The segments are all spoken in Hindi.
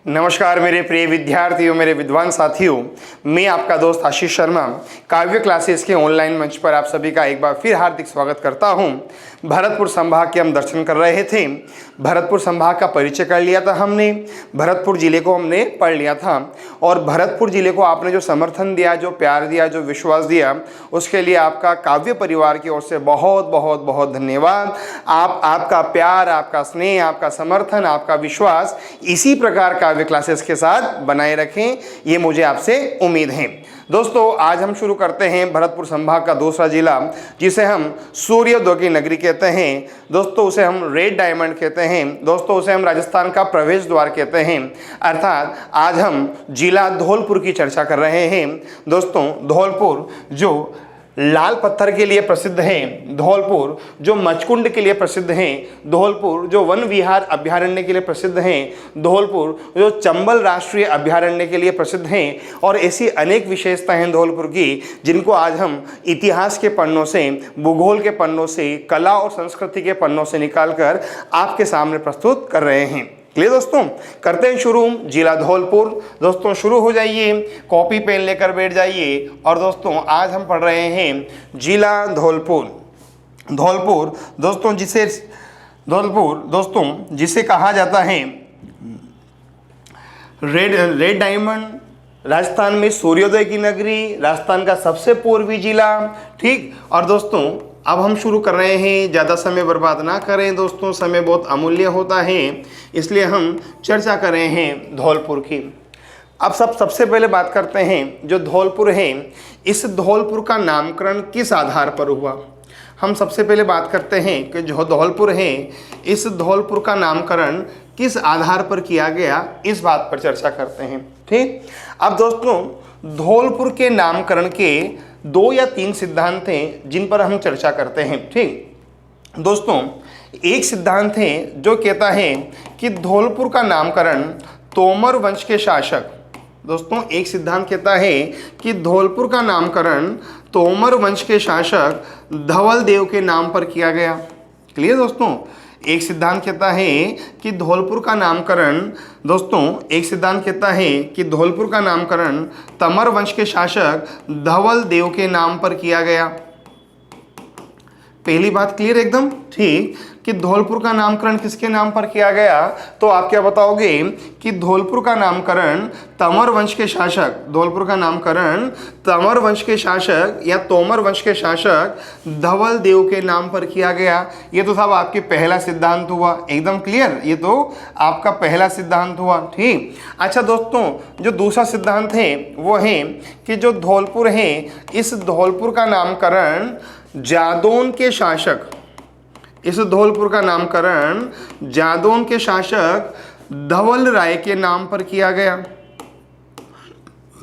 नमस्कार मेरे प्रिय विद्यार्थियों, मेरे विद्वान साथियों, मैं आपका दोस्त आशीष शर्मा काव्य क्लासेस के ऑनलाइन मंच पर आप सभी का एक बार फिर हार्दिक स्वागत करता हूं। भरतपुर संभाग के हम दर्शन कर रहे थे। भरतपुर संभाग का परिचय कर लिया था हमने, भरतपुर जिले को हमने पढ़ लिया था और भरतपुर जिले को आपने जो समर्थन दिया, जो प्यार दिया, जो विश्वास दिया, उसके लिए आपका काव्य परिवार की ओर से बहुत बहुत बहुत धन्यवाद। आपका प्यार, आपका स्नेह, आपका समर्थन, आपका विश्वास इसी प्रकार काव्य क्लासेस के साथ बनाए रखें, ये मुझे आपसे उम्मीद है। दोस्तों, आज हम शुरू करते हैं भरतपुर संभाग का दूसरा जिला, जिसे हम सूर्योदय की नगरी कहते हैं। दोस्तों, उसे हम रेड डायमंड कहते हैं। दोस्तों, उसे हम राजस्थान का प्रवेश द्वार कहते हैं। अर्थात आज हम जिला धौलपुर की चर्चा कर रहे हैं। दोस्तों, धौलपुर जो लाल पत्थर के लिए प्रसिद्ध है, धौलपुर जो मचकुंड के लिए प्रसिद्ध है, धौलपुर जो वन विहार अभ्यारण्य के लिए प्रसिद्ध है, धौलपुर जो चंबल राष्ट्रीय अभ्यारण्य के लिए प्रसिद्ध है और ऐसी अनेक विशेषताएं हैं धौलपुर की, जिनको आज हम इतिहास के पन्नों से, भूगोल के पन्नों से, कला और संस्कृति के पन्नों से निकालकर आपके सामने प्रस्तुत कर रहे हैं। क्लियर दोस्तों, करते हैं शुरू जिला धौलपुर। दोस्तों, शुरू हो जाइए, कॉपी पेन लेकर बैठ जाइए और दोस्तों आज हम पढ़ रहे हैं जिला धौलपुर। धौलपुर दोस्तों जिसे कहा जाता है रेड डायमंड, राजस्थान में सूर्योदय की नगरी, राजस्थान का सबसे पूर्वी जिला। ठीक, और दोस्तों अब हम शुरू कर रहे हैं। ज़्यादा समय बर्बाद ना करें दोस्तों, समय बहुत अमूल्य होता है, इसलिए हम चर्चा कर रहे हैं धौलपुर की। अब सबसे पहले बात करते हैं जो धौलपुर है, इस धौलपुर का नामकरण किस आधार पर हुआ। हम सबसे पहले बात करते हैं कि जो धौलपुर है, इस धौलपुर का नामकरण किस आधार पर किया गया, इस बात पर चर्चा करते हैं। ठीक, अब दोस्तों धौलपुर के नामकरण के 2 या 3 सिद्धांत हैं जिन पर हम चर्चा करते हैं। ठीक दोस्तों, एक सिद्धांत है जो कहता है कि धौलपुर का नामकरण तोमर वंश के शासक, दोस्तों एक सिद्धांत कहता है कि धौलपुर का नामकरण तोमर वंश के शासक धवल देव के नाम पर किया गया। क्लियर दोस्तों, एक सिद्धांत कहता है कि धौलपुर का नामकरण, दोस्तों एक सिद्धांत कहता है कि धौलपुर का नामकरण तमर वंश के शासक धवल देव के नाम पर किया गया। पहली बात क्लियर एकदम। ठीक, कि धौलपुर का नामकरण किसके नाम पर किया गया, तो आप क्या बताओगे कि धौलपुर का नामकरण तमर वंश के शासक, धौलपुर का नामकरण तमर वंश के शासक या तोमर वंश के शासक धवल देव के नाम पर किया गया। ये तो साहब आपके पहला सिद्धांत हुआ, एकदम क्लियर, ये तो आपका पहला सिद्धांत हुआ। ठीक, अच्छा दोस्तों, जो दूसरा सिद्धांत है वो है कि जो धौलपुर है, इस धौलपुर का नामकरण जादौन के शासक, इस धौलपुर का नामकरण जादौन के शासक धवल राय के नाम पर किया गया।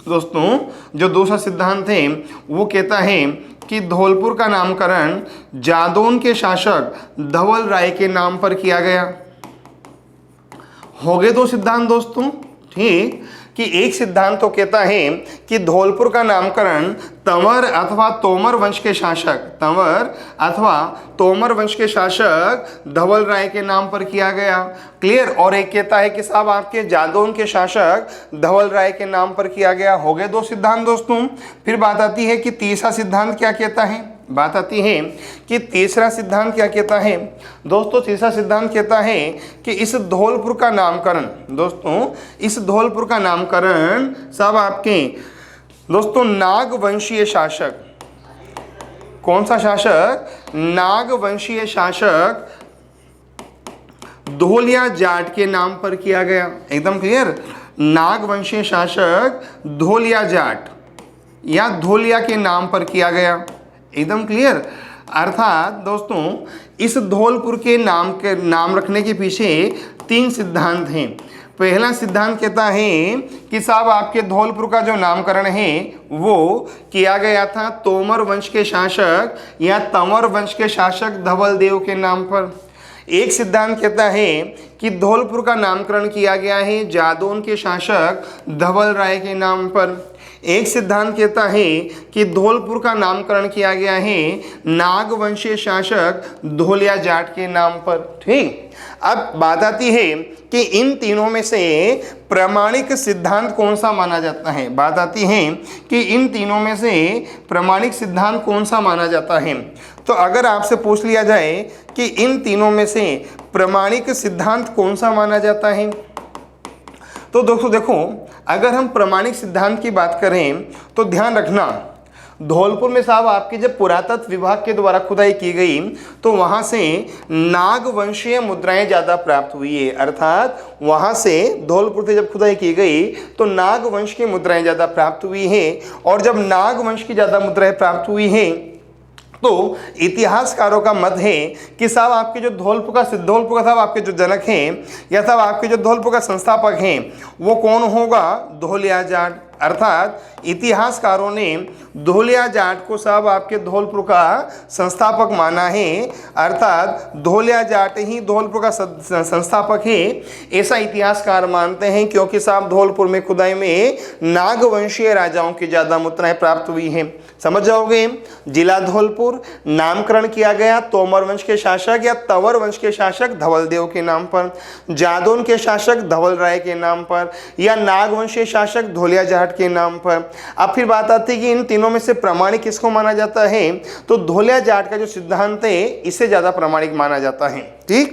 दोस्तों, जो दूसरा सिद्धांत है वो कहता है कि धौलपुर का नामकरण जादौन के शासक धवल राय के नाम पर किया गया। हो गए 2 सिद्धांत दोस्तों। ठीक, कि एक सिद्धांत तो कहता है कि धौलपुर का नामकरण तंवर अथवा तोमर वंश के शासक, तंवर अथवा तोमर वंश के शासक धवल राय के नाम पर किया गया। क्लियर, और एक कहता है कि साहब आपके जादौन के शासक धवल राय के नाम पर किया गया। हो गए 2 सिद्धांत दोस्तों। फिर बात आती है कि तीसरा सिद्धांत क्या कहता है, बात आती है कि तीसरा सिद्धांत क्या कहता है। दोस्तों, तीसरा सिद्धांत कहता है कि इस धौलपुर का नामकरण, दोस्तों इस धौलपुर का नामकरण सब आपके दोस्तों नाग वंशीय शासक, कौन सा शासक, नाग वंशीय शासक धोलिया जाट के नाम पर किया गया। एकदम क्लियर, नाग वंशीय शासक धोलिया जाट या धोलिया के नाम पर किया गया। एकदम क्लियर। अर्थात दोस्तों इस धौलपुर के नाम रखने के पीछे 3 सिद्धांत हैं। पहला सिद्धांत कहता है कि साहब आपके धौलपुर का जो नामकरण है वो किया गया था तोमर वंश के शासक या तंवर वंश के शासक धवल देव के नाम पर। एक सिद्धांत कहता है कि धौलपुर का नामकरण किया गया है जादौन के शासक धवल राय के नाम पर। एक सिद्धांत कहता है कि धौलपुर का नामकरण किया गया है नागवंशीय शासक धौलिया जाट के नाम पर। ठीक, अब बात आती है कि इन तीनों में से प्रामाणिक सिद्धांत कौन सा माना जाता है। बात आती है कि इन तीनों में से प्रामाणिक सिद्धांत कौन सा माना जाता है। तो अगर आपसे पूछ लिया जाए कि इन तीनों में से प्रामाणिक सिद्धांत कौन सा माना जाता है, तो दोस्तों देखो, अगर हम प्रामाणिक सिद्धांत की बात करें तो ध्यान रखना, धौलपुर में साहब आपके जब पुरातत्व विभाग के द्वारा खुदाई की गई तो वहाँ से नागवंशीय मुद्राएं ज़्यादा प्राप्त हुई है। अर्थात वहाँ से धौलपुर से जब खुदाई की गई तो नागवंश की मुद्राएं ज़्यादा प्राप्त हुई है। और जब नागवंश की ज़्यादा मुद्राएं प्राप्त हुई हैं तो इतिहासकारों का मत है कि साहब आपके जो धौलपुर का साहब आपके जो जनक हैं या साहब आपके जो धौलपुर का संस्थापक हैं वो कौन होगा, धौलिया जाट। अर्थात इतिहासकारों ने धौलिया जाट को साहब आपके धौलपुर का संस्थापक माना है। अर्थात धौलिया जाट ही धौलपुर का संस्थापक है, ऐसा इतिहासकार मानते हैं, क्योंकि साहब धौलपुर में खुदाई में नागवंशीय राजाओं की ज़्यादा मुद्राएं प्राप्त हुई हैं। समझ जाओगे, जिला धौलपुर नामकरण किया गया तोमर वंश के शासक या तंवर वंश के शासक धवलदेव के नाम पर, जादौन के शासक धवल राय के नाम पर, या नागवंशीय शासक धौलिया जाट के नाम पर। अब फिर बात आती है कि इन तीनों में से प्रामाणिक किसको माना जाता है, तो धौलिया जाट का जो सिद्धांत है इसे ज्यादा प्रामाणिक माना जाता है। ठीक,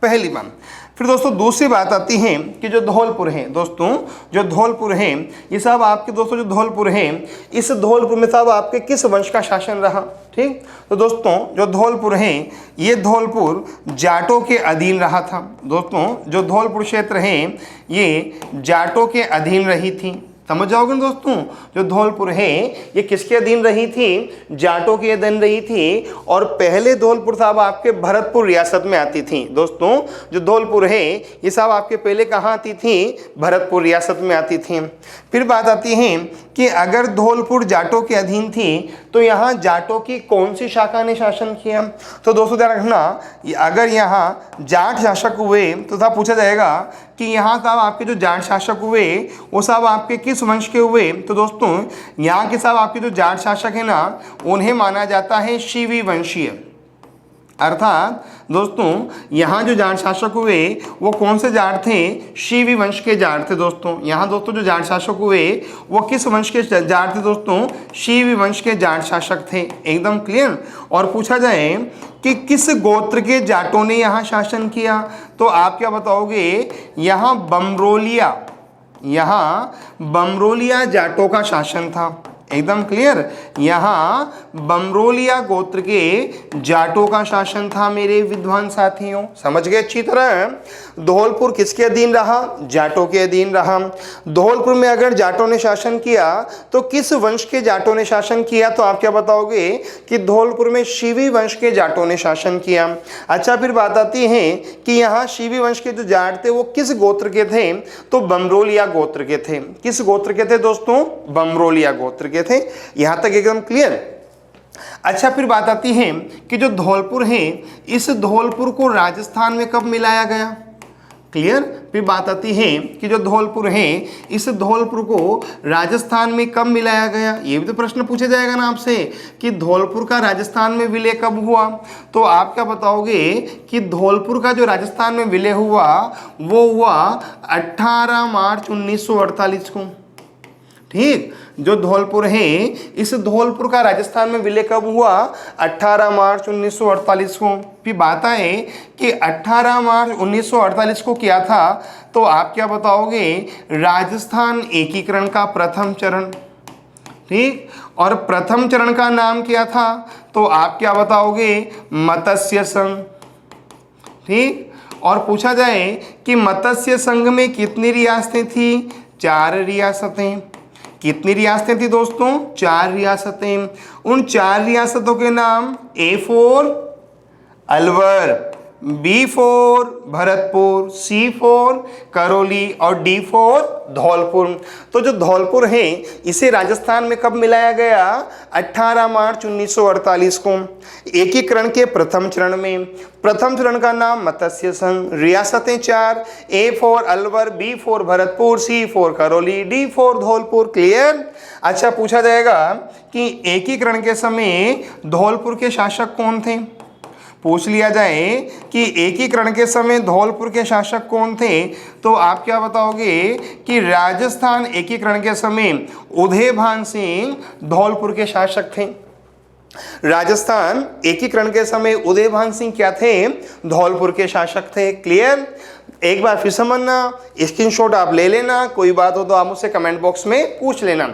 पहली बात। फिर दोस्तों दूसरी बात आती है कि जो धौलपुर है, दोस्तों जो धौलपुर है ये साहब आपके दोस्तों जो धौलपुर है, इस धौलपुर में साहब आपके किस वंश का शासन रहा। ठीक, तो दोस्तों जो धौलपुर है ये धौलपुर जाटों के अधीन रहा था। दोस्तों जो धौलपुर क्षेत्र है ये जाटों के अधीन रही थी। समझ जाओगे दोस्तों, जो धौलपुर है ये किसके अधीन रही थी, जाटों के अधीन रही थी। और पहले धौलपुर साहब आपके भरतपुर रियासत में आती थी। दोस्तों जो धौलपुर है ये साहब आपके पहले कहाँ आती थी, भरतपुर रियासत में आती थी। फिर बात आती है कि अगर धौलपुर जाटों के अधीन थी तो यहाँ जाटों की कौन सी शाखा ने शासन किया। तो दोस्तों ध्यान रखना, अगर यहाँ जाट शासक हुए तो साहब पूछा जाएगा कि यहाँ साहब आपके जो जाट शासक हुए वो साहब आपके किस वंश के हुए। तो दोस्तों यहाँ के साहब आपके जो जाट शासक है ना उन्हें माना जाता है शिवी वंशीय। अर्थात दोस्तों यहाँ जो जाट शासक हुए वो कौन से जाट थे, शिवी वंश के जाट थे। दोस्तों यहाँ दोस्तों जो जाट शासक हुए वो किस वंश के जाट थे, दोस्तों शिवी वंश के जाट शासक थे। एकदम क्लियर। और पूछा जाए कि किस गोत्र के जाटों ने यहाँ शासन किया, तो आप क्या बताओगे, यहाँ बमरोलिया जाटों का शासन था। एकदम क्लियर, यहाँ बमरोलिया गोत्र के जाटों का शासन था मेरे विद्वान साथियों। समझ गए अच्छी तरह। धौलपुर किसके अधीन रहा, जाटों के अधीन रहा। धौलपुर में अगर जाटों ने शासन किया तो किस वंश के जाटों ने शासन किया, तो आप क्या बताओगे कि धौलपुर में शिवी वंश के जाटों ने शासन किया। अच्छा, फिर बात आती है कि यहाँ शिवी वंश के जो जाट थे वो किस गोत्र के थे, तो बमरोलिया गोत्र के थे। किस गोत्र के थे दोस्तों, बमरोलिया गोत्र के थे। यहां तक एकदम क्लियर। अच्छा, फिर बात आती है कि जो धौलपुर है इस धौलपुर को राजस्थान में कब मिलाया गया। क्लियर। फिर बात आती है कि जो धौलपुर है इस धौलपुर को राजस्थान में कब मिलाया गया। ये भी तो प्रश्न पूछा जाएगा ना आपसे कि धौलपुर का राजस्थान में विलय कब हुआ। तो आप क्या बताओगे कि धौलपुर का जो राजस्थान में विलय हुआ वो हुआ 18 मार्च 1948 को। ठीक, जो धौलपुर है इस धौलपुर का राजस्थान में विलय कब हुआ, 18 मार्च 1948 को। फिर बात है कि 18 मार्च 1948 को क्या था, तो आप क्या बताओगे, राजस्थान एकीकरण का प्रथम चरण। ठीक, और प्रथम चरण का नाम क्या था, तो आप क्या बताओगे, मत्स्य संघ। ठीक, और पूछा जाए कि मत्स्य संघ में कितनी रियासतें थी, 4 रियासतें। कितनी रियासतें थी दोस्तों, 4 रियासतें। उन 4 रियासतों के नाम A4 Alwar, B4 Bharatpur, C4 Karauli और D4 धौलपुर। तो जो धौलपुर है इसे राजस्थान में कब मिलाया गया? 18 मार्च 1948 को एकीकरण के प्रथम चरण में। प्रथम चरण का नाम मत्स्य संघ। रियासतें 4, A4 Alwar, B4 Bharatpur, C4 Karauli, D4 Dholpur. Clear? अच्छा, पूछा जाएगा कि एकीकरण के समय धौलपुर के शासक कौन थे? पूछ लिया जाए कि एकीकरण के समय धौलपुर के शासक कौन थे, तो आप क्या बताओगे कि राजस्थान एकीकरण के समय उदयभान सिंह धौलपुर के शासक थे। राजस्थान एकीकरण के समय उदयभान सिंह क्या थे? धौलपुर के शासक थे। क्लियर? एक बार फिर समझना, स्क्रीनशॉट आप ले लेना, कोई बात हो तो आप मुझसे कमेंट बॉक्स में पूछ लेना।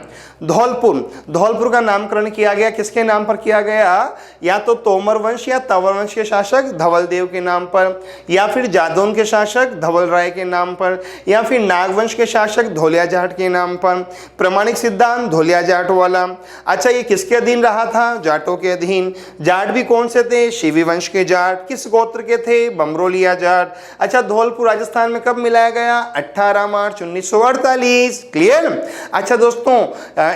धौलपुर का नामकरण किया गया, किसके नाम पर किया गया? या तो तोमर वंश या तंवर वंश के शासक धवल देव के नाम पर, या फिर जादौन के शासक धवल राय के नाम पर, या फिर नागवंश के शासक धोलिया जाट के नाम पर। प्रमाणिक सिद्धांत धोलिया जाट वाला। अच्छा, ये किसके अधीन रहा था? जाटों के अधीन। जाट भी कौन से थे? शिवी वंश के जाट। किस गोत्र के थे? बमरोलिया जाट। अच्छा, धौलपुर राजस्थान में कब मिलाया गया? 18 मार्च 1948। क्लियर? अच्छा दोस्तों,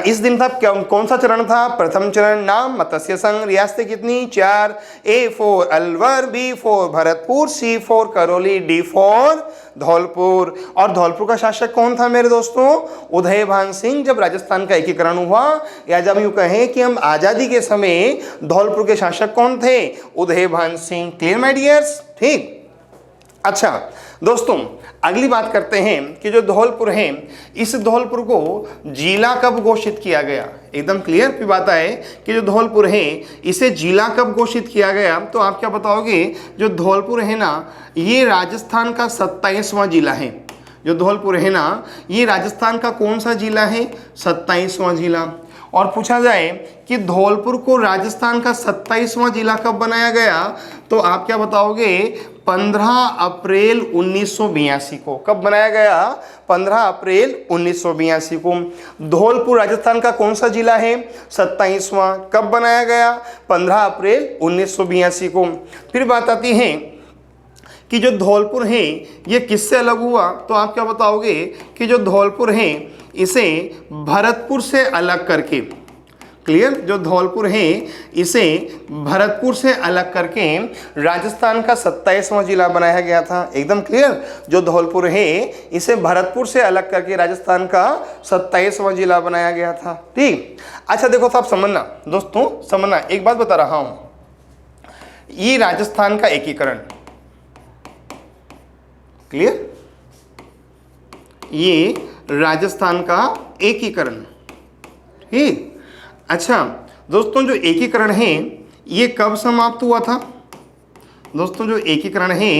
इस दिन था कौन सा चरण था? प्रथम चरण। नाम मत्स्य संघ। रियासतें कितनी? 4, A4 Alwar, B4 Bharatpur, C4 Karauli, D4 Dholpur. और धौलपुर का शासक कौन था मेरे दोस्तों? उदयभान सिंह। जब राजस्थान का एकीकरण हुआ, या जब यूं कहें कि हम आजादी के समय धौलपुर के शासक कौन थे? Udaybhan Singh. Clear my dears? ठीक। अच्छा दोस्तों, अगली बात करते हैं कि जो धौलपुर है, इस धौलपुर को जिला कब घोषित किया गया? एकदम क्लियर की बात है कि जो धौलपुर है इसे जिला कब घोषित किया गया? तो आप क्या बताओगे? जो धौलपुर है ना, ये राजस्थान का 27वां जिला है। जो धौलपुर है ना, ये राजस्थान का कौन सा जिला है? 27वां जिला। और पूछा जाए कि धौलपुर को राजस्थान का 27वां जिला कब बनाया गया, तो आप क्या बताओगे? 15 अप्रैल 1982 को। कब बनाया गया? 15 अप्रैल 1982 को। धौलपुर राजस्थान का कौन सा जिला है? 27वां। कब बनाया गया? 15 अप्रैल 1982 को। फिर बात आती है कि जो धौलपुर है ये किससे अलग हुआ, तो आप क्या बताओगे कि जो धौलपुर है इसे भरतपुर से अलग करके। क्लियर? जो धौलपुर है इसे भरतपुर से अलग करके राजस्थान का 27वां जिला बनाया गया था। एकदम क्लियर? जो धौलपुर है इसे भरतपुर से अलग करके राजस्थान का 27वां जिला बनाया गया था। ठीक। अच्छा देखो साहब, समझना दोस्तों, समझना, एक बात बता रहा हूं, ये राजस्थान का एकीकरण। क्लियर? ये राजस्थान का एकीकरण। ठीक। अच्छा दोस्तों, जो एकीकरण है ये कब समाप्त हुआ था? दोस्तों, जो एकीकरण है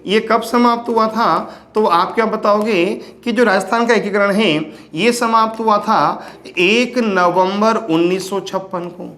ये कब समाप्त हुआ था, तो आप क्या बताओगे कि जो राजस्थान का एकीकरण है ये समाप्त हुआ था 1 नवंबर 1956 को।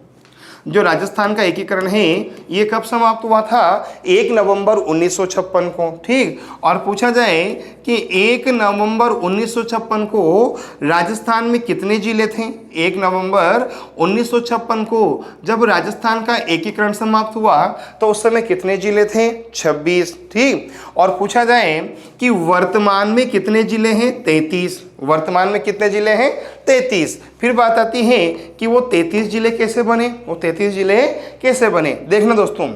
जो राजस्थान का एकीकरण है ये कब समाप्त हुआ था? 1 नवंबर 1956 को। ठीक। और पूछा जाए कि 1 नवंबर 1956 को राजस्थान में कितने जिले थे? 1 नवंबर 1956 को जब राजस्थान का एकीकरण समाप्त हुआ तो उस समय कितने जिले थे? 26। ठीक। और पूछा जाए कि वर्तमान में कितने जिले हैं? 33। वर्तमान में कितने जिले हैं? 33। फिर बात आती है कि वो 33 जिले कैसे बने? वो 33 जिले कैसे बने? देखना दोस्तों,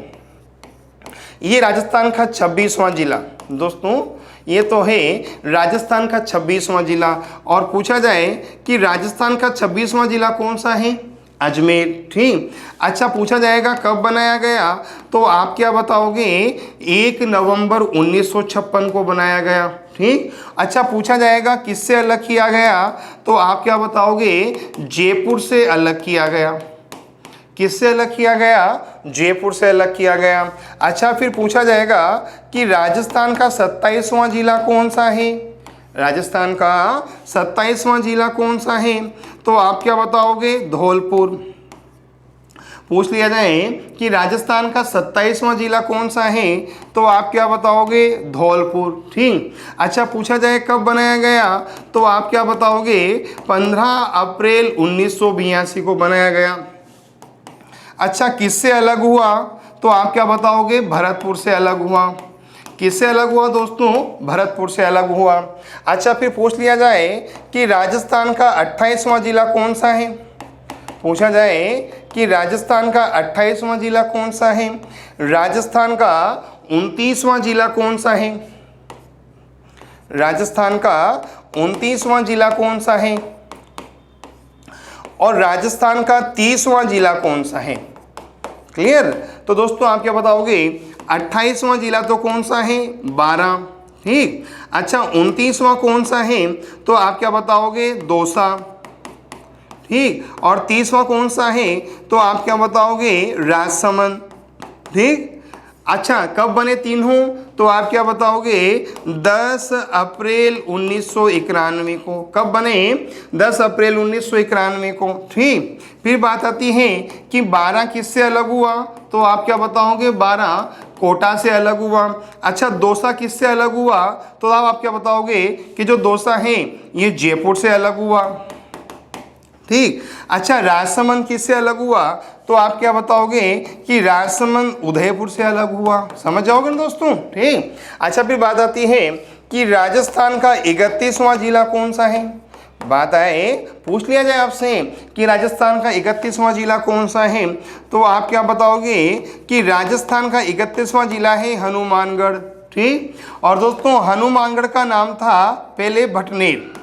ये राजस्थान का 26वां जिला। दोस्तों, ये तो है राजस्थान का 26वां जिला। और पूछा जाए कि राजस्थान का 26वां जिला कौन सा है? अजमेर। ठीक। अच्छा, पूछा जाएगा कब बनाया गया, तो आप क्या बताओगे? 1 नवंबर 1956 को बनाया गया। ठीक। अच्छा, पूछा जाएगा किससे अलग किया गया, तो आप क्या बताओगे? जयपुर से अलग किया गया। किससे अलग किया गया? जयपुर से अलग किया गया। अच्छा, फिर पूछा जाएगा कि राजस्थान का 27वां जिला कौन सा है? राजस्थान का 27वां जिला कौन सा है, तो आप क्या बताओगे? धौलपुर। पूछ लिया जाए कि राजस्थान का 27वां जिला कौन सा है, तो आप क्या बताओगे? धौलपुर। ठीक। अच्छा, पूछा जाए कब बनाया गया, तो आप क्या बताओगे? 15 अप्रैल 1982 को बनाया गया। अच्छा, किससे अलग हुआ, तो आप क्या बताओगे? भरतपुर से अलग हुआ। किससे अलग हुआ दोस्तों? भरतपुर से अलग हुआ। अच्छा, फिर पूछ लिया जाए कि राजस्थान का 28वां जिला कौन सा है? पूछा जाए कि राजस्थान का 28वां जिला कौन सा है? राजस्थान का 29वां जिला कौन सा है? राजस्थान का 29वां जिला कौन सा है? और राजस्थान का 30वां जिला कौन सा है? क्लियर? तो दोस्तों आप क्या बताओगे? 28वां जिला तो कौन सा है? 12। ठीक। अच्छा, 29वां कौन सा है? तो आप क्या बताओगे? दौसा। ठीक। और 30वां कौन सा है? तो आप क्या बताओगे? राजसमंद। ठीक। अच्छा, कब बने तीनों? तो आप क्या बताओगे? 10 अप्रैल 1991 को। कब बने? 10 अप्रैल 1991 को। ठीक। फिर बात आती है कि 12 किससे अलग हुआ? तो आप क्या बताओगे? 12 कोटा से अलग हुआ। अच्छा, दौसा किससे अलग हुआ? तो आप क्या बताओगे कि जो दौसा है ये जयपुर से अलग हुआ। ठीक। अच्छा, राजसमंद किससे अलग हुआ? तो आप क्या बताओगे कि राजसमंद उदयपुर से अलग हुआ। समझ जाओगे ना दोस्तों? ठीक। अच्छा, फिर बात आती है कि राजस्थान का 31वां जिला कौन सा है? बात आए, पूछ लिया जाए आपसे कि राजस्थान का 31वां जिला कौन सा है, तो आप क्या बताओगे कि राजस्थान का 31वां जिला है हनुमानगढ़। ठीक। और दोस्तों हनुमानगढ़ का नाम था पहले भटनेर।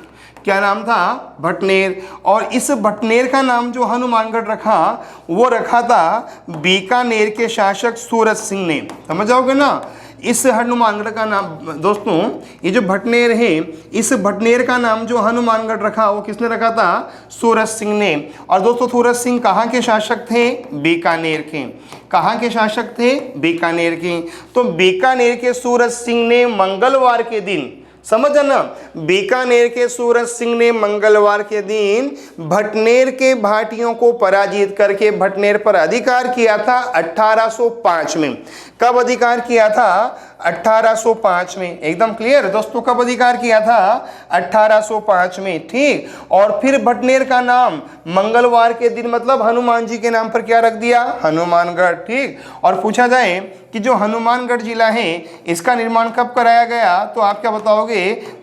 क्या नाम था? भटनेर। और इस भटनेर का नाम जो हनुमानगढ़ रखा वो रखा था बीकानेर के शासक सूरज सिंह ने। समझ जाओगे ना? इस हनुमानगढ़ का नाम दोस्तों, ये जो भटनेर है, इस भटनेर का नाम जो हनुमानगढ़ रखा वो किसने रखा था? सूरज सिंह ने। और दोस्तों सूरज सिंह कहाँ के शासक थे? बीकानेर के। कहाँ के शासक थे? बीकानेर के। तो बीकानेर के सूरज सिंह ने मंगलवार के दिन, समझ ना, बीकानेर के सूरज सिंह ने मंगलवार के दिन भटनेर के भाटियों को पराजित करके भटनेर पर अधिकार किया था 1805 में। कब अधिकार किया था? 1805 में। एकदम क्लियर दोस्तों, कब अधिकार किया था? 1805 में। ठीक। और फिर भटनेर का नाम मंगलवार के दिन मतलब हनुमान जी के नाम पर क्या रख दिया? हनुमानगढ़। ठीक। और पूछा जाए कि जो हनुमानगढ़ जिला है इसका निर्माण कब कराया गया? तो आप क्या बताओगे?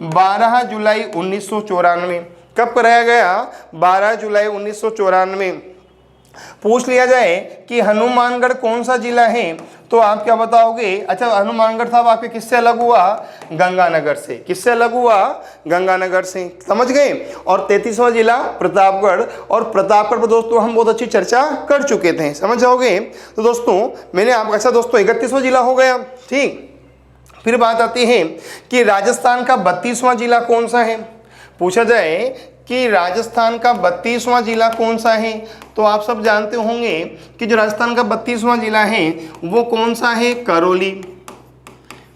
12 जुलाई 1994। कब कराया गया? 12 जुलाई 1994। पूछ लिया जाए कि हनुमानगढ़ कौन सा जिला है, तो आप क्या बताओगे? अच्छा, हनुमानगढ़ था आपके किससे अलग हुआ? गंगानगर से। किससे अलग हुआ? गंगानगर से। समझ गए? और 33वां जिला प्रतापगढ़। और प्रतापगढ़ पर दोस्तों हम बहुत अच्छी चर्चा कर चुके थे। समझ जाओगे? तो दोस्तों मैंने आप, अच्छा दोस्तों 31वां जिला हो गया। ठीक। फिर बात आती है कि राजस्थान का 32वां जिला कौन सा है? पूछा जाए कि राजस्थान का 32वां जिला कौन सा है, तो आप सब जानते होंगे कि जो राजस्थान का 32वां जिला है वो कौन सा है? करौली।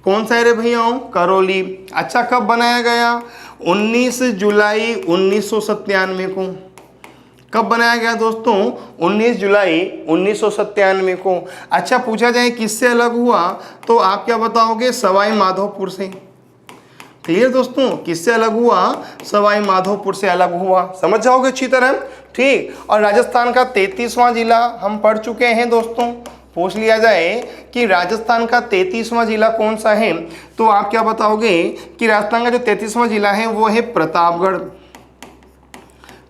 कौन सा है रे भैया? करौली। अच्छा, कब बनाया गया? 19 जुलाई 1997 को। कब बनाया गया दोस्तों? 19 जुलाई 1997 को। अच्छा, पूछा जाए किससे अलग हुआ, तो आप क्या बताओगे? सवाई माधोपुर से। क्लियर दोस्तों? किससे अलग हुआ? सवाई माधोपुर से अलग हुआ। समझ जाओगे अच्छी तरह। ठीक। और राजस्थान का 33वां जिला हम पढ़ चुके हैं दोस्तों। पूछ लिया जाए कि राजस्थान का 33वां जिला कौन सा है, तो आप क्या बताओगे कि राजस्थान का जो 33वां जिला है वो है प्रतापगढ़।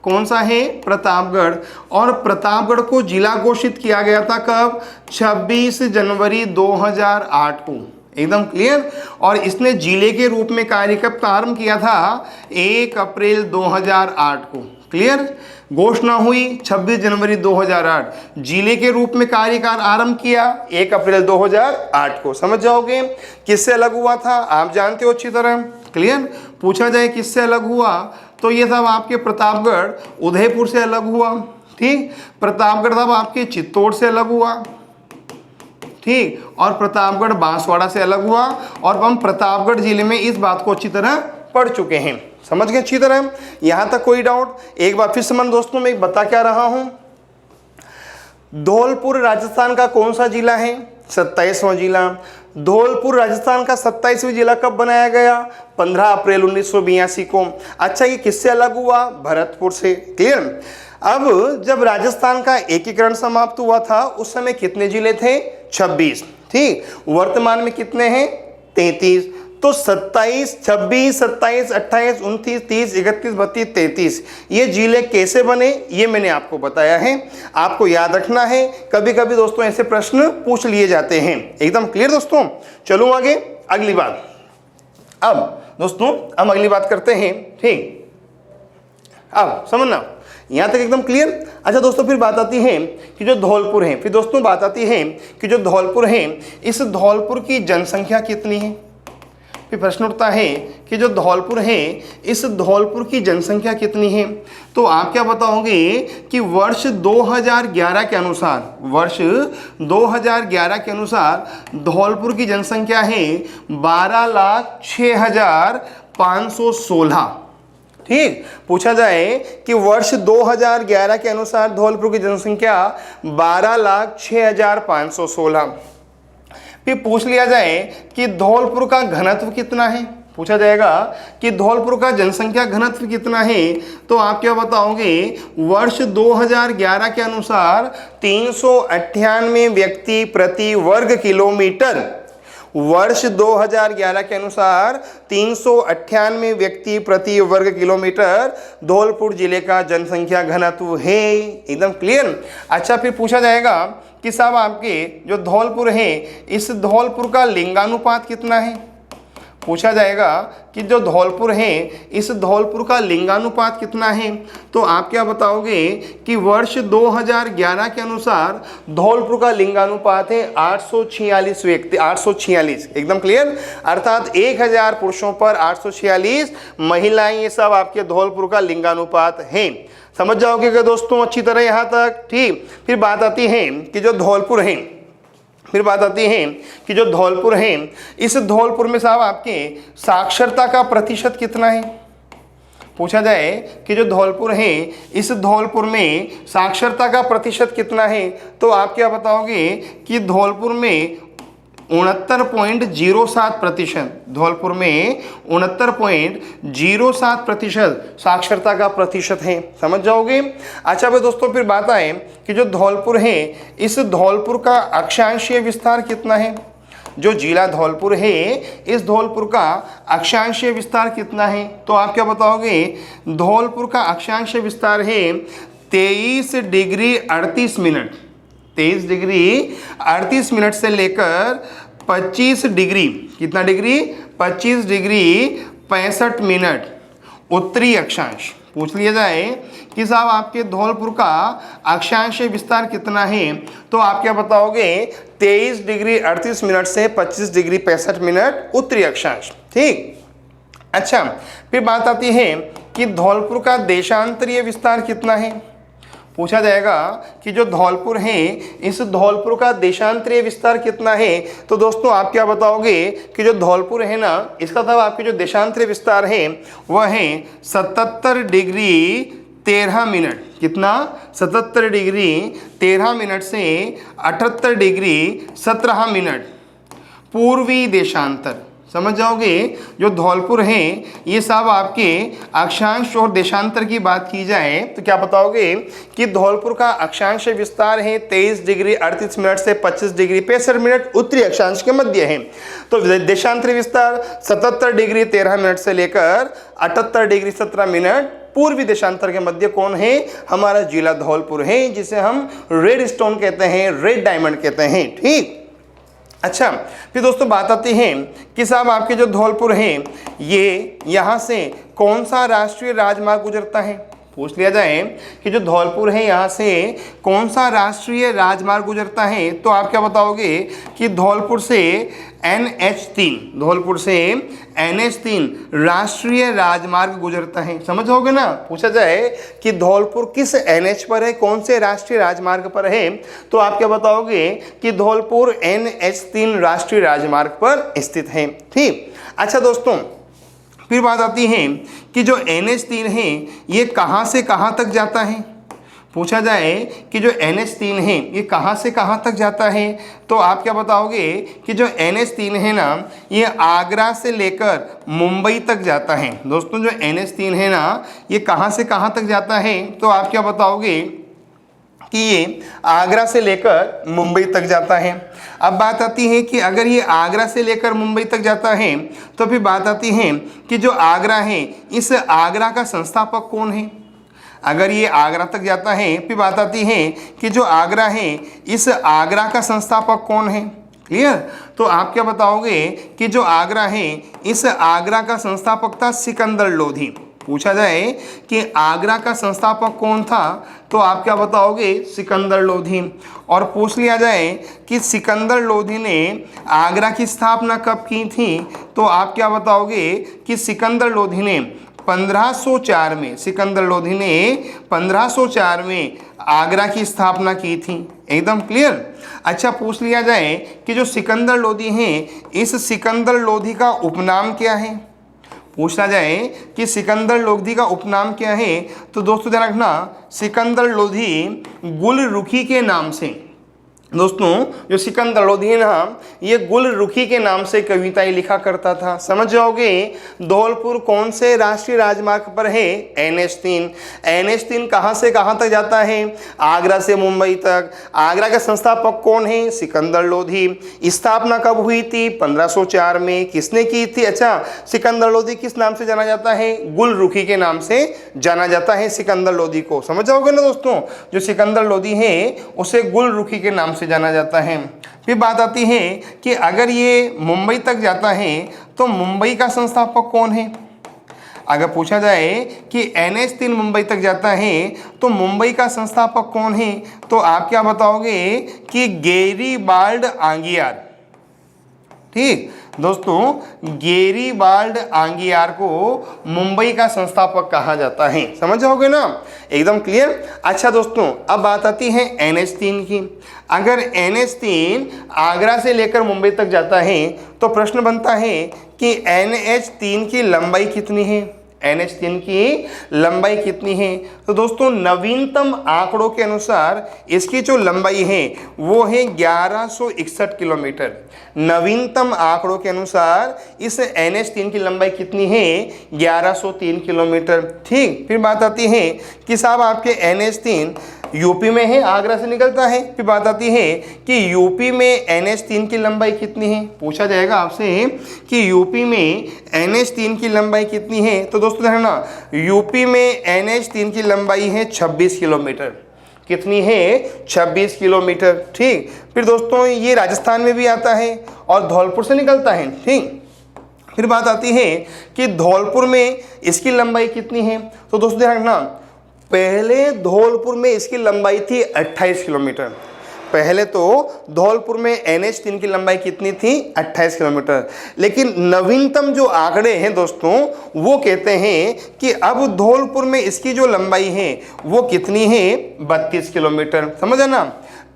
कौन सा है? प्रतापगढ़। और प्रतापगढ़ को जिला घोषित किया गया था कब? 26 जनवरी 2008 को। एकदम क्लियर। और इसने जिले के रूप में कार्य कब प्रारंभ किया था? 1 अप्रैल 2008 को। क्लियर। घोषणा हुई 26 जनवरी 2008। जिले के रूप में कार्य का आरंभ किया 1 अप्रैल 2008 को। समझ जाओगे किससे अलग हुआ था? आप जानते हो अच्छी तरह। क्लियर। पूछा जाए किससे अलग हुआ, तो ये था आपके प्रतापगढ़ उदयपुर से अलग हुआ। ठीक। प्रतापगढ़ था आपके चित्तौड़ से अलग हुआ। ठीक। और प्रतापगढ़ बांसवाड़ा से अलग हुआ। और हम प्रतापगढ़ जिले में इस बात को अच्छी तरह पढ़ चुके हैं। समझ गए अच्छी तरह? यहां तक कोई डाउट? एक बार फिर से मन दोस्तों मैं बता क्या रहा हूं। धौलपुर राजस्थान का कौन सा जिला है? 27वां जिला। धौलपुर राजस्थान का 27वां जिला कब बनाया गया? 15 अप्रैल 1982 को। अच्छा, ये किससे अलग हुआ? भरतपुर से। क्लियर। अब जब राजस्थान का एकीकरण समाप्त हुआ था उस समय कितने जिले थे? 26। ठीक। वर्तमान में कितने हैं? 33। तो 27, 26, 27, 28, 29, 30, 31, 32, 33 ये जिले कैसे बने ये मैंने आपको बताया है। आपको याद रखना है, कभी कभी दोस्तों ऐसे प्रश्न पूछ लिए जाते हैं। एकदम क्लियर दोस्तों। चलो आगे अगली बात। अब दोस्तों हम अगली बात करते हैं। ठीक, अब समझना यहां तक एकदम क्लियर। अच्छा दोस्तों, फिर बात आती है कि जो धौलपुर है, फिर दोस्तों बात आती है कि जो धौलपुर है, इस धौलपुर की जनसंख्या कितनी है। फिर प्रश्न उठता है कि जो धौलपुर है, इस धौलपुर की जनसंख्या कितनी है। तो आप क्या बताओगे कि वर्ष 2011 के अनुसार, वर्ष 2011 के अनुसार धौलपुर की जनसंख्या है 12,06,516। ठीक, पूछा जाए कि वर्ष 2011 के अनुसार धौलपुर की जनसंख्या 12,06,516। फिर पूछ लिया जाए कि धौलपुर का घनत्व कितना है। पूछा जाएगा कि धौलपुर का जनसंख्या घनत्व कितना है। तो आप क्या बताओगे, वर्ष 2011 के अनुसार 398 व्यक्ति प्रति वर्ग किलोमीटर। वर्ष 2011 के अनुसार 398 व्यक्ति प्रति वर्ग किलोमीटर धौलपुर जिले का जनसंख्या घनत्व है। एकदम क्लियर। अच्छा, फिर पूछा जाएगा कि साहब आपके जो धौलपुर है, इस धौलपुर का लिंगानुपात कितना है। पूछा जाएगा कि जो धौलपुर है, इस धौलपुर का लिंगानुपात कितना है। तो आप क्या बताओगे कि वर्ष 2011 के अनुसार धौलपुर का लिंगानुपात है 846 व्यक्ति, 846। एकदम क्लियर। अर्थात 1000 पुरुषों पर 846 महिलाएं, ये सब आपके धौलपुर का लिंगानुपात है। समझ जाओगे क्या दोस्तों अच्छी तरह यहाँ तक। ठीक, फिर बात आती है कि जो धौलपुर है, फिर बात आती है कि जो धौलपुर है, इस धौलपुर में साहब आपके साक्षरता का प्रतिशत कितना है। पूछा जाए कि जो धौलपुर है, इस धौलपुर में साक्षरता का प्रतिशत कितना है। तो आप क्या बताओगे कि धौलपुर में 69.07%, धौलपुर में 69.07% साक्षरता का प्रतिशत है। समझ जाओगे। अच्छा भाई दोस्तों, फिर बात आए कि जो धौलपुर है, इस धौलपुर का अक्षांशीय विस्तार कितना है। जो जिला धौलपुर है, इस धौलपुर का अक्षांशीय विस्तार कितना है। तो आप क्या बताओगे, धौलपुर का अक्षांशीय विस्तार है 23 डिग्री 38 मिनट, 23 डिग्री 38 मिनट से लेकर 25 डिग्री, कितना डिग्री, 25 डिग्री 65 मिनट उत्तरी अक्षांश। पूछ लिया जाए कि साहब आपके धौलपुर का अक्षांशीय विस्तार कितना है। तो आप क्या बताओगे, 23 डिग्री 38 मिनट से 25 डिग्री 65 मिनट उत्तरी अक्षांश। ठीक। अच्छा, फिर बात आती है कि धौलपुर का देशांतरीय विस्तार कितना है। पूछा जाएगा कि जो धौलपुर है, इस धौलपुर का देशांतरीय विस्तार कितना है। तो दोस्तों आप क्या बताओगे कि जो धौलपुर है ना, इसका मतलब आपके जो देशांतरीय विस्तार है वह है 77 डिग्री 13 मिनट, कितना, 77 डिग्री 13 मिनट से 78 डिग्री 17 मिनट पूर्वी देशांतर। समझ जाओगे, जो धौलपुर है ये सब आपके अक्षांश और देशांतर की बात की जाए तो क्या बताओगे कि धौलपुर का अक्षांश विस्तार है 23 डिग्री 38 मिनट से 25 डिग्री 65 मिनट उत्तरी अक्षांश के मध्य है। तो देशांतरीय विस्तार 77 डिग्री 13 मिनट से लेकर 78 डिग्री 17 मिनट पूर्वी देशांतर के मध्य कौन है, हमारा जिला धौलपुर है, जिसे हम रेड स्टोन कहते हैं, रेड डायमंड कहते हैं। ठीक। अच्छा, फिर दोस्तों बात आती है कि साहब आपके जो धौलपुर है ये यहाँ से कौन सा राष्ट्रीय राजमार्ग गुजरता है। पूछ लिया जाए कि जो धौलपुर है यहाँ से कौन सा राष्ट्रीय राजमार्ग गुजरता है। तो आप क्या बताओगे कि धौलपुर से NH3, धौलपुर से NH3 राष्ट्रीय राजमार्ग गुजरता है। समझोगे ना। पूछा जाए कि धौलपुर किस NH पर है, कौन से राष्ट्रीय राजमार्ग पर है। तो आप क्या बताओगे कि धौलपुर NH3 राष्ट्रीय राजमार्ग पर स्थित है। ठीक। अच्छा दोस्तों, फिर बात आती है कि जो NH3 है ये कहाँ से कहाँ तक जाता है। पूछा जाए कि जो NH3 है ये कहाँ से कहाँ तक जाता है। तो आप क्या बताओगे कि जो NH3 है ना ये आगरा से लेकर मुंबई तक जाता है। दोस्तों जो NH3 है ना ये कहाँ से कहाँ तक जाता है। तो आप क्या बताओगे कि ये आगरा से लेकर मुंबई तक जाता है। अब बात आती है कि अगर ये आगरा से लेकर मुंबई तक जाता है तो फिर बात आती है कि जो आगरा है, इस आगरा का संस्थापक कौन है। अगर ये आगरा तक जाता है फिर बात आती है कि जो आगरा है, इस आगरा का संस्थापक कौन है। क्लियर। तो आप क्या बताओगे कि जो आगरा है, इस आगरा का संस्थापक था सिकंदर लोधी। पूछा जाए कि आगरा का संस्थापक कौन था तो आप क्या बताओगे, सिकंदर लोधी। और पूछ लिया जाए कि सिकंदर लोधी ने आगरा की स्थापना कब की थी तो आप क्या बताओगे कि सिकंदर लोधी ने 1504 में, सिकंदर लोधी ने 1504 में आगरा की स्थापना की थी। एकदम क्लियर। अच्छा, पूछ लिया जाए कि जो सिकंदर लोधी हैं, इस सिकंदर लोधी का उपनाम क्या है। पूछा जाए कि सिकंदर लोधी का उपनाम क्या है तो दोस्तों ध्यान रखना, सिकंदर लोधी गुलरुखी के नाम से, दोस्तों जो सिकंदर लोधी है ना, ये गुलरुखी के नाम से कविताएं लिखा करता था। समझ जाओगे। धौलपुर कौन से राष्ट्रीय राजमार्ग पर है, NH3। NH3 कहाँ से कहाँ तक जाता है, आगरा से मुंबई तक। आगरा का संस्थापक कौन है, सिकंदर लोधी। स्थापना कब हुई थी, 1504 में। किसने की थी, अच्छा सिकंदर लोधी किस नाम से जाना जाता है, गुलरुखी के नाम से जाना जाता है सिकंदर लोधी को। समझ जाओगे ना दोस्तों, जो सिकंदर लोधी है उसे गुलरुखी के नाम से जाना जाता है। फिर बात आती है कि अगर ये मुंबई तक जाता है तो मुंबई का संस्थापक कौन है। अगर पूछा जाए कि NH3 मुंबई तक जाता है तो मुंबई का संस्थापक कौन है तो आप क्या बताओगे कि गैरीबाल्ड आंगियार। ठीक दोस्तों, गैरीबाल्ड आंगियार को मुंबई का संस्थापक कहा जाता है। समझ जाओगे ना, एकदम क्लियर। अच्छा दोस्तों, अब बात आती है NH3 की। अगर NH3 आगरा से लेकर मुंबई तक जाता है तो प्रश्न बनता है कि NH3 की लंबाई कितनी है, NH3 की लंबाई कितनी है। तो दोस्तों नवीनतम आंकड़ों के अनुसार इसकी जो लंबाई है वो है 1161 किलोमीटर। नवीनतम आंकड़ों के अनुसार इस NH3 की लंबाई कितनी है, 1103 किलोमीटर। ठीक। फिर बात आती है कि साहब आपके NH3 यूपी में है, आगरा से निकलता है। फिर बात आती है कि यूपी में NH3 की लंबाई कितनी है। पूछा जाएगा आपसे कि यूपी में NH3 की लंबाई कितनी है तो दोस्तों देखना, यूपी में NH3 की लंबाई है 26 किलोमीटर। कितनी है, 26 किलोमीटर। ठीक। फिर दोस्तों ये राजस्थान में भी आता है और धौलपुर से निकलता है। ठीक। फिर बात आती है कि धौलपुर में इसकी लंबाई कितनी है तो दोस्तों ध्यान रखना, पहले धौलपुर में इसकी लंबाई थी 28 किलोमीटर। पहले तो धौलपुर में NH3 की लंबाई कितनी थी, 28 किलोमीटर। लेकिन नवीनतम जो आंकड़े हैं दोस्तों वो कहते हैं कि अब धौलपुर में इसकी जो लंबाई है वो कितनी है, 32 किलोमीटर। समझा ना।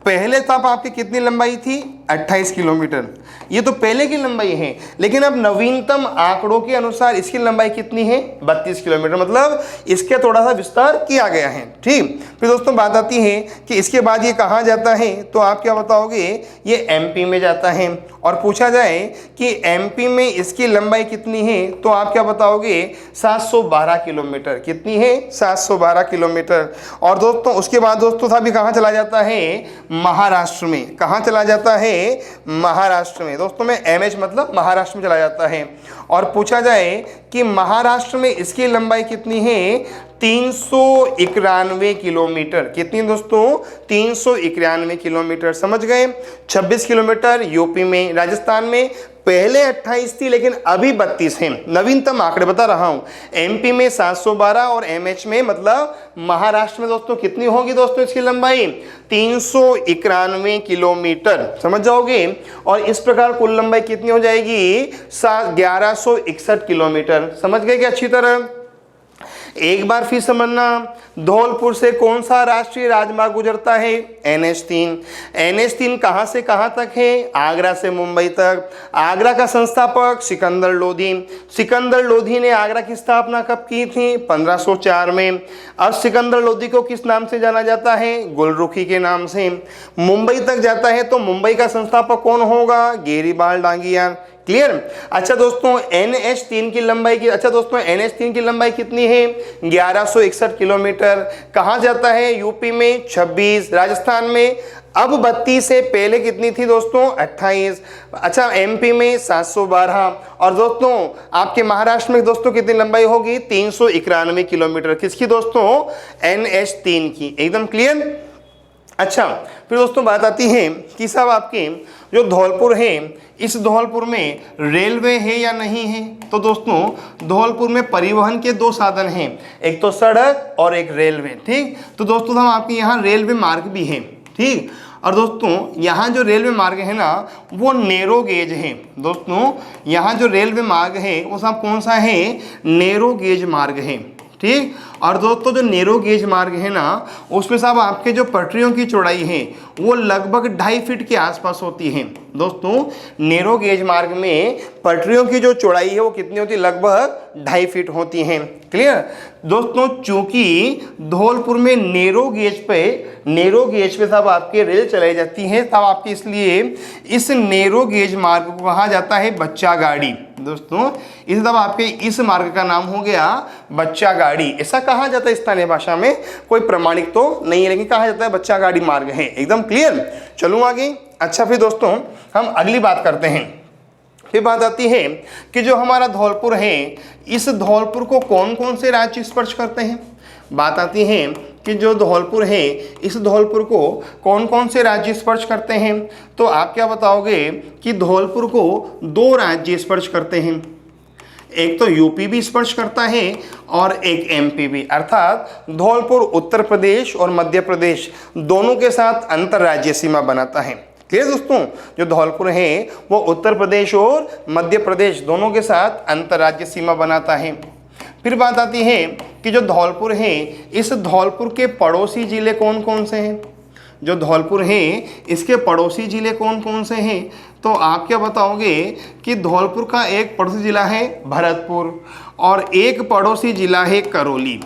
पहले तब आपकी कितनी लंबाई थी, 28 किलोमीटर। ये तो पहले की लंबाई है, लेकिन अब नवीनतम आंकड़ों के अनुसार इसकी लंबाई कितनी है, 32 किलोमीटर। मतलब इसके थोड़ा सा विस्तार किया गया है। ठीक। फिर दोस्तों बात आती है कि इसके बाद ये कहाँ जाता है तो आप क्या बताओगे, ये MP में जाता है। और पूछा जाए कि MP में इसकी लंबाई कितनी है तो आप क्या बताओगे, 712 किलोमीटर। कितनी है, 712 किलोमीटर। और दोस्तों उसके बाद दोस्तों अभी कहाँ चला जाता है, महाराष्ट्र में। कहाँ चला जाता है, महाराष्ट्र में। दोस्तों में MH मतलब महाराष्ट्र में चला जाता है। और पूछा जाए कि महाराष्ट्र में इसकी लंबाई कितनी है, 391 किलोमीटर। कितनी दोस्तों, 391 किलोमीटर। समझ गए। 26 किलोमीटर यूपी में, राजस्थान में पहले 28 थी लेकिन अभी 32 है। नवीनतम आंकड़े बता रहा हूं। MP में 712 और MH में मतलब महाराष्ट्र में दोस्तों कितनी होगी दोस्तों इसकी लंबाई, 391 किलोमीटर। समझ जाओगे। और इस प्रकार कुल लंबाई कितनी हो जाएगी, 1161 किलोमीटर। समझ गए क्या अच्छी तरह। एक बार फिर समझना, धौलपुर से कौन सा राष्ट्रीय राजमार्ग गुजरता है, NH3। NH3 कहाँ से कहाँ तक है, आगरा से मुंबई तक। आगरा का संस्थापक सिकंदर लोधी। सिकंदर लोधी ने आगरा की स्थापना कब की थी, 1504 में। अब सिकंदर लोधी को किस नाम से जाना जाता है, गुलरुखी के नाम से। मुंबई तक जाता है तो मुंबई का संस्थापक कौन होगा, गैरीबाल्ड आंगियार। क्लियर। अच्छा दोस्तों NH3 की लंबाई की, अच्छा दोस्तों NH3 की लंबाई कितनी है? 1161 किलोमीटर। कहाँ जाता है? यूपी में 26, राजस्थान में अब 32 से पहले कितनी थी दोस्तों? 28। अच्छा MP में 712 और दोस्तों आपके महाराष्ट्र में दोस्तों कितनी लंबाई होगी? 391 किलोमीटर। किसकी दोस्तों? NH3 की। एकदम क्लियर। अच्छा फिर दोस्तों बात आती है कि साहब आपके जो धौलपुर है, इस धौलपुर में रेलवे है या नहीं है? तो दोस्तों धौलपुर में परिवहन के दो साधन हैं, एक तो सड़क और एक रेलवे। ठीक, तो दोस्तों हम आपके यहाँ रेलवे मार्ग भी है। ठीक, और दोस्तों यहाँ जो रेलवे मार्ग है ना वो नैरो गेज है। दोस्तों यहाँ जो रेलवे मार्ग है वो साहब कौन सा है? नैरो गेज मार्ग है। ठीक, और दोस्तों जो नैरो गेज मार्ग है ना उसमें साहब आपके जो पटरियों की चौड़ाई है वो लगभग 2.5 फीट के आसपास होती है। दोस्तों नैरो गेज मार्ग में पटरियों की जो चौड़ाई है वो कितनी होती है? लगभग 2.5 फीट होती है। क्लियर। दोस्तों चूंकि धौलपुर में नैरो गेज पे साहब आपके रेल चलाई जाती है तब आपके, इसलिए इस नैरो गेज मार्ग को कहा जाता है बच्चा गाड़ी। दोस्तों इस तब आपके इस मार्ग का नाम हो गया बच्चा गाड़ी। ऐसा कहा जाता है स्थानीय भाषा में, कोई प्रमाणिक तो नहीं है लेकिन कहा जाता है बच्चा गाड़ी मार्ग है। एकदम क्लियर। चलूँ आगे। अच्छा फिर दोस्तों हम अगली बात करते हैं। फिर बात आती है कि जो हमारा धौलपुर है, इस धौलपुर को कौन कौन से राज्य स्पर्श करते हैं? बात आती है कि जो धौलपुर है, इस धौलपुर को कौन कौन से राज्य स्पर्श करते हैं? तो आप क्या बताओगे कि धौलपुर को 2 राज्य स्पर्श करते हैं, एक तो यूपी भी स्पर्श करता है और एक MP भी, अर्थात धौलपुर उत्तर प्रदेश और मध्य प्रदेश दोनों के साथ अंतर्राज्यीय सीमा बनाता है। क्लियर दोस्तों, जो धौलपुर है वो उत्तर प्रदेश और मध्य प्रदेश दोनों के साथ अंतर्राज्यीय सीमा बनाता है। फिर बात आती है कि जो धौलपुर है, इस धौलपुर के पड़ोसी जिले कौन कौन से हैं? जो धौलपुर है इसके पड़ोसी जिले कौन कौन से हैं? तो आप क्या बताओगे कि धौलपुर का एक पड़ोसी जिला है भरतपुर और एक पड़ोसी जिला है करौली।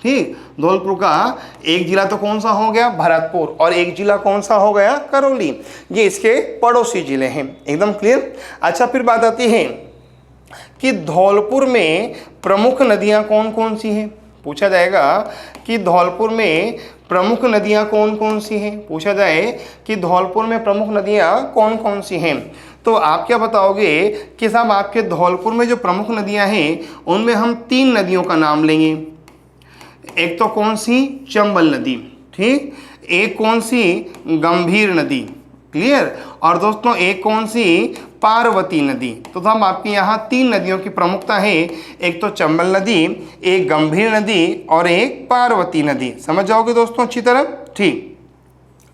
ठीक, धौलपुर का एक जिला तो कौन सा हो गया? भरतपुर, और एक जिला कौन सा हो गया? करौली। ये इसके पड़ोसी जिले हैं। एकदम क्लियर। अच्छा फिर बात आती है कि धौलपुर में प्रमुख नदियां कौन कौन सी हैं? पूछा जाएगा कि धौलपुर में प्रमुख नदियां कौन कौन सी हैं? पूछा जाए कि धौलपुर में प्रमुख नदियां कौन कौन सी हैं, तो आप क्या बताओगे कि साहब आपके धौलपुर में जो प्रमुख नदियां हैं उनमें हम 3 नदियों का नाम लेंगे। एक तो कौन सी? चंबल नदी। ठीक, एक कौन सी? गंभीर नदी। क्लियर। और दोस्तों एक कौन सी? पार्वती नदी। तो हम आपके यहाँ 3 नदियों की प्रमुखता है, एक तो चंबल नदी, एक गंभीर नदी और एक पार्वती नदी। समझ जाओगे दोस्तों अच्छी तरह। ठीक,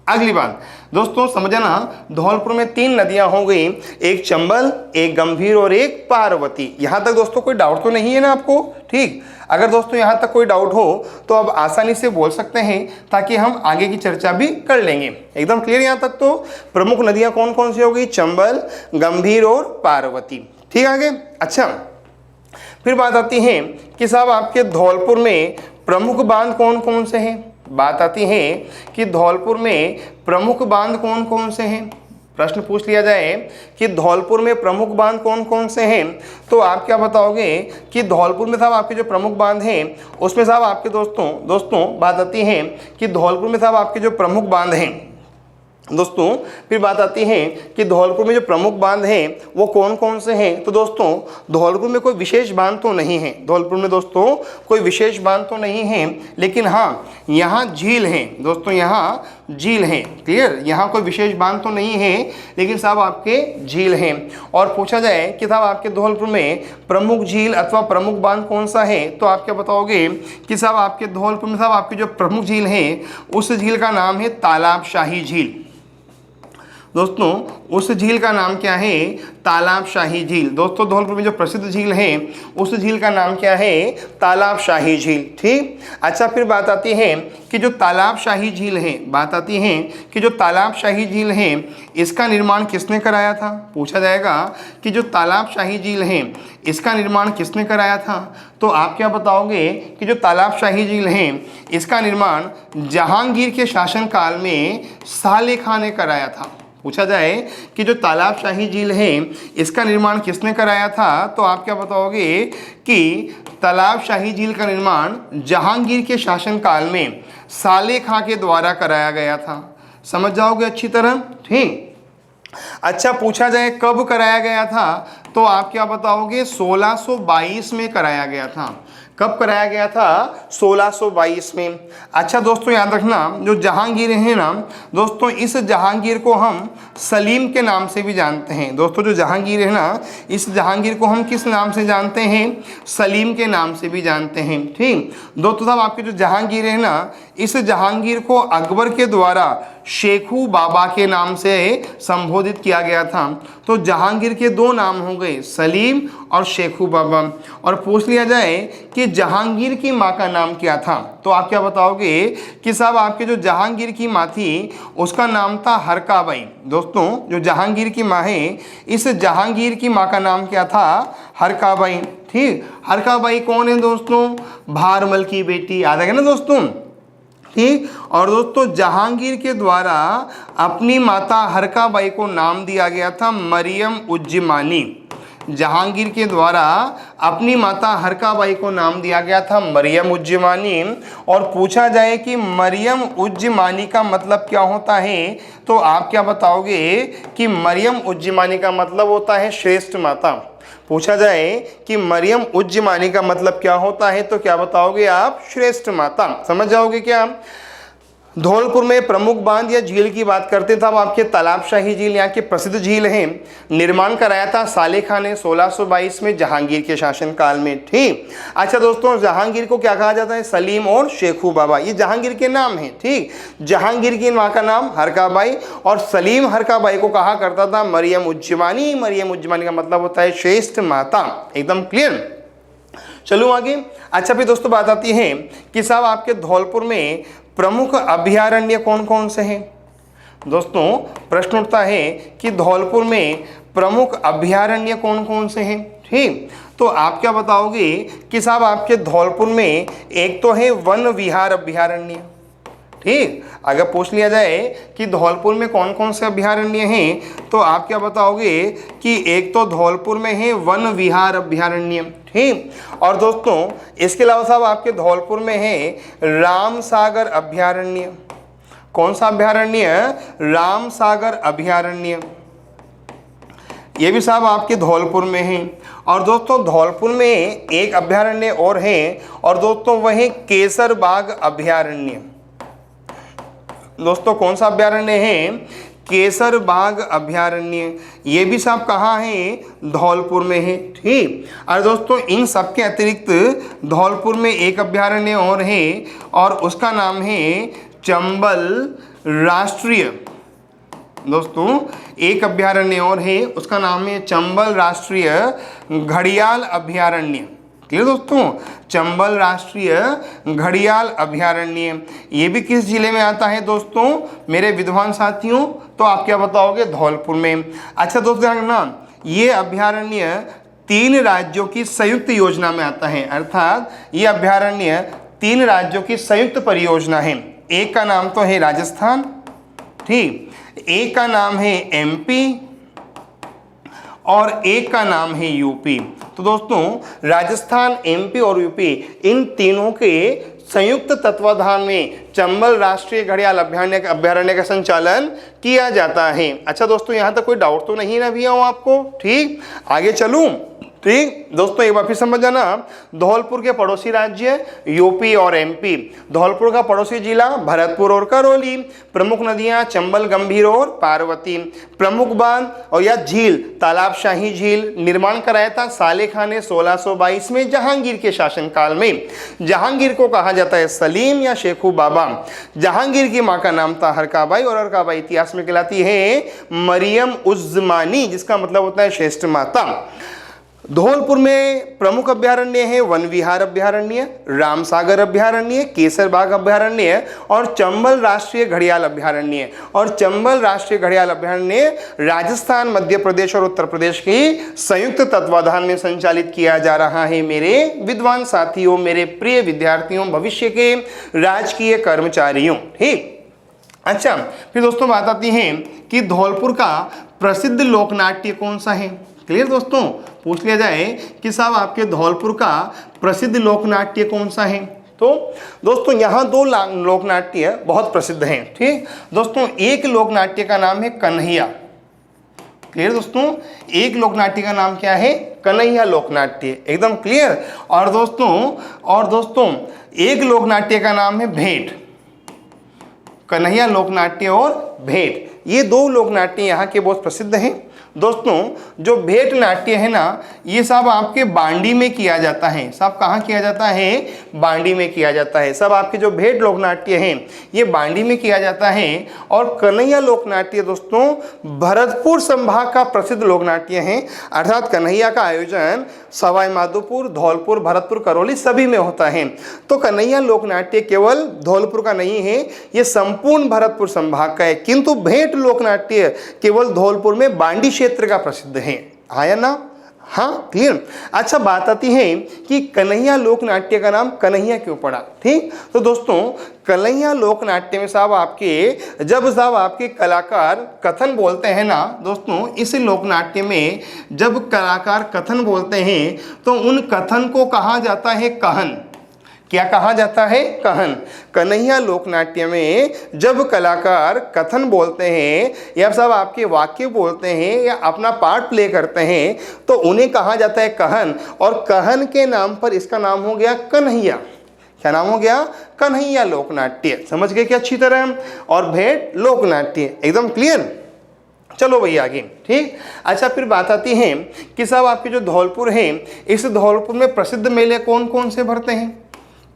अगली बात दोस्तों समझना, धौलपुर में 3 नदियां हो गई, एक चंबल, एक गंभीर और एक पार्वती। यहाँ तक दोस्तों कोई डाउट तो नहीं है ना आपको? ठीक, अगर दोस्तों यहाँ तक कोई डाउट हो तो आप आसानी से बोल सकते हैं ताकि हम आगे की चर्चा भी कर लेंगे। एकदम क्लियर यहाँ तक। तो प्रमुख नदियाँ कौन कौन सी हो गई? चंबल, गंभीर और पार्वती। ठीक, आगे। अच्छा फिर बात आती है कि साहब आपके धौलपुर में प्रमुख बांध कौन कौन से हैं? बात आती है कि धौलपुर में प्रमुख बांध कौन कौन से हैं? प्रश्न पूछ लिया जाए कि धौलपुर में प्रमुख बांध कौन कौन से हैं, तो आप क्या बताओगे कि धौलपुर में साहब आपके जो प्रमुख बांध हैं उसमें साहब आपके दोस्तों बात आती है कि धौलपुर में साहब आपके जो प्रमुख बांध हैं दोस्तों, फिर बात आती है कि धौलपुर में जो प्रमुख बांध हैं वो कौन कौन से हैं। तो दोस्तों धौलपुर में कोई विशेष बांध तो नहीं है, धौलपुर में दोस्तों कोई विशेष बांध तो नहीं है, लेकिन हाँ यहाँ झील है दोस्तों, यहाँ झील है। क्लियर, यहाँ कोई विशेष बांध तो नहीं है लेकिन साहब आपके झील हैं। और पूछा जाए कि साहब आपके धौलपुर में प्रमुख झील अथवा प्रमुख बांध कौन सा है, तो आप क्या बताओगे कि साहब आपके धौलपुर में साहब आपकी जो प्रमुख झील है उस झील का नाम है तालाब शाही झील। दोस्तों उस झील का नाम क्या है? तालाब शाही झील। दोस्तों धौलपुर में जो प्रसिद्ध झील है उस झील का नाम क्या है? तालाब शाही झील। ठीक, अच्छा फिर बात आती है कि जो तालाब शाही झील है, बात आती है कि जो तालाब शाही झील है इसका निर्माण किसने कराया था? पूछा जाएगा कि जो तालाब शाही झील है इसका निर्माण किसने कराया था, तो आप क्या बताओगे कि जो तालाब शाही झील है इसका निर्माण जहांगीर के शासनकाल में सालेह खां ने कराया था। पूछा जाए कि जो तालाब शाही झील है इसका निर्माण किसने कराया था, तो आप क्या बताओगे कि तालाब शाही झील का निर्माण जहांगीर के शासनकाल में साले खां के द्वारा कराया गया था। समझ जाओगे अच्छी तरह, ठीक। अच्छा, पूछा जाए कब कराया गया था, तो आप क्या बताओगे 1622 में कराया गया था। कब कराया गया था? 1622 में। अच्छा दोस्तों याद रखना, जो जहांगीर है ना दोस्तों, इस जहांगीर को हम सलीम के नाम से भी जानते हैं। दोस्तों जो जहांगीर है ना, इस जहांगीर को हम किस नाम से जानते हैं? सलीम के नाम से भी जानते हैं, ठीक। दोस्तों साहब आपके जो जहांगीर है ना, इस जहांगीर को अकबर के द्वारा शेखू बाबा के नाम से संबोधित किया गया था। तो जहांगीर के दो नाम हो गए, सलीम और शेखू बाबा। और पूछ लिया जाए कि जहांगीर की माँ का नाम क्या था, तो आप क्या बताओगे कि साहब आपके जो जहांगीर की माँ थी उसका नाम था हरकाबाई। दोस्तों जो जहांगीर की माँ है, इस जहांगीर की माँ का नाम क्या था? हरकाबाई, ठीक। हरकाबाई कौन है दोस्तों? भारमल की बेटी, याद है ना दोस्तों, ठीक। और दोस्तों जहांगीर के द्वारा अपनी माता हरकाबाई को नाम दिया गया था मरियम उज्जमानी। जहांगीर के द्वारा अपनी माता हरकाबाई को नाम दिया गया था मरियम उज्जमानी। और पूछा जाए कि मरियम उज्जमानी का मतलब क्या होता है, तो आप क्या बताओगे कि मरियम उज्जमानी का मतलब होता है श्रेष्ठ माता। पूछा जाए कि मरियम उज्जमानी का मतलब क्या होता है, तो क्या बताओगे आप? श्रेष्ठ माता। समझ जाओगे क्या? धौलपुर में प्रमुख बांध या झील की बात करते थे, अब आपके तालाब शाही झील यहाँ की प्रसिद्ध झील है। निर्माण कराया था साले खां ने 1622 में जहांगीर के शासनकाल में, ठीक। अच्छा दोस्तों जहांगीर को क्या कहा जाता है? सलीम और शेखू बाबा, ये जहांगीर के नाम हैं, ठीक। जहांगीर की माँ का नाम हरकाबाई और सलीम हरकाबाई को कहा करता था मरियम उज्जमानी। मरियम उज्जमानी का मतलब होता है श्रेष्ठ माता। एकदम क्लियर, चलो आगे। अच्छा फिर दोस्तों बात आती है कि साहब आपके धौलपुर में प्रमुख अभयारण्य कौन कौन से हैं। दोस्तों प्रश्न उठता है कि धौलपुर में प्रमुख अभयारण्य कौन कौन से हैं, ठीक। तो आप क्या बताओगे कि साहब आपके धौलपुर में एक तो है वन विहार अभयारण्य, ठीक। अगर पूछ लिया जाए कि धौलपुर में कौन कौन से अभयारण्य हैं, तो आप क्या बताओगे कि एक तो धौलपुर में है वन विहार अभयारण्य, ठीक। और दोस्तों इसके अलावा साहब आपके धौलपुर में है रामसागर अभयारण्य। कौन सा अभयारण्य? रामसागर अभयारण्य, ये भी साहब आपके धौलपुर में है। और दोस्तों धौलपुर में एक अभयारण्य और है, और दोस्तों वह है केसरबाग अभयारण्य। दोस्तों कौन सा अभयारण्य है? केसरबाग अभयारण्य, ये भी साहब कहाँ है? धौलपुर में है, ठीक। और दोस्तों इन सब के अतिरिक्त धौलपुर में एक अभयारण्य और है, और उसका नाम है चंबल राष्ट्रीय। दोस्तों एक अभयारण्य और है, उसका नाम है चंबल राष्ट्रीय घड़ियाल अभयारण्य। क्लियर दोस्तों, चंबल राष्ट्रीय घड़ियाल अभयारण्य, ये भी किस जिले में आता है दोस्तों मेरे विद्वान साथियों? तो आप क्या बताओगे? धौलपुर में। अच्छा दोस्तों ध्यान रखना, ये अभयारण्य 3 राज्यों की संयुक्त योजना में आता है, अर्थात ये अभयारण्य 3 राज्यों की संयुक्त परियोजना है। एक का नाम तो है राजस्थान, ठीक, एक का नाम है एमपी और एक का नाम है यूपी। तो दोस्तों राजस्थान, एमपी और यूपी इन तीनों के संयुक्त तत्वाधान में चंबल राष्ट्रीय घड़ियाल अभयारण्य का संचालन किया जाता है। अच्छा दोस्तों यहाँ तक कोई डाउट तो नहीं ना भैया आपको, ठीक। आगे चलूं, ठीक। दोस्तों एक बार फिर समझ जाना, धौलपुर के पड़ोसी राज्य यूपी और एमपी, धौलपुर का पड़ोसी जिला भरतपुर और करौली, प्रमुख नदियां चंबल, गंभीर और पार्वती, प्रमुख बांध और या झील तालाब शाही झील। निर्माण कराया था साले खां ने 1622 में जहांगीर के शासनकाल में। जहांगीर को कहा जाता है सलीम या शेखू बाबा। जहांगीर की माँ का नाम था हरकाबाई, और हरकाबाई इतिहास में कहलाती है मरियम उज्जमानी, जिसका मतलब होता है श्रेष्ठ माता। धौलपुर में प्रमुख अभयारण्य है वन विहार अभयारण्य, रामसागर अभयारण्य, केसरबाग अभयारण्य और चंबल राष्ट्रीय घड़ियाल अभयारण्य। और चंबल राष्ट्रीय घड़ियाल अभयारण्य राजस्थान, मध्य प्रदेश और उत्तर प्रदेश की संयुक्त तत्वाधान में संचालित किया जा रहा है मेरे विद्वान साथियों, मेरे प्रिय विद्यार्थियों, भविष्य के राजकीय कर्मचारियों, ठीक। अच्छा, फिर दोस्तों बात आती है कि धौलपुर का प्रसिद्ध लोकनाट्य कौन सा है। क्लियर दोस्तों, पूछ लिया जाए कि साहब आपके धौलपुर का प्रसिद्ध लोकनाट्य कौन सा है। तो दोस्तों यहाँ दो लोकनाट्य बहुत प्रसिद्ध हैं। ठीक दोस्तों, एक लोकनाट्य का नाम है कन्हैया। क्लियर दोस्तों, एक लोकनाट्य का नाम क्या है, कन्हैया लोकनाट्य, एकदम क्लियर। और दोस्तों एक लोकनाट्य का नाम है भेंट। कन्हैया लोकनाट्य और भेंट, ये दो लोकनाट्य यहाँ के बहुत प्रसिद्ध हैं। दोस्तों जो भेंट नाट्य है ना, ये सब आपके बांडी में किया जाता है। सब कहाँ किया जाता है, बांडी में किया जाता है। सब आपके जो भेंट लोकनाट्य हैं ये बांडी में किया जाता है। और कन्हैया लोकनाट्य दोस्तों भरतपुर संभाग का प्रसिद्ध लोकनाट्य है। अर्थात कन्हैया का आयोजन सवाई माधोपुर, धौलपुर, भरतपुर, करौली सभी में होता है। तो कन्हैया लोकनाट्य केवल धौलपुर का नहीं है, ये संपूर्ण भरतपुर संभाग का है। किंतु भेंट लोकनाट्य केवल धौलपुर में बांडी क्षेत्र का प्रसिद्ध है। आया ना, हाँ क्लियर। अच्छा, बात आती है कि कन्हैया लोकनाट्य का नाम कन्हैया क्यों पड़ा। ठीक, तो दोस्तों कन्हैया लोकनाट्य में साहब आपके कलाकार कथन बोलते हैं ना दोस्तों, इस लोकनाट्य में जब कलाकार कथन बोलते हैं तो उन कथन को कहा जाता है कहन। क्या कहा जाता है, कहन। कन्हैया लोकनाट्य में जब कलाकार कथन बोलते हैं या सब आपके वाक्य बोलते हैं या अपना पार्ट प्ले करते हैं तो उन्हें कहा जाता है कहन। और कहन के नाम पर इसका नाम हो गया कन्हैया। क्या नाम हो गया, कन्हैया लोकनाट्य। समझ गए क्या अच्छी तरह। और भेंट लोकनाट्य, एकदम क्लियर। चलो भैया आगे। ठीक, अच्छा फिर बात आती है कि साहब आपके जो धौलपुर है, इस धौलपुर में प्रसिद्ध मेले कौन कौन से भरते हैं।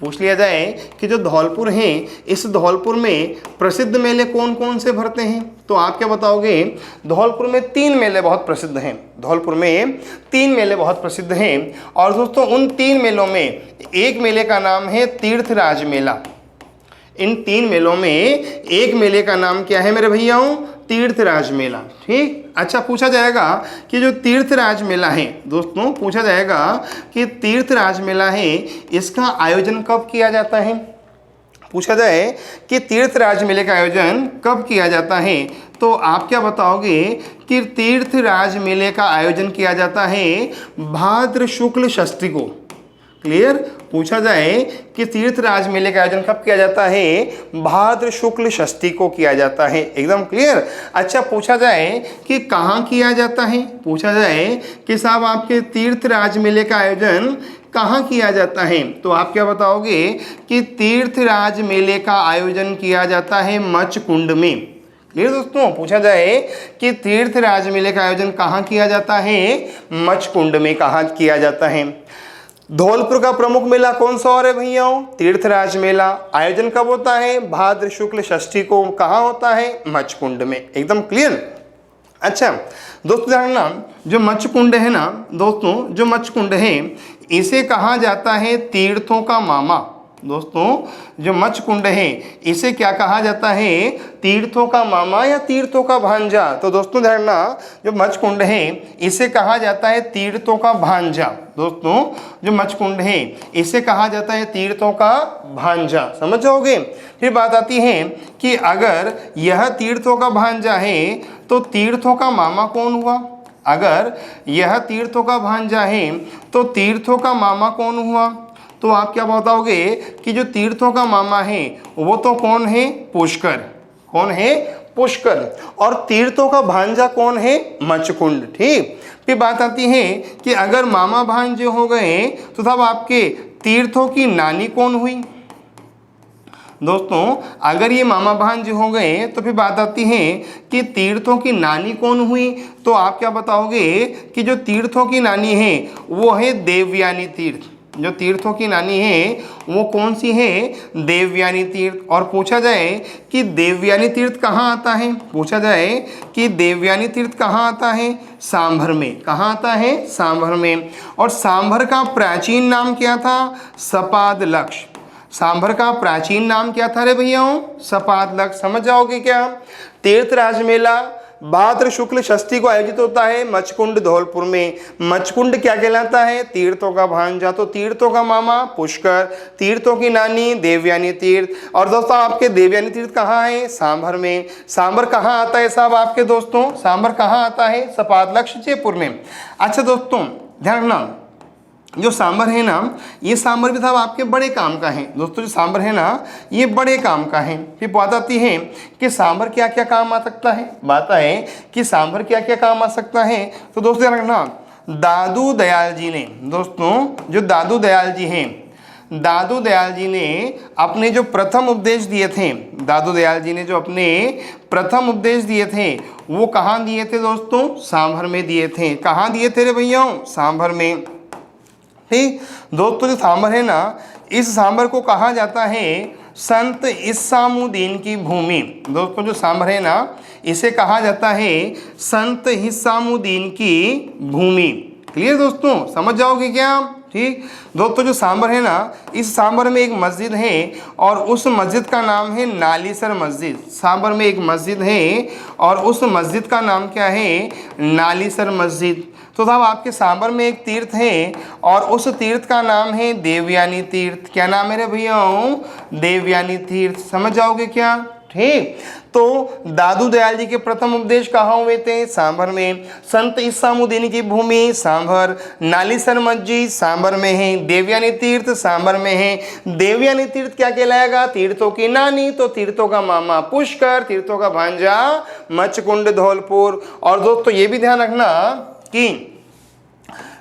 पूछ लिया जाए कि जो धौलपुर है, इस धौलपुर में प्रसिद्ध मेले कौन कौन से भरते हैं, तो आप क्या बताओगे। धौलपुर में 3 मेले बहुत प्रसिद्ध हैं। धौलपुर में 3 मेले बहुत प्रसिद्ध हैं। और दोस्तों उन 3 मेलों में एक मेले का नाम है तीर्थराज मेला। इन 3 मेलों में एक मेले का नाम क्या है मेरे भैयाओं, तीर्थराज मेला। ठीक, अच्छा पूछा जाएगा कि जो तीर्थराज मेला है दोस्तों, पूछा जाएगा कि तीर्थराज मेला है इसका आयोजन कब किया जाता है। पूछा जाए कि तीर्थराज मेले का आयोजन कब किया जाता है, तो आप क्या बताओगे कि तीर्थराज मेले का आयोजन किया जाता है भाद्र शुक्ल षष्ठी को। क्लियर, पूछा जाए कि तीर्थराज मेले का आयोजन कब किया जाता है, भाद्र शुक्ल षष्ठी को किया जाता है। एकदम क्लियर। अच्छा, पूछा जाए कि कहाँ किया जाता है। पूछा जाए कि साहब आपके तीर्थराज मेले का आयोजन कहाँ किया जाता है, तो आप क्या बताओगे कि तीर्थराज मेले का आयोजन किया जाता है मचकुंड में। क्लियर दोस्तों, पूछा जाए कि तीर्थराज मेले का आयोजन कहाँ किया जाता है, मचकुंड में कहाँ किया जाता है। धौलपुर का प्रमुख मेला कौन सा और है भैया, तीर्थराज मेला। आयोजन कब होता है, भाद्र शुक्ल षष्ठी को। कहाँ होता है, मचकुंड में। एकदम क्लियर। अच्छा दोस्तों जानना, जो मचकुंड है ना दोस्तों, जो मचकुंड है इसे कहा जाता है तीर्थों का मामा। दोस्तों जो मचकुंड है इसे क्या कहा जाता है, तीर्थों का मामा या तीर्थों का भांजा। तो दोस्तों ध्यान ना, जो मचकुंड है इसे कहा जाता है तीर्थों का भांजा। दोस्तों जो मचकुंड है इसे कहा जाता है तीर्थों का भांजा, समझ जाओगे। फिर बात आती है कि अगर यह तीर्थों का भांजा है तो तीर्थों का मामा कौन हुआ। अगर यह तीर्थों का भांजा है तो तीर्थों का मामा कौन हुआ। तो आप क्या बताओगे कि जो तीर्थों का मामा है वो तो कौन है, पुष्कर। कौन है, पुष्कर। और तीर्थों का भांजा कौन है, मचकुंड। ठीक। फिर बात आती है कि अगर मामा भांजे हो गए तो तब आपके तीर्थों की नानी कौन हुई। दोस्तों अगर ये मामा भांजे हो गए तो फिर बात आती है कि तीर्थों की नानी कौन हुई। तो आप क्या बताओगे कि जो तीर्थों की नानी है वो है देवयानी तीर्थ। जो तीर्थों की नानी है वो कौन सी है, देवयानी तीर्थ। और पूछा जाए कि देवयानी तीर्थ कहाँ आता है, पूछा जाए कि देवयानी तीर्थ कहाँ आता है, सांभर में। कहाँ आता है, सांभर में। और सांभर का प्राचीन नाम क्या था, सपादलक्ष। सांभर का प्राचीन नाम क्या था रे भैया, सपादलक्ष। समझ जाओगे क्या। तीर्थराज मेला भाद्र शुक्ल षष्ठी को आयोजित होता है मचकुंड धौलपुर में। मचकुंड क्या कहलाता है? तीर्थों का भांजा। तो तीर्थों का मामा पुष्कर, तीर्थों की नानी देवयानी तीर्थ। और दोस्तों आपके देवयानी तीर्थ कहाँ है? सांभर में। सांभर कहाँ आता है साहब आपके दोस्तों? सांभर कहाँ आता है? सपादलक्ष्य जयपुर में। अच्छा दोस्तों ध्यान रखना, जो सांभर है ना, ये सांभर भी साहब आपके बड़े काम का है। दोस्तों जो सांभर है ना, ये बड़े काम का है। फिर बात आती है कि सांभर क्या क्या काम आ सकता है। बात है कि सांभर क्या क्या काम आ सकता है। तो दोस्तों रखना, दादू दयाल जी ने, दोस्तों जो दादू दयाल जी हैं, दादू दयाल जी ने अपने जो प्रथम उपदेश दिए थे, दादू दयाल जी ने जो अपने प्रथम उपदेश दिए थे वो कहाँ दिए थे दोस्तों? सांभर में दिए थे। कहाँ दिए थे रे भैया? सांभर में। ठीक दोस्तों, जो सांभर है ना, इस सांभर को कहा जाता है संत इस्सामुद्दीन की भूमि। दोस्तों जो सांभर है ना, इसे कहा जाता है संत इस्सामुद्दीन की भूमि। क्लियर दोस्तों, समझ जाओगे क्या? ठीक दोस्तों, जो सांभर है ना, इस सांभर में एक मस्जिद है और उस मस्जिद का नाम है नालीसर मस्जिद। सांभर में एक मस्जिद है और उस मस्जिद का नाम क्या है? नालीसर मस्जिद। तो साहब आपके सांभर में एक तीर्थ है और उस तीर्थ का नाम है देवयानी तीर्थ। क्या नाम है रे भैया? देवयानी तीर्थ। समझ जाओगे क्या? ठीक, तो दादू दयाल जी के प्रथम उपदेश कहाँ हुए थे? सांभर में। संत इस्सामुद्दीन की भूमि सांभर, नालीसर मस्जिद सांभर में है, देवयानी तीर्थ सांभर में है। देवयानी तीर्थ क्या कहलाएगा? तीर्थों की नानी, तो तीर्थों का मामा पुष्कर, तीर्थों का भांजा मचकुंड धौलपुर। और दोस्तों ये भी ध्यान रखना कि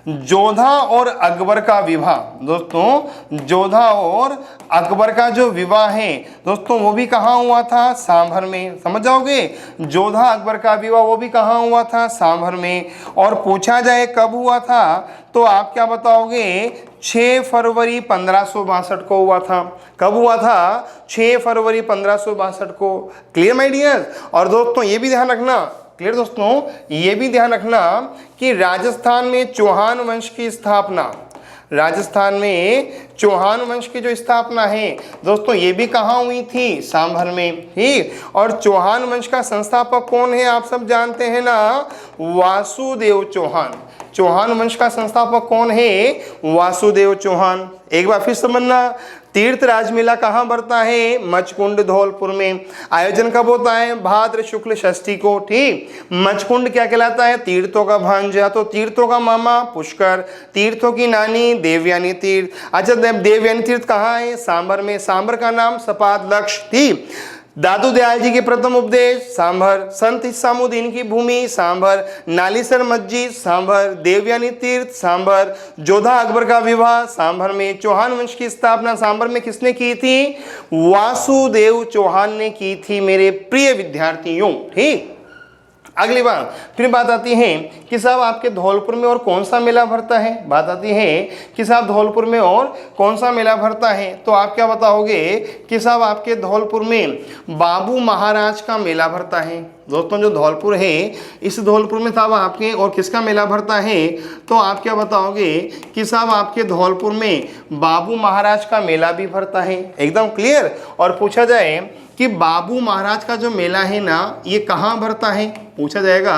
जोधा और अकबर का विवाह, दोस्तों जोधा और अकबर का जो विवाह है दोस्तों वो भी कहाँ हुआ था? सांभर में। समझ जाओगे, जोधा अकबर का विवाह वो भी कहाँ हुआ था? सांभर में। और पूछा जाए कब हुआ था तो आप क्या बताओगे? 6 फरवरी 1562 को हुआ था। कब हुआ था? 6 फरवरी 1562 को। Clear my dear? और दोस्तों ये भी ध्यान रखना, क्लियर दोस्तों, ये भी ध्यान रखना कि राजस्थान में चौहान वंश की स्थापना, राजस्थान में चौहान वंश की जो स्थापना है दोस्तों ये भी कहाँ हुई थी? सांभर में। ठीक, और चौहान वंश का संस्थापक कौन है? आप सब जानते हैं ना, वासुदेव चौहान। चौहान वंश का संस्थापक कौन है? वासुदेव चौहान। एक बार फिर समझना, तीर्थ राज मेला कहाँ बढ़ता है? मचकुंड धौलपुर में। आयोजन कब होता है? भाद्र शुक्ल षष्ठी को। ठीक, मचकुंड क्या कहलाता है? तीर्थों का भांजा, तो तीर्थों का मामा पुष्कर, तीर्थों की नानी देवयानी तीर्थ। अच्छा देवयानी तीर्थ कहाँ है? सांभर में। सांभर का नाम सपादलक्ष्य। ठीक, दादू दयाल जी के प्रथम उपदेश सांभर, संत इस्सामुद्दीन की भूमि सांभर, नालीसर मस्जिद सांभर, देवयानी तीर्थ सांभर, जोधा अकबर का विवाह सांभर में, चौहान वंश की स्थापना सांभर में किसने की थी? वासुदेव चौहान ने की थी मेरे प्रिय विद्यार्थियों। ठीक, अगली बार फिर बात आती है कि साहब आपके धौलपुर में और कौन सा मेला भरता है। बात आती है कि साहब धौलपुर में और कौन सा मेला भरता है। तो आप क्या बताओगे कि साहब आपके धौलपुर में बाबू महाराज का मेला भरता है। दोस्तों जो धौलपुर है, इस धौलपुर में साहब आपके और किसका मेला भरता है? तो आप क्या बताओगे कि साहब आपके धौलपुर में बाबू महाराज का मेला भी भरता है। एकदम क्लियर। और पूछा जाए कि बाबू महाराज का जो मेला है ना, ये कहाँ भरता है? पूछा जाएगा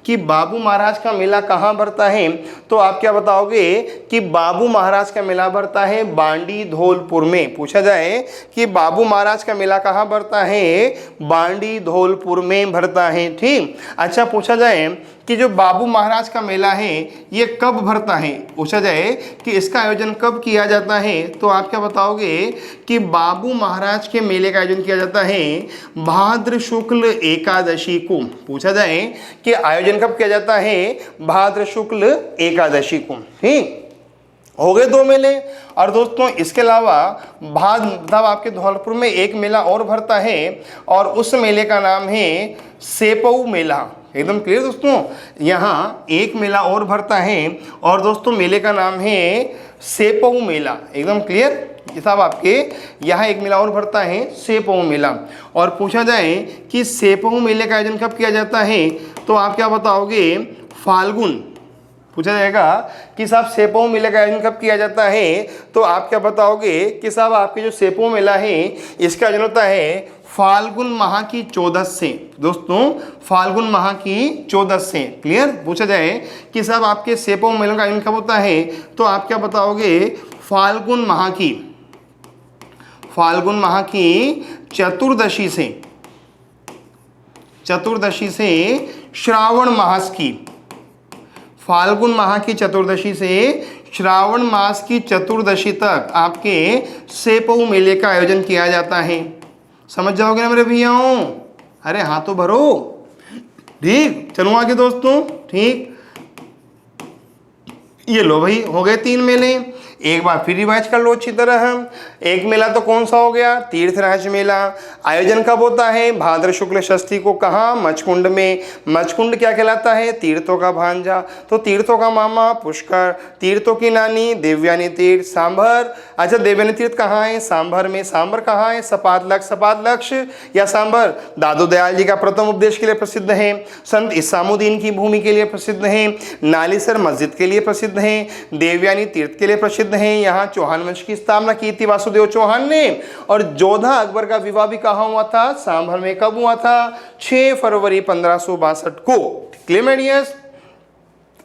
कि बाबू महाराज का मेला कहाँ भरता है, तो आप क्या बताओगे कि बाबू महाराज का मेला भरता है बांडी धौलपुर में। पूछा जाए कि बाबू महाराज का मेला कहाँ भरता है? बांडी धौलपुर में भरता है। ठीक, अच्छा पूछा जाए कि जो बाबू महाराज का मेला है ये कब भरता है? पूछा जाए कि इसका आयोजन कब किया जाता है, तो आप क्या बताओगे कि बाबू महाराज के मेले का आयोजन किया जाता है भाद्र शुक्ल एकादशी को। पूछा जाए कि आयोजन कब किया जाता है? भाद्र शुक्ल एकादशी को। ठीक, हो गए 2 मेले। और दोस्तों इसके अलावा मतलब आपके धौलपुर में एक मेला और भरता है और उस मेले का नाम है सेपऊ मेला। एकदम क्लियर दोस्तों, यहाँ एक मेला और भरता है और दोस्तों मेले का नाम है सेपऊ मेला। एकदम क्लियर साहब, आपके यहाँ एक मेला और भरता है सेपऊ मेला। और पूछा जाए कि सेपऊ मेले का आयोजन कब किया जाता है, तो आप क्या बताओगे? फाल्गुन। पूछा जाएगा कि साहब सेपों मेले का आयोजन कब किया जाता है, तो आप क्या बताओगे कि साहब आपके जो सेपों मेला है इसका आयोजन होता है फाल्गुन माह की 14 से। दोस्तों फाल्गुन माह की 14 से। क्लियर। पूछा जाए कि साहब आपके सेपों मेलों का आयोजन कब होता है, तो आप क्या बताओगे फाल्गुन माह की चतुर्दशी से श्रावण मास की, फाल्गुन माह की चतुर्दशी से श्रावण मास की चतुर्दशी तक आपके सेपऊ मेले का आयोजन किया जाता है। समझ जाओगे ना मेरे भैयाओं। अरे हाँ तो भरो। ठीक, चलो आगे दोस्तों। ठीक, ये लो भाई, हो गए 3 मेले। एक बार फिर रिवाइज कर लो अच्छी तरह। एक मेला तो कौन सा हो गया, तीर्थराज मेला। आयोजन कब होता है, भाद्र शुक्ल षष्ठी को। कहाँ, मचकुंड में। मचकुंड क्या कहलाता है, तीर्थों का भांजा। तो तीर्थों का मामा पुष्कर, तीर्थों की नानी देवयानी तीर्थ, सांभर। अच्छा, देवयानी तीर्थ कहाँ है, सांभर में। सांभर कहाँ है, सपादलक्ष या सांभर दादू दयाल जी का प्रथम उपदेश के लिए प्रसिद्ध है। संत इसामुद्दीन की भूमि के लिए प्रसिद्ध है। नालीसर मस्जिद के लिए प्रसिद्ध है। देवयानी तीर्थ के लिए प्रसिद्ध है। यहाँ चौहान वंश की स्थापना की थी वासुदेव चौहान ने। और जोधा अकबर का विवाह भी कहाँ हुआ था, सांभर में। कब हुआ था, 6 फरवरी 1562 को। क्लियर।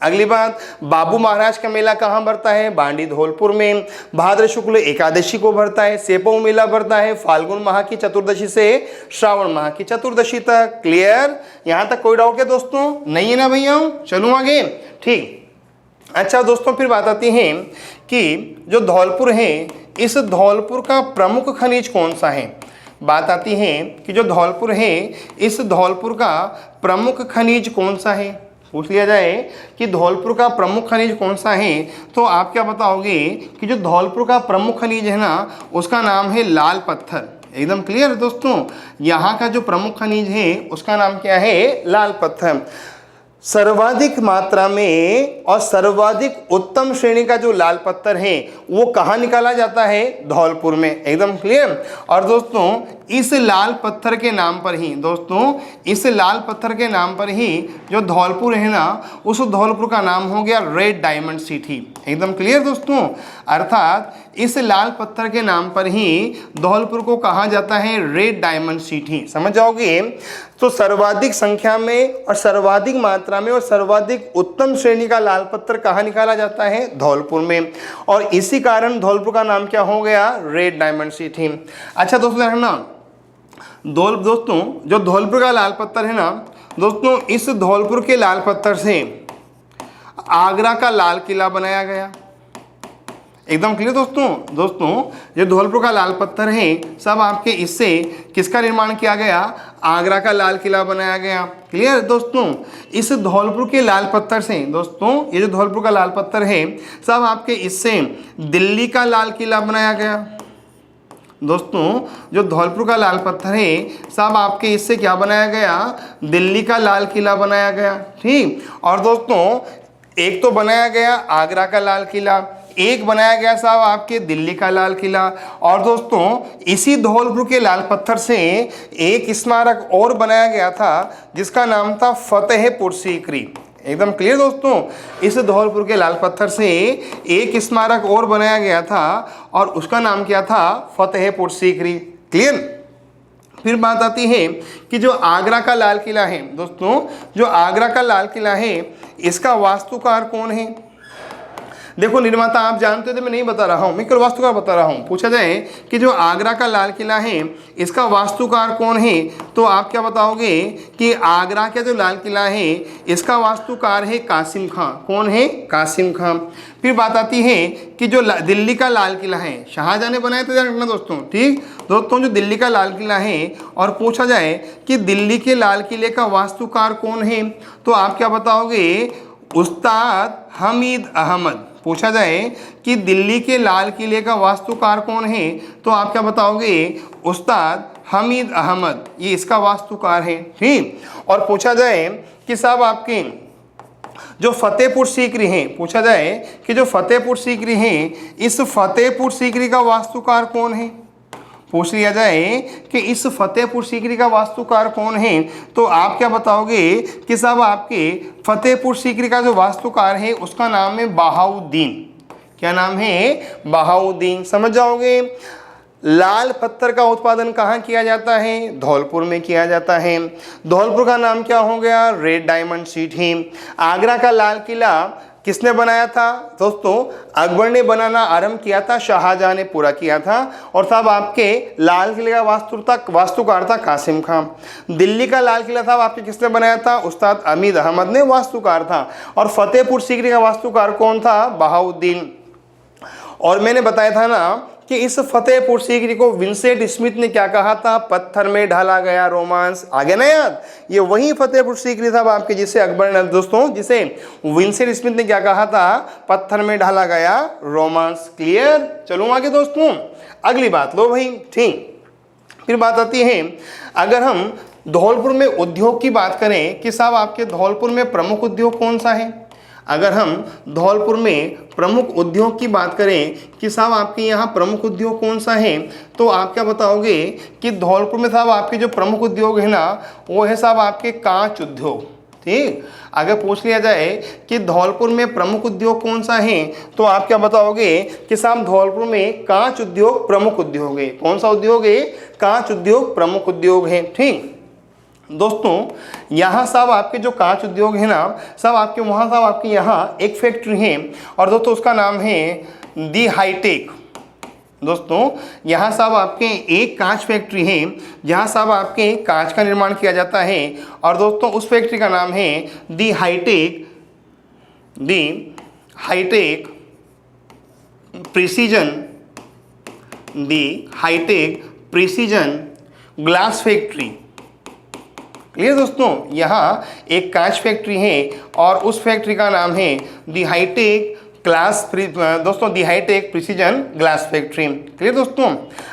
अगली बात, बाबू महाराज का मेला कहाँ भरता है, बांडी धौलपुर में। भाद्र शुक्ल एकादशी को भरता है। सेपऊ मेला भरता है फाल्गुन माह की चतुर्दशी से श्रावण माह की चतुर्दशी तक। क्लियर। यहां तक कोई डाउट है दोस्तों, नहीं है ना भैया। चलो आगे। ठीक, अच्छा दोस्तों, फिर बात आती है कि जो धौलपुर है, इस धौलपुर का प्रमुख खनिज कौन सा है। बात आती है कि जो धौलपुर है, इस धौलपुर का प्रमुख खनिज कौन सा है। पूछ लिया जाए कि धौलपुर का प्रमुख खनिज कौन सा है, तो आप क्या बताओगे कि जो धौलपुर का प्रमुख खनिज है ना, उसका नाम है लाल पत्थर। एकदम क्लियर है दोस्तों। यहाँ का जो प्रमुख खनिज है उसका नाम क्या है, लाल पत्थर। सर्वाधिक मात्रा में और सर्वाधिक उत्तम श्रेणी का जो लाल पत्थर है वो कहाँ निकाला जाता है, धौलपुर में। एकदम क्लियर। और दोस्तों इस लाल पत्थर के नाम पर ही, दोस्तों इस लाल पत्थर के नाम पर ही जो धौलपुर है ना, उस धौलपुर का नाम हो गया रेड डायमंड सिटी। एकदम क्लियर दोस्तों। अर्थात इस लाल पत्थर के नाम पर ही धौलपुर को कहा जाता है रेड डायमंड सिटी। समझ जाओगे। तो सर्वाधिक संख्या में और सर्वाधिक मात्रा में और सर्वाधिक उत्तम श्रेणी का लाल पत्थर कहाँ निकाला जाता है, धौलपुर में। और इसी कारण धौलपुर का नाम क्या हो गया, रेड डायमंड सिटी। अच्छा दोस्तों देखना, दोस्तों जो धौलपुर का लाल पत्थर है ना, दोस्तों इस धौलपुर के लाल पत्थर से आगरा का लाल किला बनाया गया। एकदम क्लियर दोस्तों ये धौलपुर का लाल पत्थर है, सब आपके इससे किसका निर्माण किया गया, आगरा का लाल किला बनाया गया। क्लियर दोस्तों। इस धौलपुर के लाल पत्थर से, दोस्तों ये जो धौलपुर का लाल पत्थर है, सब आपके इससे दिल्ली का लाल किला बनाया गया। दोस्तों जो धौलपुर का लाल पत्थर है, सब आपके इससे क्या बनाया गया, दिल्ली का लाल किला बनाया गया। ठीक। और दोस्तों एक तो बनाया गया आगरा का लाल किला, एक बनाया गया साहब आपके दिल्ली का लाल किला। और दोस्तों इसी धौलपुर के लाल पत्थर से एक स्मारक और बनाया गया था जिसका नाम था फतेहपुर सीकरी। एकदम क्लियर दोस्तों। इस धौलपुर के लाल पत्थर से एक स्मारक और बनाया गया था और उसका नाम क्या था, फतेहपुर सीकरी। क्लियर। फिर बात आती है कि जो आगरा का लाल किला है, दोस्तों जो आगरा का लाल किला है इसका वास्तुकार कौन है। देखो निर्माता आप जानते थे, मैं नहीं बता रहा हूँ, मैं केवल वास्तुकार बता रहा हूँ। पूछा जाए कि जो आगरा का लाल किला है इसका वास्तुकार कौन है, तो आप क्या बताओगे कि आगरा का जो लाल किला है इसका वास्तुकार है कासिम खां। कौन है, कासिम खां। फिर बात आती है कि जो दिल्ली का लाल किला है शाहजहां ने बनाया था, ध्यान रखना दोस्तों। ठीक दोस्तों, जो दिल्ली का लाल किला है और पूछा जाए कि दिल्ली के लाल किले का वास्तुकार कौन है, तो आप क्या बताओगे, उस्ताद हमीद अहमद। पूछा जाए कि दिल्ली के लाल किले का वास्तुकार कौन है, तो आप क्या बताओगे, उस्ताद हमीद अहमद, ये इसका वास्तुकार है। ठीक। और पूछा जाए कि साहब आपके जो फतेहपुर सीकरी है, पूछा जाए कि जो फतेहपुर सीकरी है, इस फतेहपुर सीकरी का वास्तुकार कौन है। पूछ लिया जाए कि इस फतेहपुर सीकरी का वास्तुकार कौन है, तो आप क्या बताओगे कि साहब आपके फतेहपुर सीकरी का जो वास्तुकार है उसका नाम है बहाउद्दीन। क्या नाम है? बहाउद्दीन। समझ जाओगे। लाल पत्थर का उत्पादन कहाँ किया जाता है? धौलपुर में किया जाता है। धौलपुर का नाम क्या हो गया? Red diamond city. आगरा का लाल किला किसने बनाया था? दोस्तों अकबर ने बनाना आरंभ किया था, शाहजहां ने पूरा किया था। और साहब आपके लाल किले का वास्तुकार था कासिम खां। दिल्ली का लाल किला साहब आपके किसने बनाया था? उस्ताद अमीद अहमद ने वास्तुकार था। और फतेहपुर सीकरी का वास्तुकार कौन था? बहाउद्दीन। और मैंने बताया था ना कि इस फतेहपुर सीकरी को विंसेंट स्मिथ ने क्या कहा था? पत्थर में ढाला गया रोमांस। आगे ना याद? ये वही फतेहपुर सीकरी था आपके जिसे अकबर ने, दोस्तों जिसे विंसेंट स्मिथ ने क्या कहा था? पत्थर में ढाला गया रोमांस। क्लियर? चलो आगे दोस्तों, अगली बात लो भाई। ठीक, फिर बात आती है, अगर हम धौलपुर में उद्योग की बात करें कि साहब आपके धौलपुर में प्रमुख उद्योग कौन सा है? अगर हम धौलपुर में प्रमुख उद्योग की बात करें कि साहब आपके यहाँ प्रमुख उद्योग कौन सा है, तो आप क्या बताओगे कि धौलपुर में साहब आपके जो प्रमुख उद्योग है ना, वो है साहब आपके कांच उद्योग। ठीक, अगर पूछ लिया जाए कि धौलपुर में प्रमुख उद्योग कौन सा है, तो आप क्या बताओगे कि साहब धौलपुर में कांच उद्योग प्रमुख उद्योग है। कौन सा उद्योग है? कांच उद्योग प्रमुख उद्योग है। ठीक दोस्तों, यहाँ साहब आपके जो कांच उद्योग है ना, साहब आपके वहाँ साहब आपके यहाँ एक फैक्ट्री है, और दोस्तों उसका नाम है दी हाईटेक। दोस्तों यहाँ साहब आपके एक कांच फैक्ट्री है जहाँ साहब आपके कांच का निर्माण किया जाता है, और दोस्तों उस फैक्ट्री का नाम है the high tech precision glass factory. Clear दोस्तों, यहाँ एक कांच फैक्ट्री है और उस फैक्ट्री का नाम है the high tech precision glass factory. Clear दोस्तों।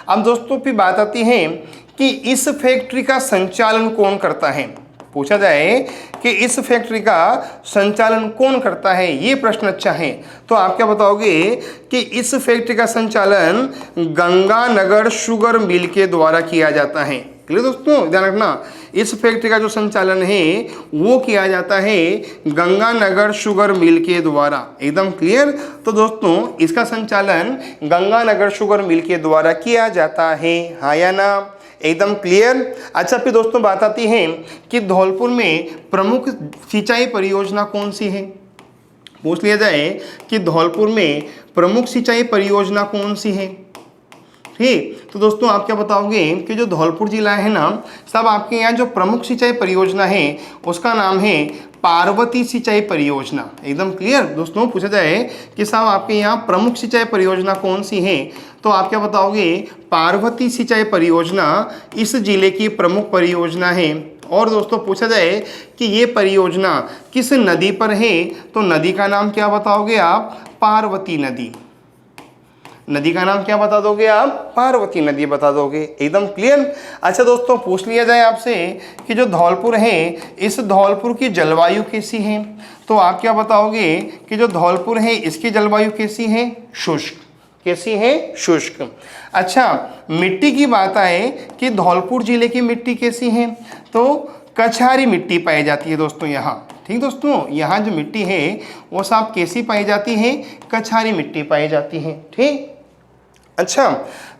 अब दोस्तों फिर बात आती है कि इस फैक्ट्री का संचालन कौन करता है। पूछा जाए कि इस फैक्ट्री का संचालन कौन करता है, ये प्रश्न अच्छा है, तो आप क्या बताओगे कि इस फैक्ट्री का संचालन गंगानगर शुगर मिल के द्वारा किया जाता है। क्लियर दोस्तों, ध्यान रखना, इस फैक्ट्री का जो संचालन है वो किया जाता है गंगानगर शुगर मिल के द्वारा। एकदम क्लियर। तो दोस्तों इसका संचालन गंगानगर शुगर मिल के द्वारा किया जाता है, हाँ या ना? एकदम क्लियर। अच्छा फिर दोस्तों बात आती है कि धौलपुर में प्रमुख सिंचाई परियोजना कौन सी है। पूछ लिया जाए कि धौलपुर में प्रमुख सिंचाई परियोजना कौन सी है। ठीक, तो दोस्तों आप क्या बताओगे कि जो धौलपुर जिला है ना, सब आपके यहाँ जो प्रमुख सिंचाई परियोजना है उसका नाम है पार्वती सिंचाई परियोजना। एकदम क्लियर दोस्तों। पूछा जाए कि साहब आपके यहाँ प्रमुख सिंचाई परियोजना कौन सी है, तो आप क्या बताओगे? पार्वती सिंचाई परियोजना इस जिले की प्रमुख परियोजना है। और दोस्तों पूछा जाए कि ये परियोजना किस नदी पर है, तो नदी का नाम क्या बताओगे आप? पार्वती नदी। नदी का नाम क्या बता दोगे आप? पार्वती नदी बता दोगे। एकदम क्लियर। अच्छा दोस्तों पूछ लिया जाए आपसे कि जो धौलपुर है इस धौलपुर की जलवायु कैसी है, तो आप क्या बताओगे कि जो धौलपुर है इसकी जलवायु कैसी है? शुष्क। कैसी है? शुष्क। अच्छा मिट्टी की बात आए कि धौलपुर जिले की मिट्टी कैसी है, तो कछारी मिट्टी पाई जाती है दोस्तों यहाँ। ठीक दोस्तों, यहाँ जो मिट्टी है वो साफ कैसी पाई जाती है? कछारी मिट्टी पाई जाती है। ठीक। अच्छा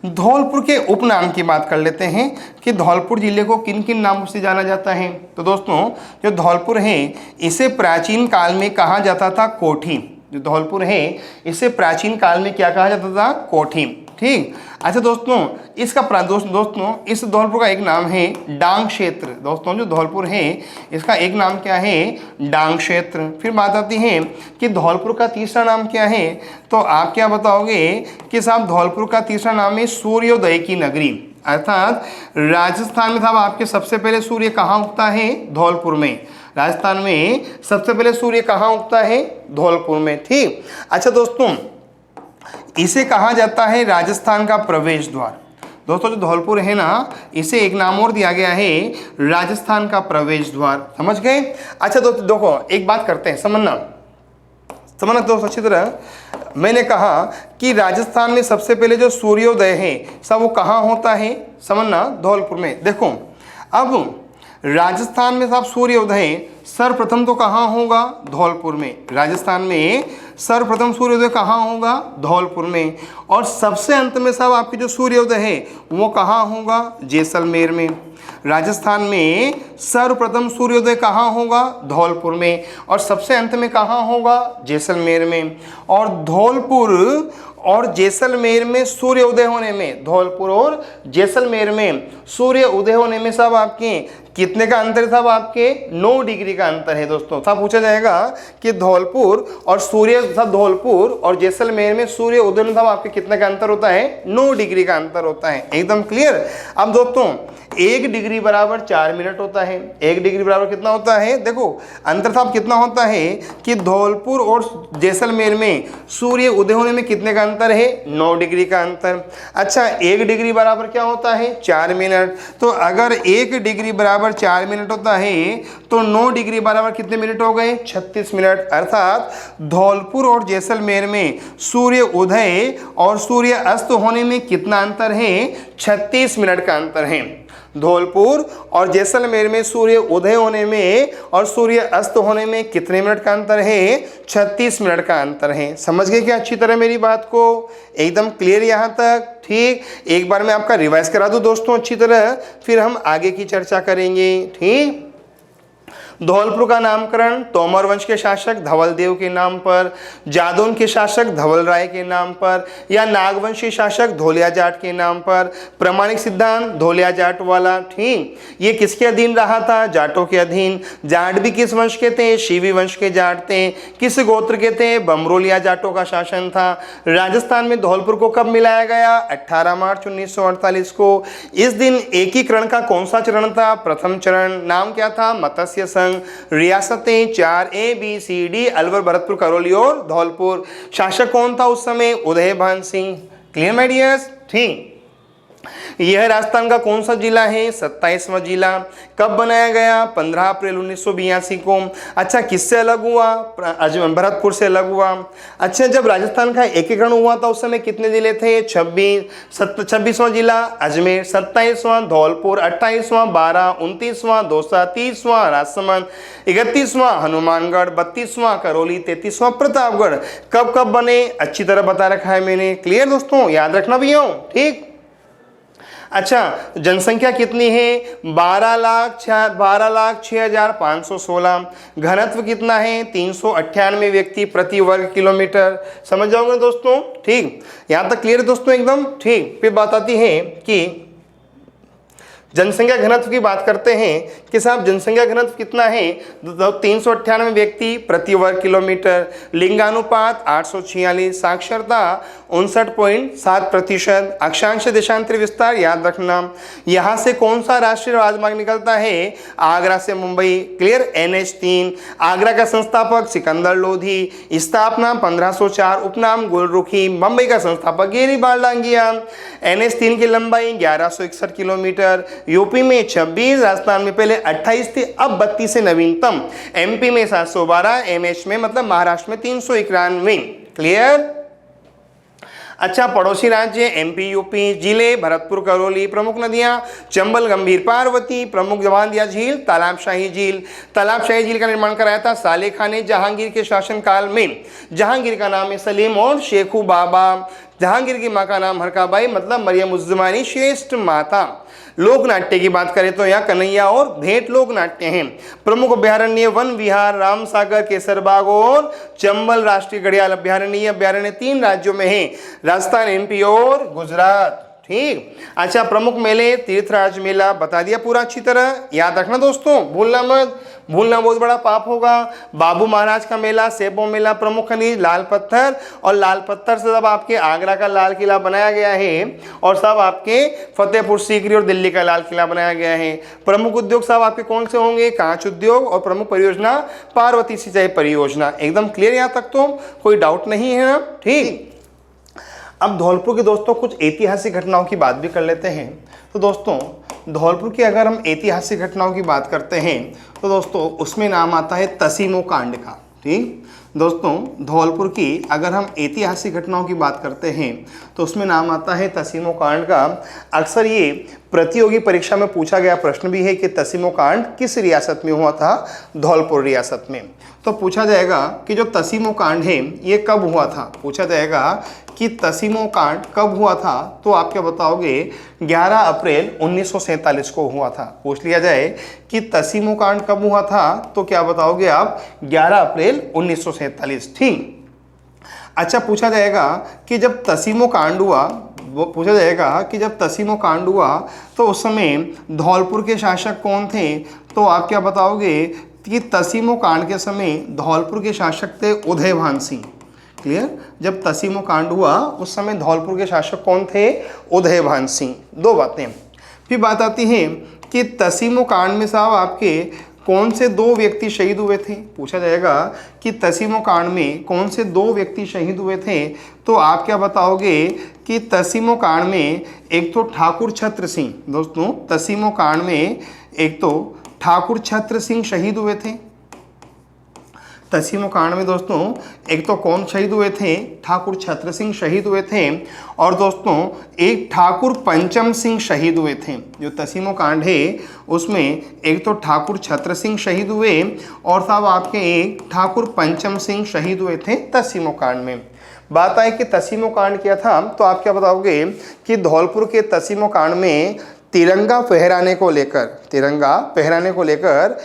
धौलपुर के उपनाम की बात कर लेते हैं कि धौलपुर जिले को किन किन नामों से जाना जाता है। तो दोस्तों जो धौलपुर है इसे प्राचीन काल में कहा जाता था कोठी। जो धौलपुर है इसे प्राचीन काल में क्या कहा जाता था? कोठी। ठीक। अच्छा दोस्तों इसका दोस्तों इस धौलपुर का एक नाम है डांग क्षेत्र। दोस्तों जो धौलपुर है इसका एक नाम क्या है? डांग क्षेत्र। फिर बात आती है कि धौलपुर का तीसरा नाम क्या है, तो आप क्या बताओगे कि साहब धौलपुर का तीसरा नाम है सूर्योदय की नगरी। अर्थात राजस्थान में साहब आपके सबसे पहले सूर्य कहाँ उगता है? धौलपुर में। राजस्थान में सबसे पहले सूर्य कहाँ उगता है? धौलपुर में। ठीक। अच्छा दोस्तों इसे कहा जाता है राजस्थान का प्रवेश द्वार। दोस्तों जो धौलपुर है ना इसे एक नाम और दिया गया है राजस्थान का प्रवेश द्वार। समझ गए? अच्छा दोस्तों देखो एक बात करते हैं, समझना समझना दोस्त अच्छी तरह। मैंने कहा कि राजस्थान में सबसे पहले जो सूर्योदय है सब वो कहाँ होता है, समझना, धौलपुर में। देखो अब राजस्थान में साहब सूर्योदय सर्वप्रथम तो कहाँ होगा, धौलपुर में। राजस्थान में सर्वप्रथम सूर्योदय कहाँ होगा, धौलपुर में। और सबसे अंत में साहब आपकी जो सूर्योदय है वो कहाँ होगा, जैसलमेर में। राजस्थान में सर्वप्रथम सूर्योदय कहाँ होगा, धौलपुर में। और सबसे अंत में कहाँ होगा, जैसलमेर में। और धौलपुर और जैसलमेर में सूर्य उदय होने में, धौलपुर और जैसलमेर में सूर्य उदय होने में साहब आपके कितने का अंतर है, साहब आपके 9 डिग्री का अंतर है दोस्तों। साहब पूछा जाएगा कि धौलपुर और धौलपुर और जैसलमेर में सूर्य उदय में साहब आपके कितने का अंतर होता है, 9 डिग्री का अंतर होता है। एकदम क्लियर। अब दोस्तों 1 डिग्री बराबर 4 मिनट होता है। 1 डिग्री बराबर कितना होता है, देखो अंतर साहब कितना होता है कि धौलपुर और जैसलमेर में सूर्य उदय होने में कितने का अंतर है, 9 डिग्री का अंतर। अच्छा 1 डिग्री बराबर क्या होता है, 4 मिनट। तो अगर 1 डिग्री बराबर 4 मिनट होता है तो 9 डिग्री बराबर कितने मिनट हो गए, 36 मिनट। अर्थात धौलपुर और जैसलमेर में सूर्य उदय और सूर्य अस्त होने में कितना अंतर है, 36 मिनट का अंतर है। धौलपुर और जैसलमेर में सूर्य उदय होने में और सूर्य अस्त होने में कितने मिनट का अंतर है, 36 मिनट का अंतर है। समझ गए क्या अच्छी तरह मेरी बात को, एकदम क्लियर यहाँ तक। ठीक, एक बार मैं आपका रिवाइज करा दूं दोस्तों अच्छी तरह, फिर हम आगे की चर्चा करेंगे। ठीक, धौलपुर का नामकरण तोमर वंश के शासक धवल देव के नाम पर, जादौन के शासक धवल राय के नाम पर, या नागवंशी शासक धोलिया जाट के नाम पर। प्रमाणिक सिद्धांत धोलिया जाट वाला। ठीक, ये किसके अधीन रहा था, जाटों के अधीन। जाट भी किस वंश के थे, शिवी वंश के जाट थे। किस गोत्र के थे, बमरोलिया जाटों का शासन था। राजस्थान में धौलपुर को कब मिलाया गया, 18 मार्च 1948 को। इस दिन एकीकरण का कौन सा चरण था, प्रथम चरण। नाम क्या था, मत्स्य संघ। रियासतें 4 ABCD, अलवर, भरतपुर, करौली और धौलपुर। शासक कौन था उस समय, Udaybhan Singh. Clear my dears. ठीक, यह राजस्थान का कौन सा जिला है, 27वां जिला। कब बनाया गया, 15 अप्रैल 1982 को। अच्छा किससे अलग हुआ, भरतपुर से अलग हुआ। अच्छा जब राजस्थान का एकीकरण हुआ था उस समय कितने जिले थे, 26वां जिला अजमेर, 27वां धौलपुर, 28वां बारा, 29वां दौसा, 30वां राजसमंद, 31वां हनुमानगढ़, 32वां करौली, 33वां प्रतापगढ़। कब कब बने अच्छी तरह बता रखा है मैंने। क्लियर दोस्तों, याद रखना भी हो। ठीक, अच्छा जनसंख्या कितनी है, 12,06,516। घनत्व कितना है, 398 व्यक्ति प्रति वर्ग किलोमीटर। समझ जाओगे दोस्तों। ठीक, यहां तक क्लियर है दोस्तों एकदम। ठीक, फिर बात आती है कि जनसंख्या घनत्व की बात करते हैं कि साहब जनसंख्या घनत्व कितना है, 398 व्यक्ति प्रति वर्ग किलोमीटर। लिंगानुपात 846। साक्षरता 59.7%। अक्षांश देशांतर विस्तार याद रखना। यहाँ से कौन सा राष्ट्रीय राजमार्ग निकलता है, आगरा से मुंबई। Clear, NH3। आगरा का संस्थापक सिकंदर लोधी। स्थापना 1504। उपनाम गुलरुखी। मुंबई का संस्थापक गेरीबाल डांगिया। NH3 की लंबाई 1161 किलोमीटर। यूपी में 26, राजस्थान में पहले 28 थे, अब 32 से नवीनतम। MP में 712, MH में मतलब महाराष्ट्र में 391। क्लियर। अच्छा पड़ोसी राज्य MP UP। जिले भरतपुर, करौली। प्रमुख नदियां चंबल, गंभीर, पार्वती। प्रमुख जवांदिया झील तालाबशाही झील। तालाबशाही झील का निर्माण कराया था साले खान ने जहांगीर के शासनकाल में। जहांगीर का नाम है सलीम और शेखू बाबा। जहांगीर की माँ का नाम हरकाबाई मतलब मरियम उज़्ज़मानी श्रेष्ठ माता। लोक नाट्य की बात करें तो यहाँ कन्हैया और भेंट लोक नाट्य हैं। प्रमुख अभ्यारण्य वन विहार, रामसागर, केसरबाग और चंबल राष्ट्रीय घड़ियाल अभ्यारण्य। अभ्यारण्य 3 राज्यों में है, राजस्थान, MP और गुजरात। ठीक, अच्छा प्रमुख मेले तीर्थराज मेला बता दिया पूरा अच्छी तरह। याद रखना दोस्तों, भूलना मत, भूलना बहुत बड़ा पाप होगा। बाबू महाराज का मेला, सेबो मेला। प्रमुख खनिज लाल पत्थर, और लाल पत्थर से सब आपके आगरा का लाल किला बनाया गया है, और सब आपके फतेहपुर सीकरी और दिल्ली का लाल किला बनाया गया है। प्रमुख उद्योग सब आपके कौन से होंगे, कांच उद्योग। और प्रमुख परियोजना पार्वती सिंचाई परियोजना। एकदम क्लियर, यहाँ तक तो कोई डाउट नहीं है ना। ठीक, अब धौलपुर के दोस्तों कुछ ऐतिहासिक घटनाओं की बात भी कर लेते हैं। तो दोस्तों धौलपुर की अगर हम ऐतिहासिक घटनाओं की बात करते हैं तो दोस्तों उसमें नाम आता है तसीमो कांड का। ठीक, दोस्तों धौलपुर की अगर हम ऐतिहासिक घटनाओं की बात करते हैं तो उसमें नाम आता है तसीमो कांड का। अक्सर ये प्रतियोगी परीक्षा में पूछा गया प्रश्न भी है कि तसीमो कांड किस रियासत में हुआ था? धौलपुर रियासत में। तो पूछा जाएगा कि जो तसीमो कांड है ये कब हुआ था? पूछा जाएगा कि तसीमो कांड कब हुआ था? तो आप क्या बताओगे? 11 अप्रैल 1947 को हुआ था। पूछ लिया जाए कि तसीमो कांड कब हुआ था तो क्या बताओगे आप? 11 अप्रैल 1947। ठीक। अच्छा, पूछा जाएगा कि जब तसीमो कांड हुआ, वो पूछा जाएगा कि जब तसीमो कांड हुआ तो उस समय धौलपुर के शासक कौन थे? तो आप क्या बताओगे कि तसीमो कांड के समय धौलपुर के शासक थे उदयभान सिंह। क्लियर? जब तसीमो कांड हुआ उस समय धौलपुर के शासक कौन थे? उदयभान सिंह। दो बातें। फिर बात आती है कि तसीमो कांड में साहब आपके कौन से दो व्यक्ति शहीद हुए थे? पूछा जाएगा कि तसीमो कांड में कौन से दो व्यक्ति शहीद हुए थे? तो आप क्या बताओगे कि तसीमो कांड में एक तो ठाकुर छत्र सिंह, दोस्तों तसीमो कांड में एक तो ठाकुर छत्र सिंह शहीद हुए थे। तसीमो कांड में दोस्तों एक तो कौन शहीद हुए थे? ठाकुर छत्र सिंह शहीद हुए थे। और दोस्तों एक ठाकुर पंचम सिंह शहीद हुए थे। जो तसीमो कांड है उसमें एक तो ठाकुर छत्र सिंह शहीद हुए और साहब आपके एक ठाकुर पंचम सिंह शहीद हुए थे तसीमो कांड में। बात आए कि तसीमो कांड क्या था तो आप क्या बताओगे कि धौलपुर के तसीमो कांड में तिरंगा फहराने को लेकर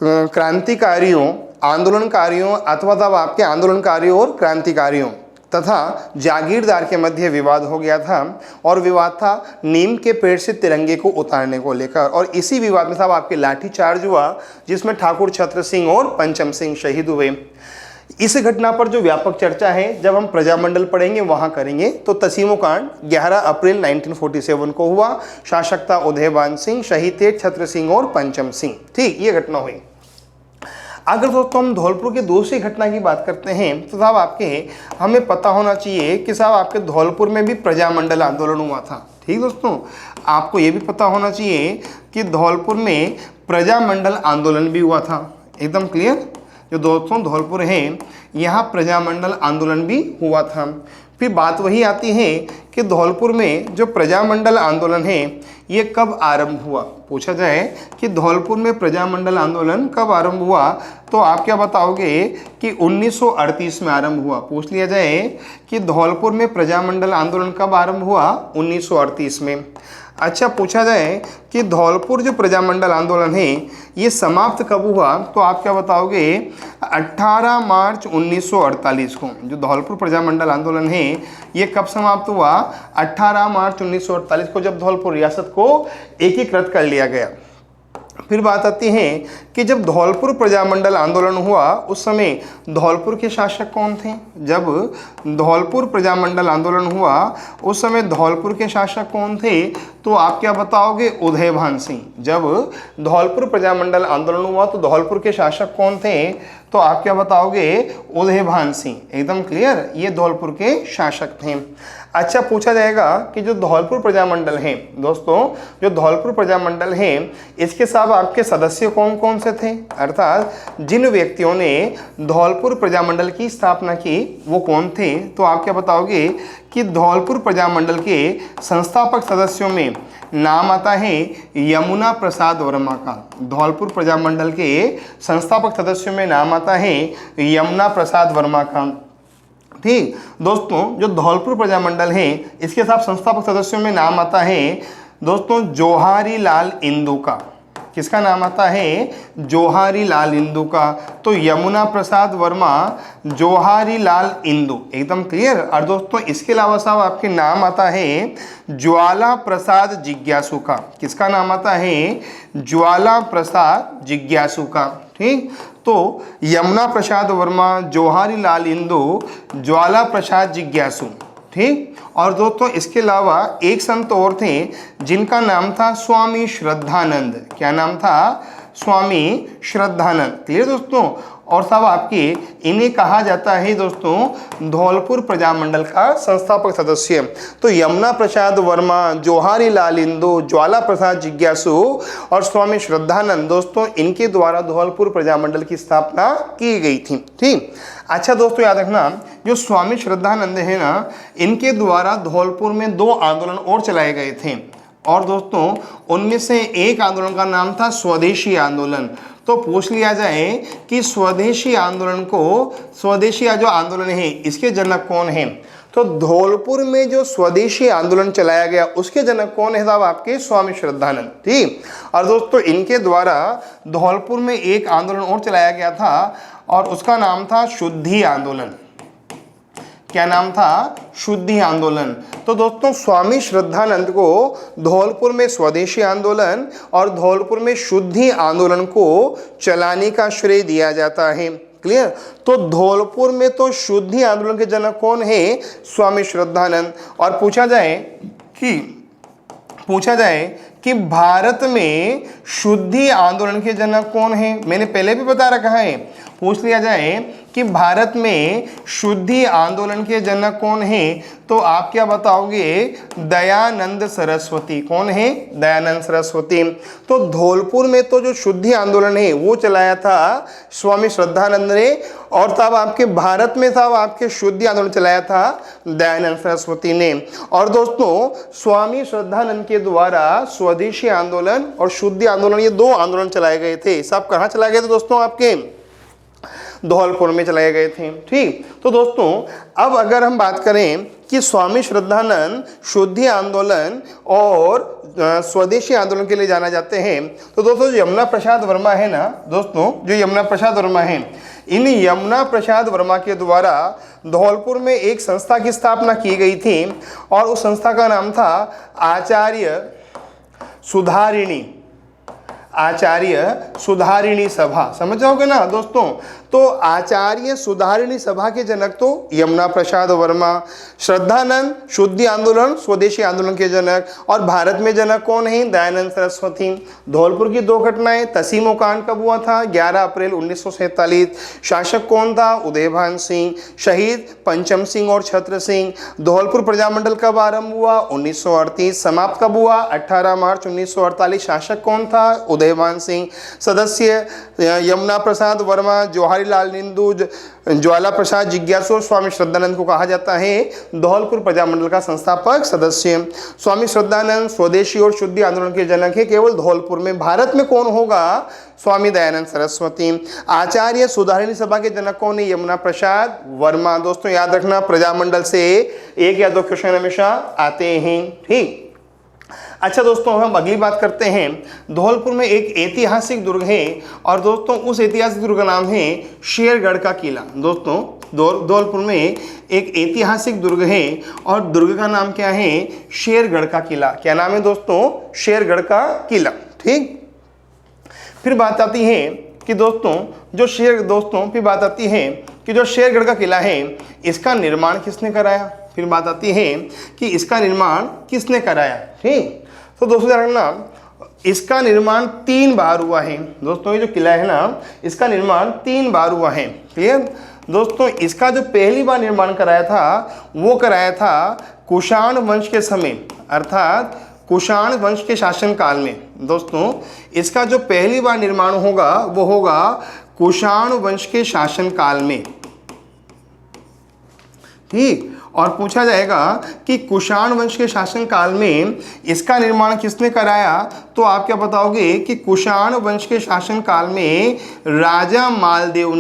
क्रांतिकारियों, आंदोलनकारियों अथवा तब आपके आंदोलनकारियों और क्रांतिकारियों तथा जागीरदार के मध्य विवाद हो गया था। और विवाद था नीम के पेड़ से तिरंगे को उतारने को लेकर। और इसी विवाद में साहब आपके लाठीचार्ज हुआ जिसमें ठाकुर छत्र सिंह और पंचम सिंह शहीद हुए। इस घटना पर जो व्यापक चर्चा है जब हम प्रजामंडल पढ़ेंगे वहां करेंगे। तो तसीमो कांड 11 अप्रैल 1947 को हुआ। शासक था उदयभान सिंह, शहीद थे छत्र सिंह और पंचम सिंह। ठीक, ये घटना हुई। अगर दोस्तों हम धौलपुर की दूसरी घटना की बात करते हैं तो साहब आपके हमें पता होना चाहिए कि साहब आपके धौलपुर में भी प्रजामंडल आंदोलन हुआ था। ठीक दोस्तों, आपको ये भी पता होना चाहिए कि धौलपुर में प्रजामंडल आंदोलन भी हुआ था। एकदम क्लियर? जो दोस्तों धौलपुर है यहाँ प्रजामंडल आंदोलन भी हुआ था। फिर बात वही आती है कि धौलपुर में जो प्रजामंडल आंदोलन है ये कब आरंभ हुआ? पूछा जाए कि धौलपुर में प्रजामंडल आंदोलन कब आरंभ हुआ तो आप क्या बताओगे कि 1938 में आरंभ हुआ। पूछ लिया जाए कि धौलपुर में प्रजामंडल आंदोलन कब आरंभ हुआ? 1938 में। अच्छा, पूछा जाए कि धौलपुर जो प्रजामंडल आंदोलन है ये समाप्त कब हुआ तो आप क्या बताओगे? 18 मार्च 1948 को। जो धौलपुर प्रजामंडल आंदोलन है ये कब समाप्त हुआ? 18 मार्च 1948 को, जब धौलपुर रियासत को एकीकृत कर लिया गया। फिर बात आती है कि जब धौलपुर प्रजामंडल आंदोलन हुआ उस समय धौलपुर के शासक कौन थे? जब धौलपुर प्रजामंडल आंदोलन हुआ उस समय धौलपुर के शासक कौन थे? तो आप क्या बताओगे? उदयभान सिंह। जब धौलपुर प्रजामंडल आंदोलन हुआ तो धौलपुर के शासक कौन थे? तो आप क्या बताओगे? उदयभान सिंह। एकदम क्लियर? ये धौलपुर के शासक थे। अच्छा, पूछा जाएगा कि जो धौलपुर प्रजामंडल है दोस्तों, जो धौलपुर प्रजामंडल है इसके साथ आपके सदस्य कौन कौन से थे? अर्थात जिन व्यक्तियों ने धौलपुर प्रजामंडल की स्थापना की वो कौन थे? तो आप क्या बताओगे कि धौलपुर प्रजामंडल के संस्थापक सदस्यों में नाम आता है यमुना प्रसाद वर्मा का। धौलपुर प्रजामंडल के संस्थापक सदस्यों में नाम आता है यमुना प्रसाद वर्मा का। ठीक दोस्तों, जो धौलपुर प्रजामंडल है इसके साथ संस्थापक सदस्यों में नाम आता है दोस्तों जोहारी लाल इंदू का। किसका नाम आता है? जोहारी लाल इंदू का। तो यमुना प्रसाद वर्मा, जोहारी लाल इंदू। एकदम क्लियर? और दोस्तों इसके अलावा साहब आपके नाम आता है ज्वाला प्रसाद जिज्ञासु का। किसका नाम आता है? ज्वाला प्रसाद जिज्ञासु का। ठीक, तो यमुना प्रसाद वर्मा, जोहारी लाल इंदू, ज्वाला प्रसाद जिज्ञासु। ठीक, और दोस्तों इसके अलावा एक संत और थे जिनका नाम था स्वामी श्रद्धानंद। क्या नाम था? स्वामी श्रद्धानंद। क्लियर दोस्तों? और साहब आपके इन्हें कहा जाता है दोस्तों धौलपुर प्रजामंडल का संस्थापक सदस्य। तो यमुना प्रसाद वर्मा, जवाहरी लाल नेहरू, ज्वाला प्रसाद जिज्ञासु और स्वामी श्रद्धानंद दोस्तों इनके द्वारा धौलपुर प्रजामंडल की स्थापना की गई थी। ठीक, अच्छा दोस्तों याद रखना, जो स्वामी श्रद्धानंद है ना, इनके द्वारा धौलपुर में 2 आंदोलन और चलाए गए थे और दोस्तों उनमें से एक आंदोलन का नाम था स्वदेशी आंदोलन। तो पूछ लिया जाए कि स्वदेशी आंदोलन को, स्वदेशी जो आंदोलन है इसके जनक कौन है, तो धौलपुर में जो स्वदेशी आंदोलन चलाया गया उसके जनक कौन है साहब आपके स्वामी श्रद्धानंद। ठीक, और दोस्तों इनके द्वारा धौलपुर में एक आंदोलन और चलाया गया था और उसका नाम था शुद्धि आंदोलन। क्या नाम था? शुद्धि आंदोलन। तो दोस्तों स्वामी श्रद्धानंद को धौलपुर में स्वदेशी आंदोलन और धौलपुर में शुद्धि आंदोलन को चलाने का श्रेय दिया जाता है। क्लियर? तो धौलपुर में तो शुद्धि आंदोलन के जनक कौन है? स्वामी श्रद्धानंद। और पूछा जाए कि भारत में शुद्धि आंदोलन के जनक कौन है, मैंने पहले भी बता रखा है। पूछ लिया जाए कि भारत में शुद्धि आंदोलन के जनक कौन है, तो आप क्या बताओगे? दयानंद सरस्वती। कौन है? दयानंद सरस्वती। तो धौलपुर में तो जो शुद्धि आंदोलन है वो चलाया था स्वामी श्रद्धानंद ने, और तब आपके भारत में था आपके शुद्धि आंदोलन चलाया था दयानंद सरस्वती ने। और दोस्तों स्वामी श्रद्धानंद के द्वारा स्वदेशी आंदोलन और शुद्धि आंदोलन, ये 2 आंदोलन चलाए गए थे। सब कहाँ चलाए गए थे दोस्तों? आपके धौलपुर में चलाए गए थे। ठीक, तो दोस्तों अब अगर हम बात करें कि स्वामी श्रद्धानंद शुद्धि आंदोलन और स्वदेशी आंदोलन के लिए जाना जाते हैं, तो दोस्तों जो यमुना प्रसाद वर्मा है ना दोस्तों, जो यमुना प्रसाद वर्मा है, इन यमुना प्रसाद वर्मा के द्वारा धौलपुर में एक संस्था की स्थापना की गई थी और उस संस्था का नाम था आचार्य सुधारिणी सभा। समझ जाओगे ना दोस्तों? तो आचार्य सुधारिणी सभा के जनक तो यमुना प्रसाद वर्मा, श्रद्धानंद शुद्धि आंदोलन स्वदेशी आंदोलन के जनक, और भारत में जनक कौन है? दयानंद सरस्वती। धौलपुर की 2 घटनाएं, तसीमो कांड कब हुआ था? 11 अप्रैल 1947। शासक कौन था? उदयभान सिंह। शहीद पंचम सिंह और छत्र सिंह। धौलपुर प्रजामंडल कब आरंभ हुआ? 1938। समाप्त कब हुआ? 18 मार्च 1948। शासक कौन था? उदयभान सिंह। सदस्य यमुना प्रसाद वर्मा, जवाहरी लाल नेहरू, ज्वाला प्रसाद जिज्ञासु और स्वामी श्रद्धानंद को कहा जाता है धौलपुर प्रजामंडल का संस्थापक सदस्य। स्वामी श्रद्धानंद स्वदेशी और शुद्धि आंदोलन के जनक है केवल धौलपुर में। भारत में कौन होगा? स्वामी दयानंद सरस्वती। आचार्य सुधारिणी सभा के जनक कौन है? यमुना प्रसाद वर्मा। दोस्तों याद रखना, प्रजामंडल से 1 या 2 क्वेश्चन हमेशा आते हैं। ठीक, अच्छा दोस्तों हम अगली बात करते हैं। धौलपुर में एक ऐतिहासिक दुर्ग है और दोस्तों उस ऐतिहासिक दुर्ग का नाम है शेरगढ़ का किला। दोस्तों धौलपुर में एक ऐतिहासिक दुर्ग है और दुर्ग का नाम क्या है? शेरगढ़ का किला। क्या नाम है दोस्तों? शेरगढ़ का किला। ठीक, फिर बात आती है कि जो शेरगढ़ का किला है इसका निर्माण किसने कराया? फिर बात आती है कि इसका निर्माण किसने कराया। ठीक, तो दोस्तों जानना, इसका निर्माण 3 बार हुआ है। दोस्तों ये जो किला है ना, इसका निर्माण 3 बार हुआ है। क्लियर? दोस्तों इसका जो पहली बार निर्माण कराया था वो कराया था कुषाण वंश के समय, अर्थात कुषाण वंश के शासन काल में। दोस्तों इसका जो पहली बार निर्माण होगा वो होगा कुषाण वंश के शासन काल में। ठीक, और पूछा जाएगा कि कुषाण वंश के शासन काल में इसका निर्माण किसने कराया, तो आप क्या बताओगे कि कुषाण वंश के शासन काल में राजा मालदेव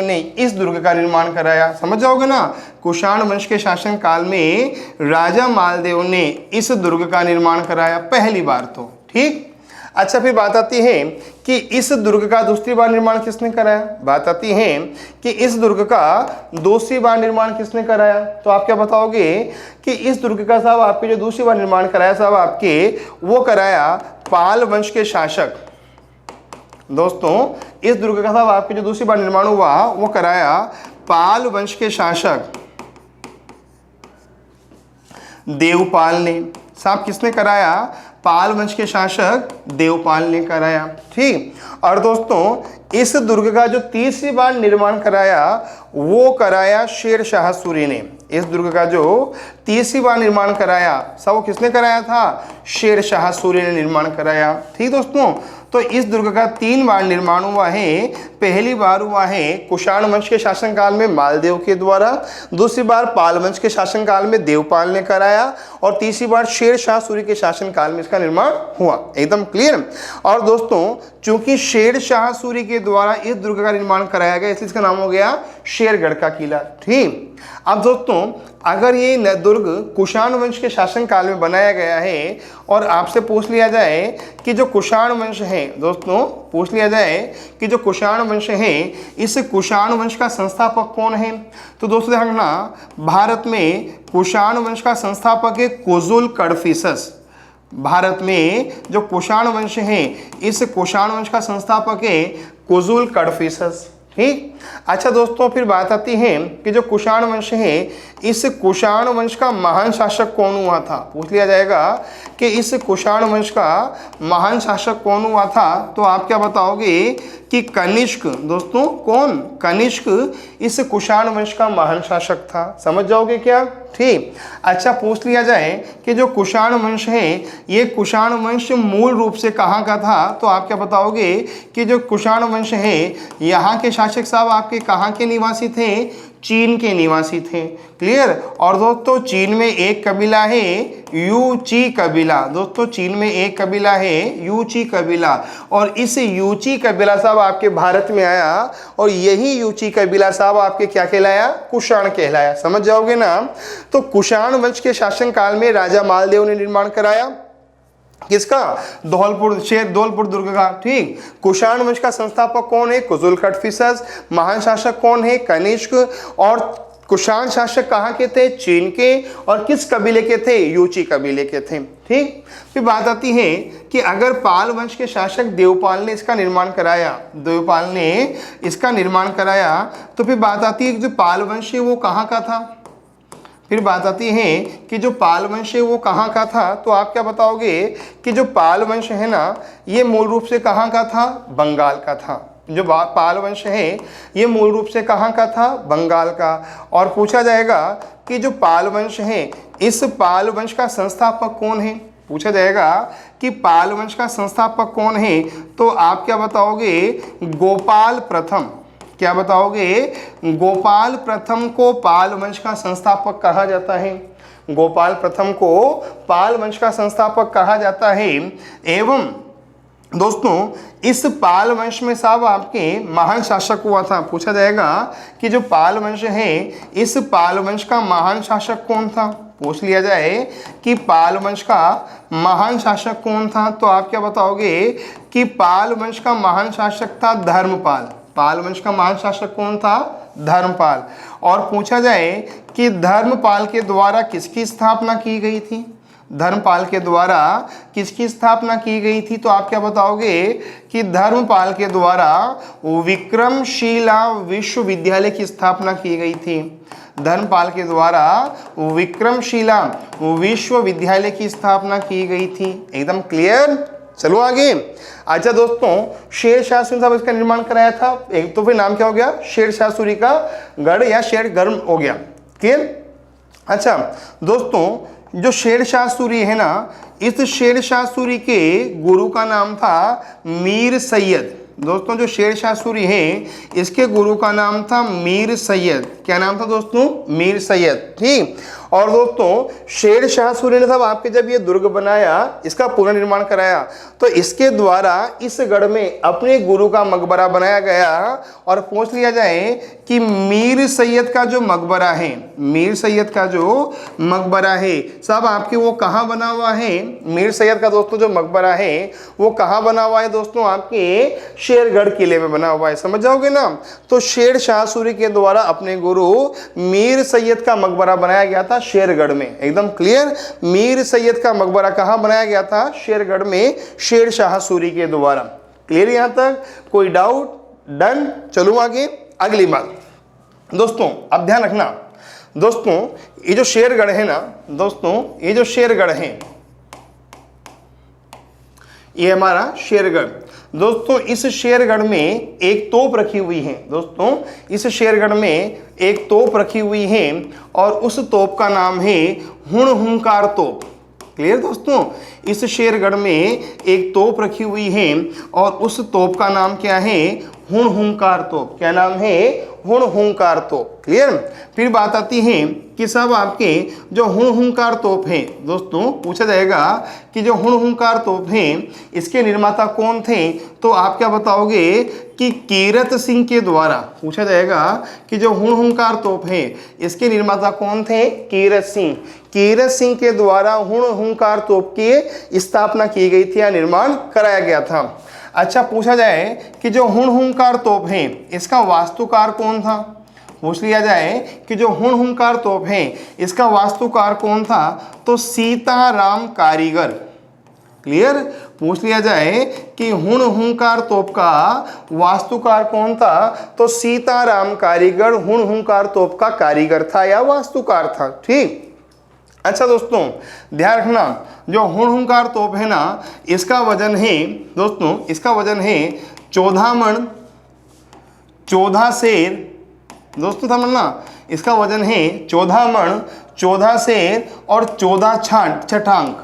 ने इस दुर्ग का निर्माण कराया। समझ जाओगे ना, कुषाण वंश के शासन काल में राजा मालदेव ने इस दुर्ग का निर्माण कराया पहली बार तो। ठीक, अच्छा फिर बात आती है कि इस दुर्ग का दूसरी बार निर्माण किसने कराया। बात आती है कि इस दुर्ग का दूसरी बार निर्माण किसने कराया, तो आप क्या बताओगे कि इस दुर्ग का साहब आपके जो दूसरी बार निर्माण कराया साहब आपके वो कराया पाल वंश के शासक। दोस्तों इस दुर्ग का साहब आपके जो दूसरी बार निर्माण हुआ वो कराया पाल वंश के शासक देवपाल ने। साहब किसने कराया? पाल वंश के शासक देवपाल ने कराया। ठीक, और दोस्तों इस दुर्ग का जो तीसरी बार निर्माण कराया वो कराया शेर शाह सूरी ने। इस दुर्ग का जो तीसरी बार निर्माण कराया सब वो किसने कराया था? शेर शाह सूरी ने निर्माण कराया। ठीक दोस्तों, तो इस दुर्ग का 3 बार निर्माण हुआ है। पहली बार हुआ है कुषाण वंश के शासनकाल में मालदेव के द्वारा, दूसरी बार पाल वंश के शासनकाल में देवपाल ने कराया, और तीसरी बार शेर शाह सूरी के शासनकाल में इसका निर्माण हुआ। एकदम क्लियर। और दोस्तों चूंकि शेर शाह सूरी के द्वारा इस दुर्ग का निर्माण कराया गया इसलिए इसका नाम हो गया शेरगढ़ का किला। ठीक, अब दोस्तों अगर ये दुर्ग कुषाण वंश के शासनकाल में बनाया गया है और आपसे पूछ लिया जाए कि जो कुषाण वंश है, दोस्तों पूछ लिया जाए कि जो कुषाण वंश है इस कुषाण वंश का संस्थापक कौन है, तो दोस्तों ध्यान रखना भारत में कुषाण वंश का संस्थापक है कुजुल कडफिसस। भारत में जो कुषाण वंश है इस कुषाण वंश का संस्थापक है कुजुल कडफिसस। ठीक, अच्छा दोस्तों फिर बात आती है कि जो कुषाण वंश है इस कुषाण वंश का महान शासक कौन हुआ था। पूछ लिया जाएगा कि इस कुषाण वंश का महान शासक कौन हुआ था, तो आप क्या बताओगे कि कनिष्क। दोस्तों कौन? कनिष्क इस कुषाण वंश का महान शासक था। समझ जाओगे क्या? ठीक, अच्छा पूछ लिया जाए कि जो कुषाण वंश है ये कुषाण वंश मूल रूप से कहाँ का था, तो आप क्या बताओगे कि जो कुषाण वंश है यहाँ के शासक साहब आपके कहाँ के निवासी थे? चीन के निवासी थे। क्लियर। और दोस्तों चीन में एक कबीला है यूची कबीला। दोस्तों चीन में एक कबीला है यूची कबीला, और इस यूची कबीला साहब आपके भारत में आया, और यही यूची कबीला साहब आपके क्या कहलाया? कुषाण कहलाया। समझ जाओगे ना। तो कुषाण वंश के शासन काल में राजा मालदेव ने निर्माण कराया किसका? धौलपुर दुर्ग का। ठीक, कुषाण वंश का संस्थापक कौन है? कुजुल कडफिसस। महान शासक कौन है? कनिष्क। और कुषाण शासक कहाँ के थे? चीन के। और किस कबीले के थे? यूची कबीले के थे। ठीक, फिर बात आती है कि अगर पाल वंश के शासक देवपाल ने इसका निर्माण कराया, देवपाल ने इसका निर्माण कराया, तो फिर बात आती है कि जो पाल वंश है वो कहाँ का था? फिर बात आती है कि जो पाल वंश है वो कहाँ का था, तो आप क्या बताओगे कि जो पाल वंश है ना ये मूल रूप से कहाँ का था? बंगाल का था। जो पाल वंश है ये मूल रूप से कहाँ का था? बंगाल का। और पूछा जाएगा कि जो पाल वंश है इस पाल वंश का संस्थापक कौन है? पूछा जाएगा कि पाल वंश का संस्थापक कौन है, तो आप क्या बताओगे? गोपाल प्रथम। क्या बताओगे? गोपाल प्रथम को पाल वंश का संस्थापक कहा जाता है। गोपाल प्रथम को पाल वंश का संस्थापक कहा जाता है। एवं दोस्तों इस पाल वंश में साहब आपके महान शासक हुआ था। पूछा जाएगा कि जो पाल वंश है इस पाल वंश का महान शासक कौन था? पूछ लिया जाए कि पाल वंश का महान शासक कौन था, तो आप क्या बताओगे कि पाल वंश का महान शासक था धर्मपाल। पाल वंश का महान शासक कौन था? धर्मपाल। और पूछा जाए कि धर्मपाल के द्वारा किसकी स्थापना की गई थी? धर्मपाल के द्वारा किसकी स्थापना की गई थी, तो आप क्या बताओगे कि धर्मपाल के द्वारा विक्रमशिला विश्वविद्यालय की स्थापना की गई थी। धर्मपाल के द्वारा विक्रमशिला विश्वविद्यालय की स्थापना की गई थी। एकदम क्लियर। चलो आगे। अच्छा दोस्तों शेर शाह सूरी साहब इसका निर्माण कराया था। एक तो फिर नाम क्या हो गया? शेर शाह सूरी का गढ़ या शेरगढ़ हो गया। क्लियर। अच्छा दोस्तों जो शेर शाह सूरी है ना इस शेर शाह सूरी के गुरु का नाम था मीर सैयद। दोस्तों जो शेर शाह सूरी है इसके गुरु का नाम था मीर सैयद। क्या नाम था दोस्तों? मीर सैयद। ठीक। और दोस्तों शेर शाह सूरी ने साहब आपके जब ये दुर्ग बनाया इसका पुनर्निर्माण कराया तो इसके द्वारा इस गढ़ में अपने गुरु का मकबरा बनाया गया। और पूछ लिया जाए कि मीर सैयद का जो मकबरा है, मीर सैयद का जो मकबरा है साहब आपके वो कहाँ बना हुआ है? मीर सैयद का दोस्तों जो मकबरा है वो कहाँ बना हुआ है दोस्तों? आपके शेरगढ़ किले में बना हुआ है। समझ जाओगे ना। तो शेर शाह सूरी के द्वारा अपने गुरु मीर सैयद का मकबरा बनाया गया था शेरगढ़ में। एकदम क्लियर। मीर सैयद का मकबरा कहाँ बनाया गया था? शेरगढ़ में शेर शाह सूरी के द्वारा। क्लियर यहाँ तक? कोई डाउट? डन। चलो आगे अगली बात। दोस्तों अब ध्यान रखना दोस्तों ये जो शेरगढ़ है ना दोस्तों ये जो शेरगढ़ है ये हमारा शेरगढ़। दोस्तों इस शेरगढ़ में एक तोप रखी हुई है, दोस्तों इस शेरगढ़ में एक तोप रखी हुई है और उस तोप का नाम है हुणहुंकार तोप। क्लियर दोस्तों, इस शेरगढ़ में एक तोप रखी हुई है और उस तोप का नाम क्या है? हुणहुंकार तोप। क्या नाम है? हुणहुंकार तोप। क्लियर। फिर बात आती है कि सब आपके जो हुणहुंकार तोप है, दोस्तों पूछा जाएगा कि जो हुणहुंकार तोप है इसके निर्माता कौन थे? तो आप क्या बताओगे कि कीरत सिंह के द्वारा। पूछा जाएगा कि जो हुणहुंकार तोप है इसके निर्माता कौन थे? कीरत सिंह। कीरत सिंह के द्वारा हुणहुंकार तोप की स्थापना की गई थी या निर्माण कराया गया था। अच्छा, पूछा जाए कि जो हुणहुंकार तोप है इसका वास्तुकार कौन था? पूछ लिया जाए कि जो हुणहुंकार तोप है इसका वास्तुकार कौन था? तो सीताराम कारीगर। क्लियर। पूछ लिया जाए कि हुणहुंकार तोप का वास्तुकार कौन था? तो सीताराम कारीगर हुणहुंकार तोप का कारीगर था या वास्तुकार था। ठीक। अच्छा दोस्तों ध्यान रखना, जो हुणहुंकार तोप है ना इसका वजन है, दोस्तों इसका वजन है 14 मण 14 सेर। दोस्तों समझना, इसका वजन है 14 मण 14 सेर और 14 छठांक।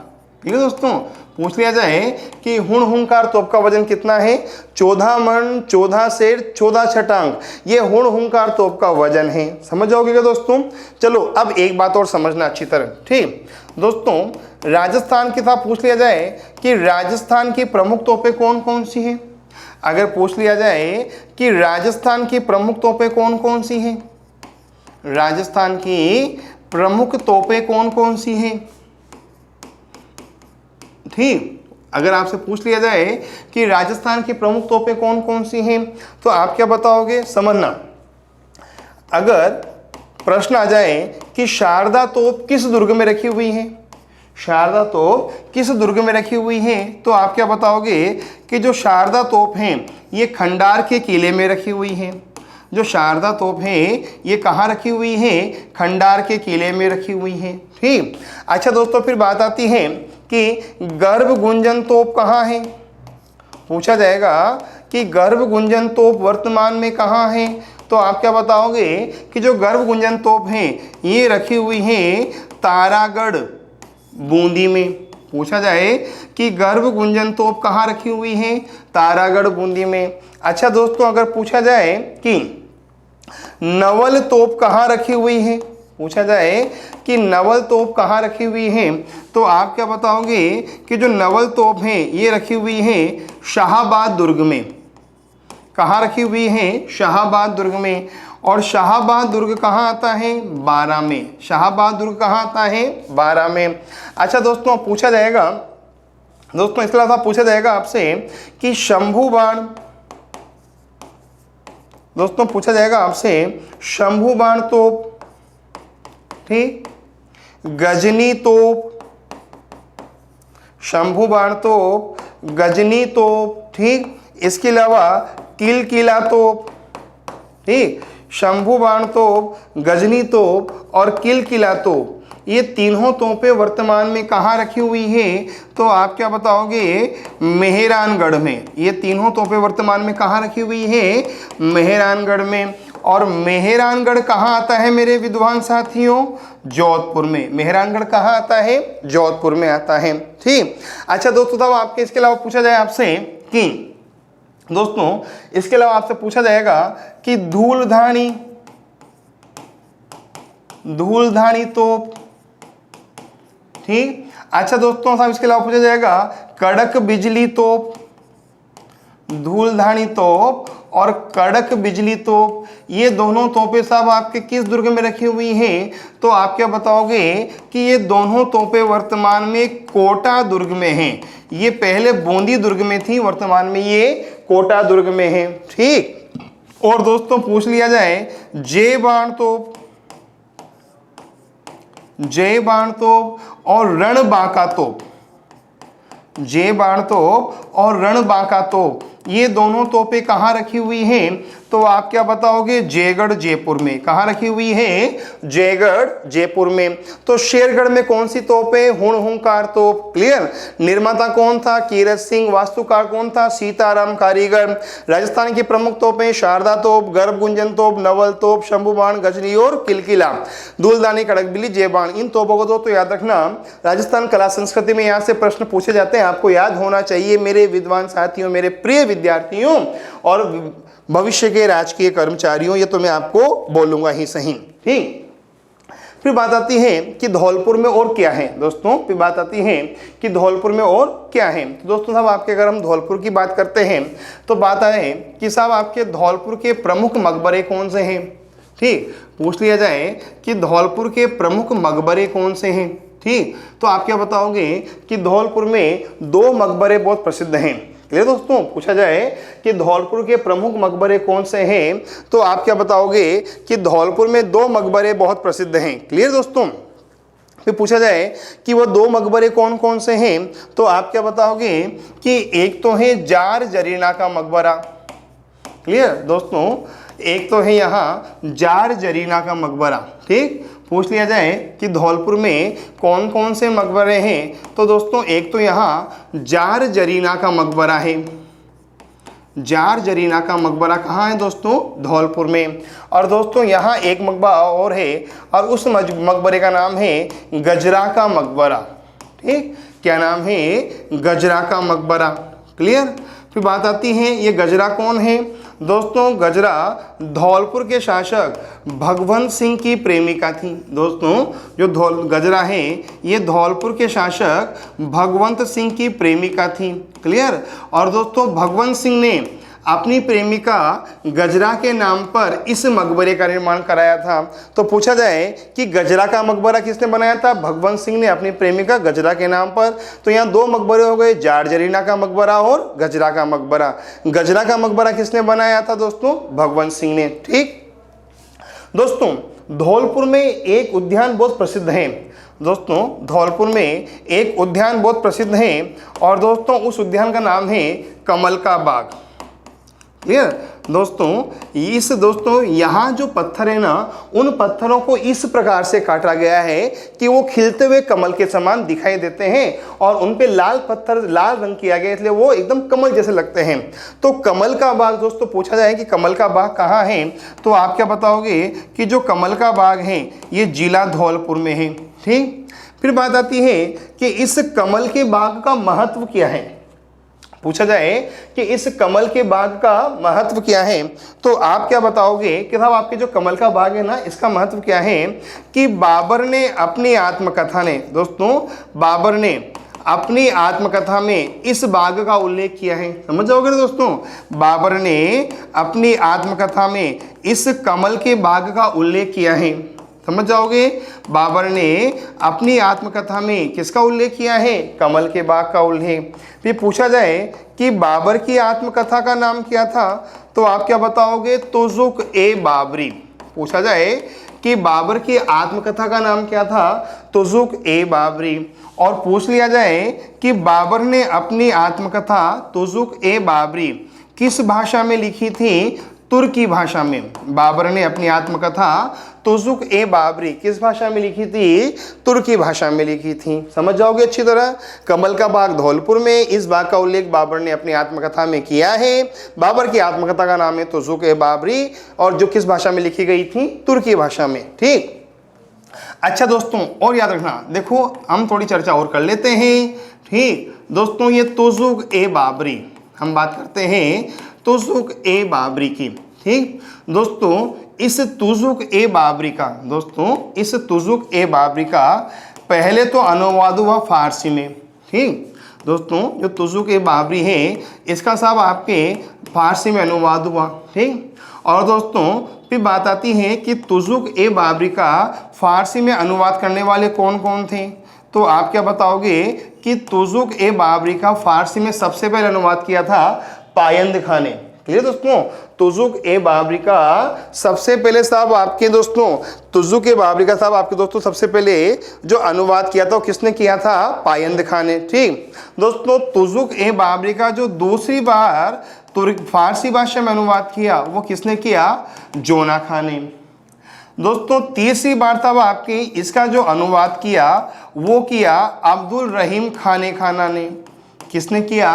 ठीक है दोस्तों। पूछ लिया जाए कि हुणहुंकार तोप का वजन कितना है? 14 मण 14 सेर 14 छटांग। ये हुणहुंकार तोप का वजन है। समझ जाओगे क्या दोस्तों? चलो अब एक बात और समझना अच्छी तरह। ठीक दोस्तों, राजस्थान की था पूछ लिया जाए कि राजस्थान की प्रमुख तोपें कौन कौन सी हैं। अगर पूछ लिया जाए कि राजस्थान की प्रमुख तोपें कौन कौन सी हैं, राजस्थान की प्रमुख तोपें कौन कौन सी हैं। ठीक, अगर आपसे पूछ लिया जाए कि राजस्थान की प्रमुख तोपें कौन कौन सी हैं तो आप क्या बताओगे? समझना, अगर प्रश्न आ जाए कि शारदा तोप किस दुर्ग में रखी हुई है, शारदा तोप किस दुर्ग में रखी हुई है, तो आप क्या बताओगे कि जो शारदा तोप है ये खंडार के किले में रखी हुई है। जो शारदा तोप है ये कहाँ रखी हुई है? खंडार के किले में रखी हुई है। ठीक। अच्छा दोस्तों, फिर बात आती है कि गर्भ गुंजन तोप कहाँ है। पूछा जाएगा कि गर्भ गुंजन तोप वर्तमान में कहाँ है, तो आप क्या बताओगे कि जो गर्भ गुंजन तोप है ये रखी हुई है तारागढ़ बूंदी में। पूछा जाए कि गर्भ गुंजन तोप कहाँ रखी हुई है? तारागढ़ बूंदी में। अच्छा दोस्तों, अगर पूछा जाए कि नवल तोप कहाँ रखी हुई है, पूछा जाए कि नवल तोप कहाँ रखी हुई है, तो आप क्या बताओगे कि जो नवल तोप है ये रखी हुई है शाहाबाद दुर्ग में। कहाँ रखी हुई है? शाहाबाद दुर्ग में। और शाहाबाद दुर्ग कहाँ आता है? बारां में। शाहाबाद दुर्ग कहाँ आता है? बारां में। अच्छा दोस्तों, पूछा जाएगा, दोस्तों इसके अलावा पूछा जाएगा आपसे कि शंभू बाण, दोस्तों पूछा जाएगा आपसे शंभू बाण तोप, ठीक, गजनी तोप, शंभू बाण तोप, गजनी तोप, ठीक, इसके अलावा किलकिला तोप, ठीक, शंभू बाण तोप, गजनी तोप और किलकिला तोप, ये तीनों तोपें वर्तमान में कहाँ रखी हुई है, तो आप क्या बताओगे? मेहरानगढ़ में। ये तीनों तोपें वर्तमान में कहाँ रखी हुई है? मेहरानगढ़ में। और मेहरानगढ़ कहाँ आता है मेरे विद्वान साथियों? जोधपुर में। मेहरानगढ़ कहाँ आता है? जोधपुर में आता है। ठीक। अच्छा दोस्तों, तब आपके इसके अलावा पूछा जाए आपसे कि दोस्तों इसके अलावा आपसे पूछा जाएगा कि धूलधानी तोप, ठीक। अच्छा दोस्तों, साहब इसके अलावा पूछा जाएगा कड़क बिजली तोप, धूलधानी तोप और कड़क बिजली तोप, ये दोनों तोपें साहब आपके किस दुर्ग में रखी हुई हैं, तो आप क्या बताओगे कि ये दोनों तोपें वर्तमान में कोटा दुर्ग में हैं। ये पहले बूंदी दुर्ग में थी, वर्तमान में ये कोटा दुर्ग में है। ठीक। और दोस्तों पूछ लिया जाए जय बाण तोप और रणबांका तोप, जे बाण तोप और रण बांका तोप, ये दोनों तोपें कहाँ रखी हुई हैं? तो आप क्या बताओगे? जयगढ़ जयपुर में। कहाँ रखी हुई है? जयगढ़ जयपुर में। तो शेरगढ़ में कौन सी तोप है? हुणहुंकार तोप। क्लियर। निर्माता कौन था? कीरत सिंह। वास्तुकार कौन था? सीताराम कारीगर। राजस्थान की प्रमुख तोपें शारदा तोप, गर्भ गुंजन तोप, नवल तोप, शंभू बाण, गजनी और किलकिला। दूलदानी, कड़कबिल्ली, जयबाण, इन तोपों को तो याद रखना। राजस्थान कला संस्कृति में यहाँ से प्रश्न पूछे जाते हैं, आपको याद होना चाहिए मेरे विद्वान साथियों, मेरे प्रिय विद्यार्थियों और भविष्य के राजकीय कर्मचारियों। ये तो मैं आपको बोलूंगा ही सही। ठीक। फिर बात आती है कि धौलपुर में और क्या है दोस्तों। फिर बात आती है कि धौलपुर में और क्या है। तो दोस्तों साहब आपके, अगर हम धौलपुर की बात करते हैं तो बात आए कि साहब आपके धौलपुर के प्रमुख मकबरे कौन से हैं। ठीक, पूछ लिया जाए कि धौलपुर के प्रमुख मकबरे कौन से हैं। ठीक, तो आप क्या बताओगे कि धौलपुर में 2 मकबरे बहुत प्रसिद्ध हैं। क्लियर दोस्तों। पूछा जाए कि धौलपुर के प्रमुख मकबरे कौन से हैं, तो आप क्या बताओगे कि धौलपुर में 2 मकबरे बहुत प्रसिद्ध हैं। क्लियर दोस्तों। फिर पूछा जाए कि वो 2 मकबरे कौन कौन से हैं, तो आप क्या बताओगे कि एक तो है जार जरीना का मकबरा। क्लियर दोस्तों, एक तो है यहाँ जार जरीना का मकबरा। ठीक, पूछ लिया जाए कि धौलपुर में कौन कौन से मकबरे हैं, तो दोस्तों एक तो यहाँ जार जरीना का मकबरा है। जार जरीना का मकबरा कहाँ है दोस्तों? धौलपुर में। और दोस्तों यहाँ एक मकबरा और है और उस मकबरे का नाम है गजरा का मकबरा। ठीक, क्या नाम है? गजरा का मकबरा। क्लियर। फिर बात आती है ये गजरा कौन है दोस्तों? गजरा धौलपुर के शासक भगवंत सिंह की प्रेमिका थी। दोस्तों जो गजरा है ये धौलपुर के शासक भगवंत सिंह की प्रेमिका थी। क्लियर। और दोस्तों भगवंत सिंह ने अपनी प्रेमिका गजरा के नाम पर इस मकबरे का निर्माण कराया था। तो पूछा जाए कि गजरा का मकबरा किसने बनाया था? भगवंत सिंह ने अपनी प्रेमिका गजरा के नाम पर। तो यहाँ 2 मकबरे हो गए, जार जरीना का मकबरा और गजरा का मकबरा। गजरा का मकबरा किसने बनाया था दोस्तों? भगवंत सिंह ने। ठीक दोस्तों, धौलपुर में एक उद्यान बहुत प्रसिद्ध है। दोस्तों धौलपुर में एक उद्यान बहुत प्रसिद्ध है और दोस्तों उस उद्यान का नाम है कमल का बाग। क्लियर दोस्तों यहाँ जो पत्थर है ना, उन पत्थरों को इस प्रकार से काटा गया है कि वो खिलते हुए कमल के समान दिखाई देते हैं और उन पे लाल पत्थर लाल रंग किया गया, इसलिए वो एकदम कमल जैसे लगते हैं। तो कमल का बाग दोस्तों, पूछा जाए कि कमल का बाग कहाँ है, तो आप क्या बताओगे कि जो कमल का बाग है ये जिला धौलपुर में है। ठीक, फिर बात आती है कि इस कमल के बाग का महत्व क्या है। पूछा जाए कि इस कमल के बाग का महत्व क्या है, तो आप क्या बताओगे कि साहब आपके जो कमल का बाग है ना, इसका महत्व क्या है कि बाबर ने अपनी आत्मकथा ने, दोस्तों बाबर ने अपनी आत्मकथा में इस बाग का उल्लेख किया है। समझ जाओगे ना दोस्तों, बाबर ने अपनी आत्मकथा में इस कमल के बाग का उल्लेख किया है। समझ जाओगे, बाबर ने अपनी आत्मकथा में किसका उल्लेख किया है? कमल के बाग का उल्लेख। फिर पूछा जाए कि बाबर की आत्मकथा का नाम क्या था, तो आप क्या बताओगे? तुजुक ए बाबरी। पूछा जाए कि बाबर की आत्मकथा का नाम क्या था? तुजुक ए बाबरी। और पूछ लिया जाए कि बाबर ने अपनी आत्मकथा तुजुक ए बाबरी किस भाषा में लिखी थी? तुर्की भाषा में। बाबर ने अपनी आत्मकथा तुजुक ए बाबरी किस भाषा में लिखी थी? तुर्की भाषा में लिखी थी। समझ जाओगे अच्छी तरह। कमल का बाग धौलपुर में, इस बाग का उल्लेख बाबर ने अपनी आत्मकथा में किया है। बाबर की आत्मकथा का नाम है तुजुक ए बाबरी और जो किस भाषा में लिखी गई थी? तुर्की भाषा में। ठीक, अच्छा दोस्तों और याद रखना, देखो हम थोड़ी चर्चा और कर लेते हैं। ठीक दोस्तों, ये तुजुक ए बाबरी हम बात करते हैं तुजुक ए बाबरी की। ठीक दोस्तों, इस तुजुक ए बाबरी का, दोस्तों इस तुजुक ए बाबरी का पहले तो अनुवाद हुआ फारसी में। ठीक दोस्तों, जो तुजुक ए बाबरी है इसका साहब आपके फारसी में अनुवाद हुआ। ठीक, और दोस्तों फिर बात आती है कि तुजुक ए बाबरी का फारसी में अनुवाद करने वाले कौन कौन थे, तो आप क्या बताओगे कि तुजुक ए बाबरी का फारसी में सबसे पहले अनुवाद किया था पायंद खां ने। क्लियर दोस्तों। तुजुक ए बाबरी का सबसे पहले साहब आपके दोस्तों, तुजुक ए बाबरी का साहब आपके दोस्तों सबसे पहले जो अनुवाद किया था वो किसने किया था? पायंद खान ने। ठीक दोस्तों, तुजुक ए बाबरी का जो दूसरी बार फारसी भाषा में अनुवाद किया वो किसने किया? जोना खान ने। दोस्तों तीसरी बार तब आपकी इसका जो अनुवाद किया वो किया अब्दुल रहीम खाने खाना ने। किसने किया?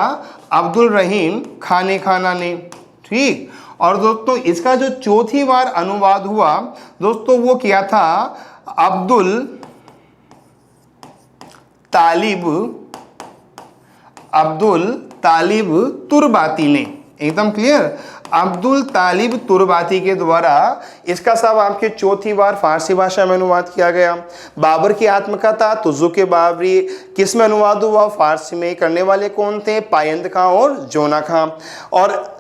अब्दुल रहीम खाने खाना ने। ठीक, और दोस्तों इसका जो चौथी बार अनुवाद हुआ दोस्तों वो किया था अब्दुल तालिब तुरबाती ने। एकदम क्लियर, अब्दुल तालिब तुरबाती के द्वारा इसका साहब आपके चौथी बार फारसी भाषा में अनुवाद किया गया। बाबर की आत्मकथा तुजुक बाबरी किस में अनुवाद हुआ? फारसी में। करने वाले कौन थे? पायंद खां और जोना खां। और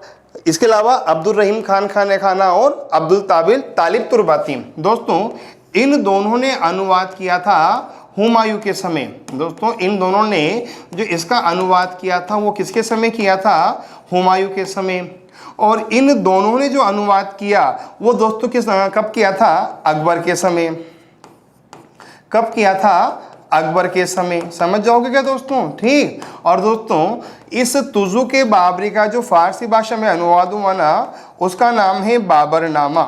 इसके अलावा अब्दुल रहीम खान खाने खाना और अब्दुल तालिब तुरबाती। दोस्तों इन दोनों ने अनुवाद किया था हुमायूं के समय। दोस्तों इन दोनों ने जो इसका अनुवाद किया था वो किसके समय किया था? हुमायूं के समय। और इन दोनों ने जो अनुवाद किया वो दोस्तों कब किया था? अकबर के समय। कब किया था? अकबर के समय। समझ जाओगे क्या दोस्तों? ठीक, और दोस्तों इस तुजुक बाबरी का जो फारसी भाषा में अनुवाद हुआ ना उसका नाम है बाबरनामा।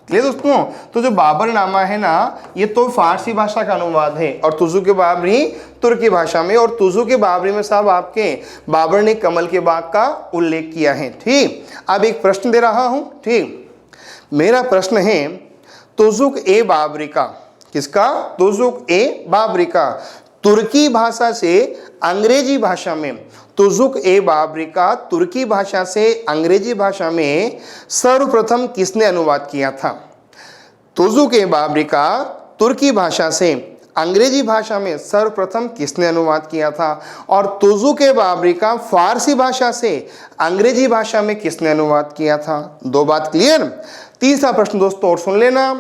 क्लियर दोस्तों, तो जो बाबरनामा है ना ये तो फारसी भाषा का अनुवाद है और तुजुक बाबरी तुर्की भाषा में। और तुजुक बाबरी में साहब आपके बाबर ने कमल के बाग का उल्लेख किया है। ठीक, अब एक प्रश्न दे रहा हूं। ठीक, मेरा प्रश्न है तुजुक ए बाबरी का, किसका? तुजुक ए बाबरी का तुर्की भाषा से अंग्रेजी भाषा में, तुजुक ए बाबरी का तुर्की भाषा से अंग्रेजी भाषा में सर्वप्रथम किसने अनुवाद किया था? तुजुक ए बाबरी का तुर्की भाषा से अंग्रेजी भाषा में सर्वप्रथम किसने अनुवाद किया था? और तुजुक ए बाबरी का फारसी भाषा से अंग्रेजी भाषा में किसने अनुवाद किया था? दो बात क्लियर। तीसरा प्रश्न दोस्तों और सुन लेना,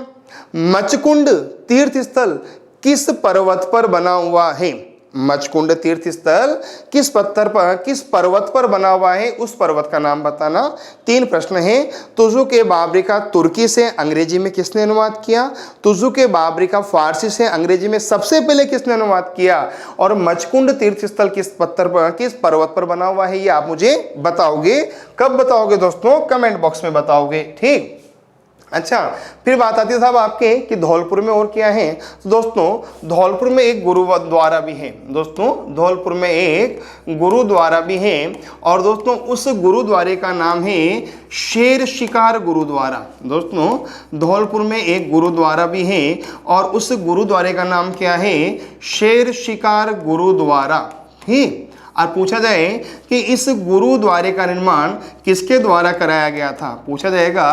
मचकुंड तीर्थ स्थल किस पर्वत पर बना हुआ है? मचकुंड तीर्थ स्थल किस पर्वत पर बना हुआ है? उस पर्वत का नाम बताना। तीन प्रश्न है। तुजुक बाबरी का तुर्की से अंग्रेजी में किसने अनुवाद किया? तुजुक बाबरी का फारसी से अंग्रेजी में सबसे पहले किसने अनुवाद किया? और मचकुंड तीर्थ स्थल किस पर्वत पर बना हुआ है ये आप मुझे बताओगे। कब बताओगे दोस्तों? कमेंट बॉक्स में बताओगे। ठीक, अच्छा फिर बात आती है साहब आपके कि धौलपुर में और क्या है? तो दोस्तों धौलपुर में एक गुरुद्वारा भी है। दोस्तों धौलपुर में एक गुरुद्वारा भी है और दोस्तों उस गुरुद्वारे का नाम है शेर शिकार गुरुद्वारा। दोस्तों धौलपुर में एक गुरुद्वारा भी है और उस गुरुद्वारे का नाम क्या है? शेर शिकार गुरुद्वारा। ठीक, और पूछा जाए कि इस गुरुद्वारे का निर्माण किसके द्वारा कराया गया था? पूछा जाएगा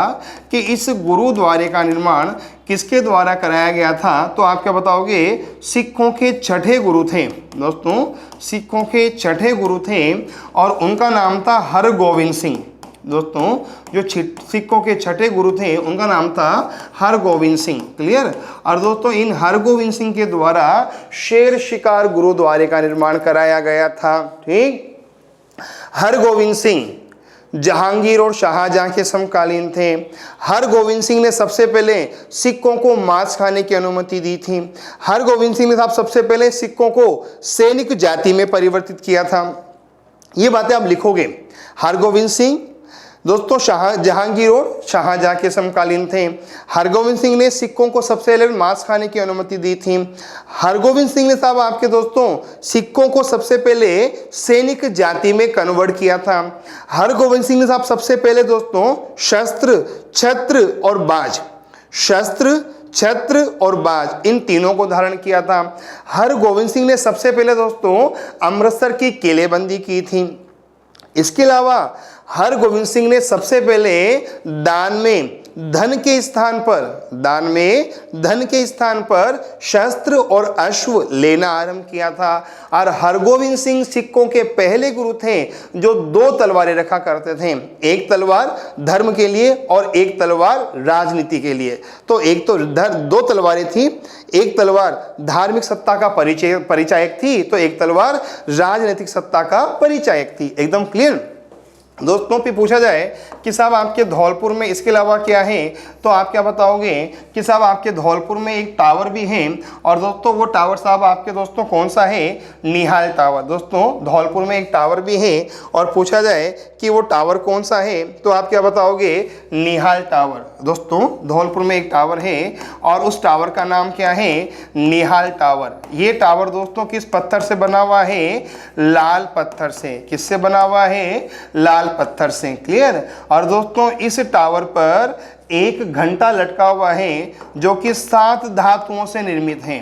कि इस गुरुद्वारे का निर्माण किसके द्वारा कराया गया था? तो आप क्या बताओगे? सिखों के छठे गुरु थे। दोस्तों सिखों के छठे गुरु थे और उनका नाम था हरगोविंद सिंह। दोस्तों जो सिखों के छठे गुरु थे उनका नाम था हरगोविंद सिंह। क्लियर, और दोस्तों इन हरगोविंद सिंह के द्वारा शेर शिकार गुरुद्वारे का निर्माण कराया गया था। ठीक, हरगोविंद सिंह जहांगीर और शाहजहां के समकालीन थे। हरगोविंद सिंह ने सबसे पहले सिखों को मांस खाने की अनुमति दी थी। हरगोविंद सिंह ने साहब सबसे पहले सिखों को सैनिक जाति में परिवर्तित किया था। ये बातें आप लिखोगे। हरगोविंद सिंह दोस्तों जहांगीर और शाहजहां के समकालीन थे। हरगोविंद सिंह ने सिखों को सबसे पहले मांस खाने की अनुमति दी थी। हरगोविंद सिंह ने साहब आपके दोस्तों सिखों को सबसे पहले सैनिक जाति में कन्वर्ट किया था। हरगोविंद सिंह ने साहब सबसे पहले दोस्तों शस्त्र, छत्र और बाज, शस्त्र, छत्र और बाज इन तीनों को धारण किया था। हरगोविंद सिंह ने सबसे पहले दोस्तों अमृतसर की किलेबंदी की थी। इसके अलावा हरगोविंद सिंह ने सबसे पहले दान में धन के स्थान पर शस्त्र और अश्व लेना आरंभ किया था। और हरगोविंद सिंह सिखों के पहले गुरु थे जो दो तलवारें रखा करते थे, एक तलवार धर्म के लिए और एक तलवार राजनीति के लिए। तो एक तो दो तलवारें थी, एक तलवार धार्मिक सत्ता का परिचायक थी तो एक तलवार राजनीतिक सत्ता का परिचायक थी। एकदम क्लियर। दोस्तों भी पूछा जाए कि साहब आपके धौलपुर में इसके अलावा क्या है, तो आप क्या बताओगे कि साहब आपके धौलपुर में एक टावर भी है, और दोस्तों वो टावर साहब आपके दोस्तों कौन सा है, निहाल टावर। दोस्तों धौलपुर में एक टावर भी है, और पूछा जाए कि वो टावर कौन सा है, तो आप क्या बताओगे, निहाल टावर। दोस्तों धौलपुर में एक टावर है और उस टावर का नाम क्या है, निहाल टावर। ये टावर दोस्तों किस पत्थर से बना हुआ है, लाल पत्थर से। किससे बना हुआ है, लाल पत्थर से। क्लियर। और दोस्तों इस टावर पर एक घंटा लटका हुआ है जो कि 7 धातुओं से निर्मित है।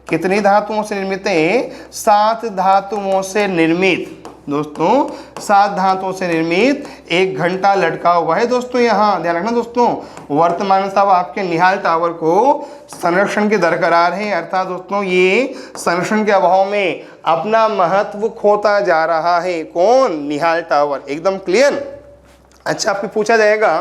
कितनी धातुओं से निर्मित है, 7 धातुओं से निर्मित। दोस्तों 7 धातुओं से निर्मित एक घंटा लटका हुआ है। दोस्तों यहाँ ध्यान रखना दोस्तों, वर्तमान साहब आपके निहाल टावर को संरक्षण के दरकरार है, अर्थात दोस्तों ये संरक्षण के अभाव में अपना महत्व खोता जा रहा है। कौन, निहाल टावर। एकदम क्लियर। अच्छा, आपको पूछा जाएगा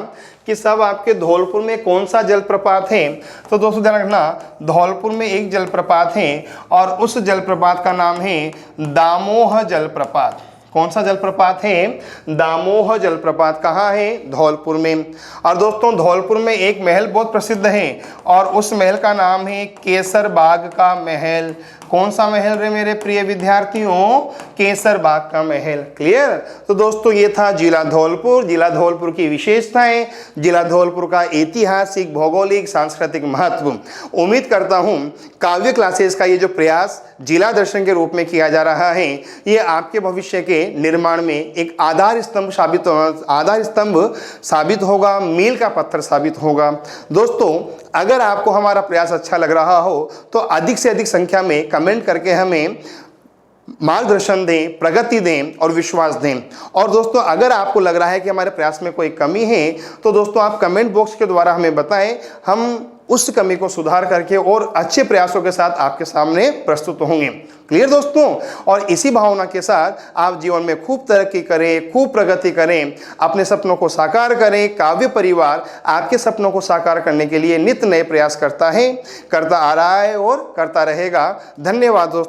कि सब आपके धौलपुर में कौन सा जलप्रपात है, तो दोस्तों ध्यान रखना, धौलपुर में एक जलप्रपात है और उस जलप्रपात का नाम है दामोह जलप्रपात। कौन सा जलप्रपात है, दामोह जलप्रपात। कहाँ है, धौलपुर में। और दोस्तों धौलपुर में एक महल बहुत प्रसिद्ध है और उस महल का नाम है केसर बाग का महल। कौन सा महल रे मेरे प्रिय विद्यार्थियों, केसर बाग का महल। क्लियर। तो दोस्तों ये था जिला धौलपुर, जिला धौलपुर की विशेषताएं, जिला धौलपुर का ऐतिहासिक, भौगोलिक, सांस्कृतिक महत्व। उम्मीद करता हूं काव्य क्लासेस का ये जो प्रयास जिला दर्शन के रूप में किया जा रहा है, ये आपके भविष्य के निर्माण में एक आधार स्तंभ साबित होगा, मील का पत्थर साबित होगा। दोस्तों अगर आपको हमारा प्रयास अच्छा लग रहा हो तो अधिक से अधिक संख्या में कमेंट करके हमें मार्गदर्शन दें, प्रगति दें और विश्वास दें। और दोस्तों अगर आपको लग रहा है कि हमारे प्रयास में कोई कमी है तो दोस्तों आप कमेंट बॉक्स के द्वारा हमें बताएं, हम उस कमी को सुधार करके और अच्छे प्रयासों के साथ आपके सामने प्रस्तुत होंगे। क्लियर दोस्तों। और इसी भावना के साथ आप जीवन में खूब तरक्की करें, खूब प्रगति करें, अपने सपनों को साकार करें। काव्य परिवार आपके सपनों को साकार करने के लिए नित्य नए प्रयास करता आ रहा है और करता रहेगा। धन्यवाद दोस्तों।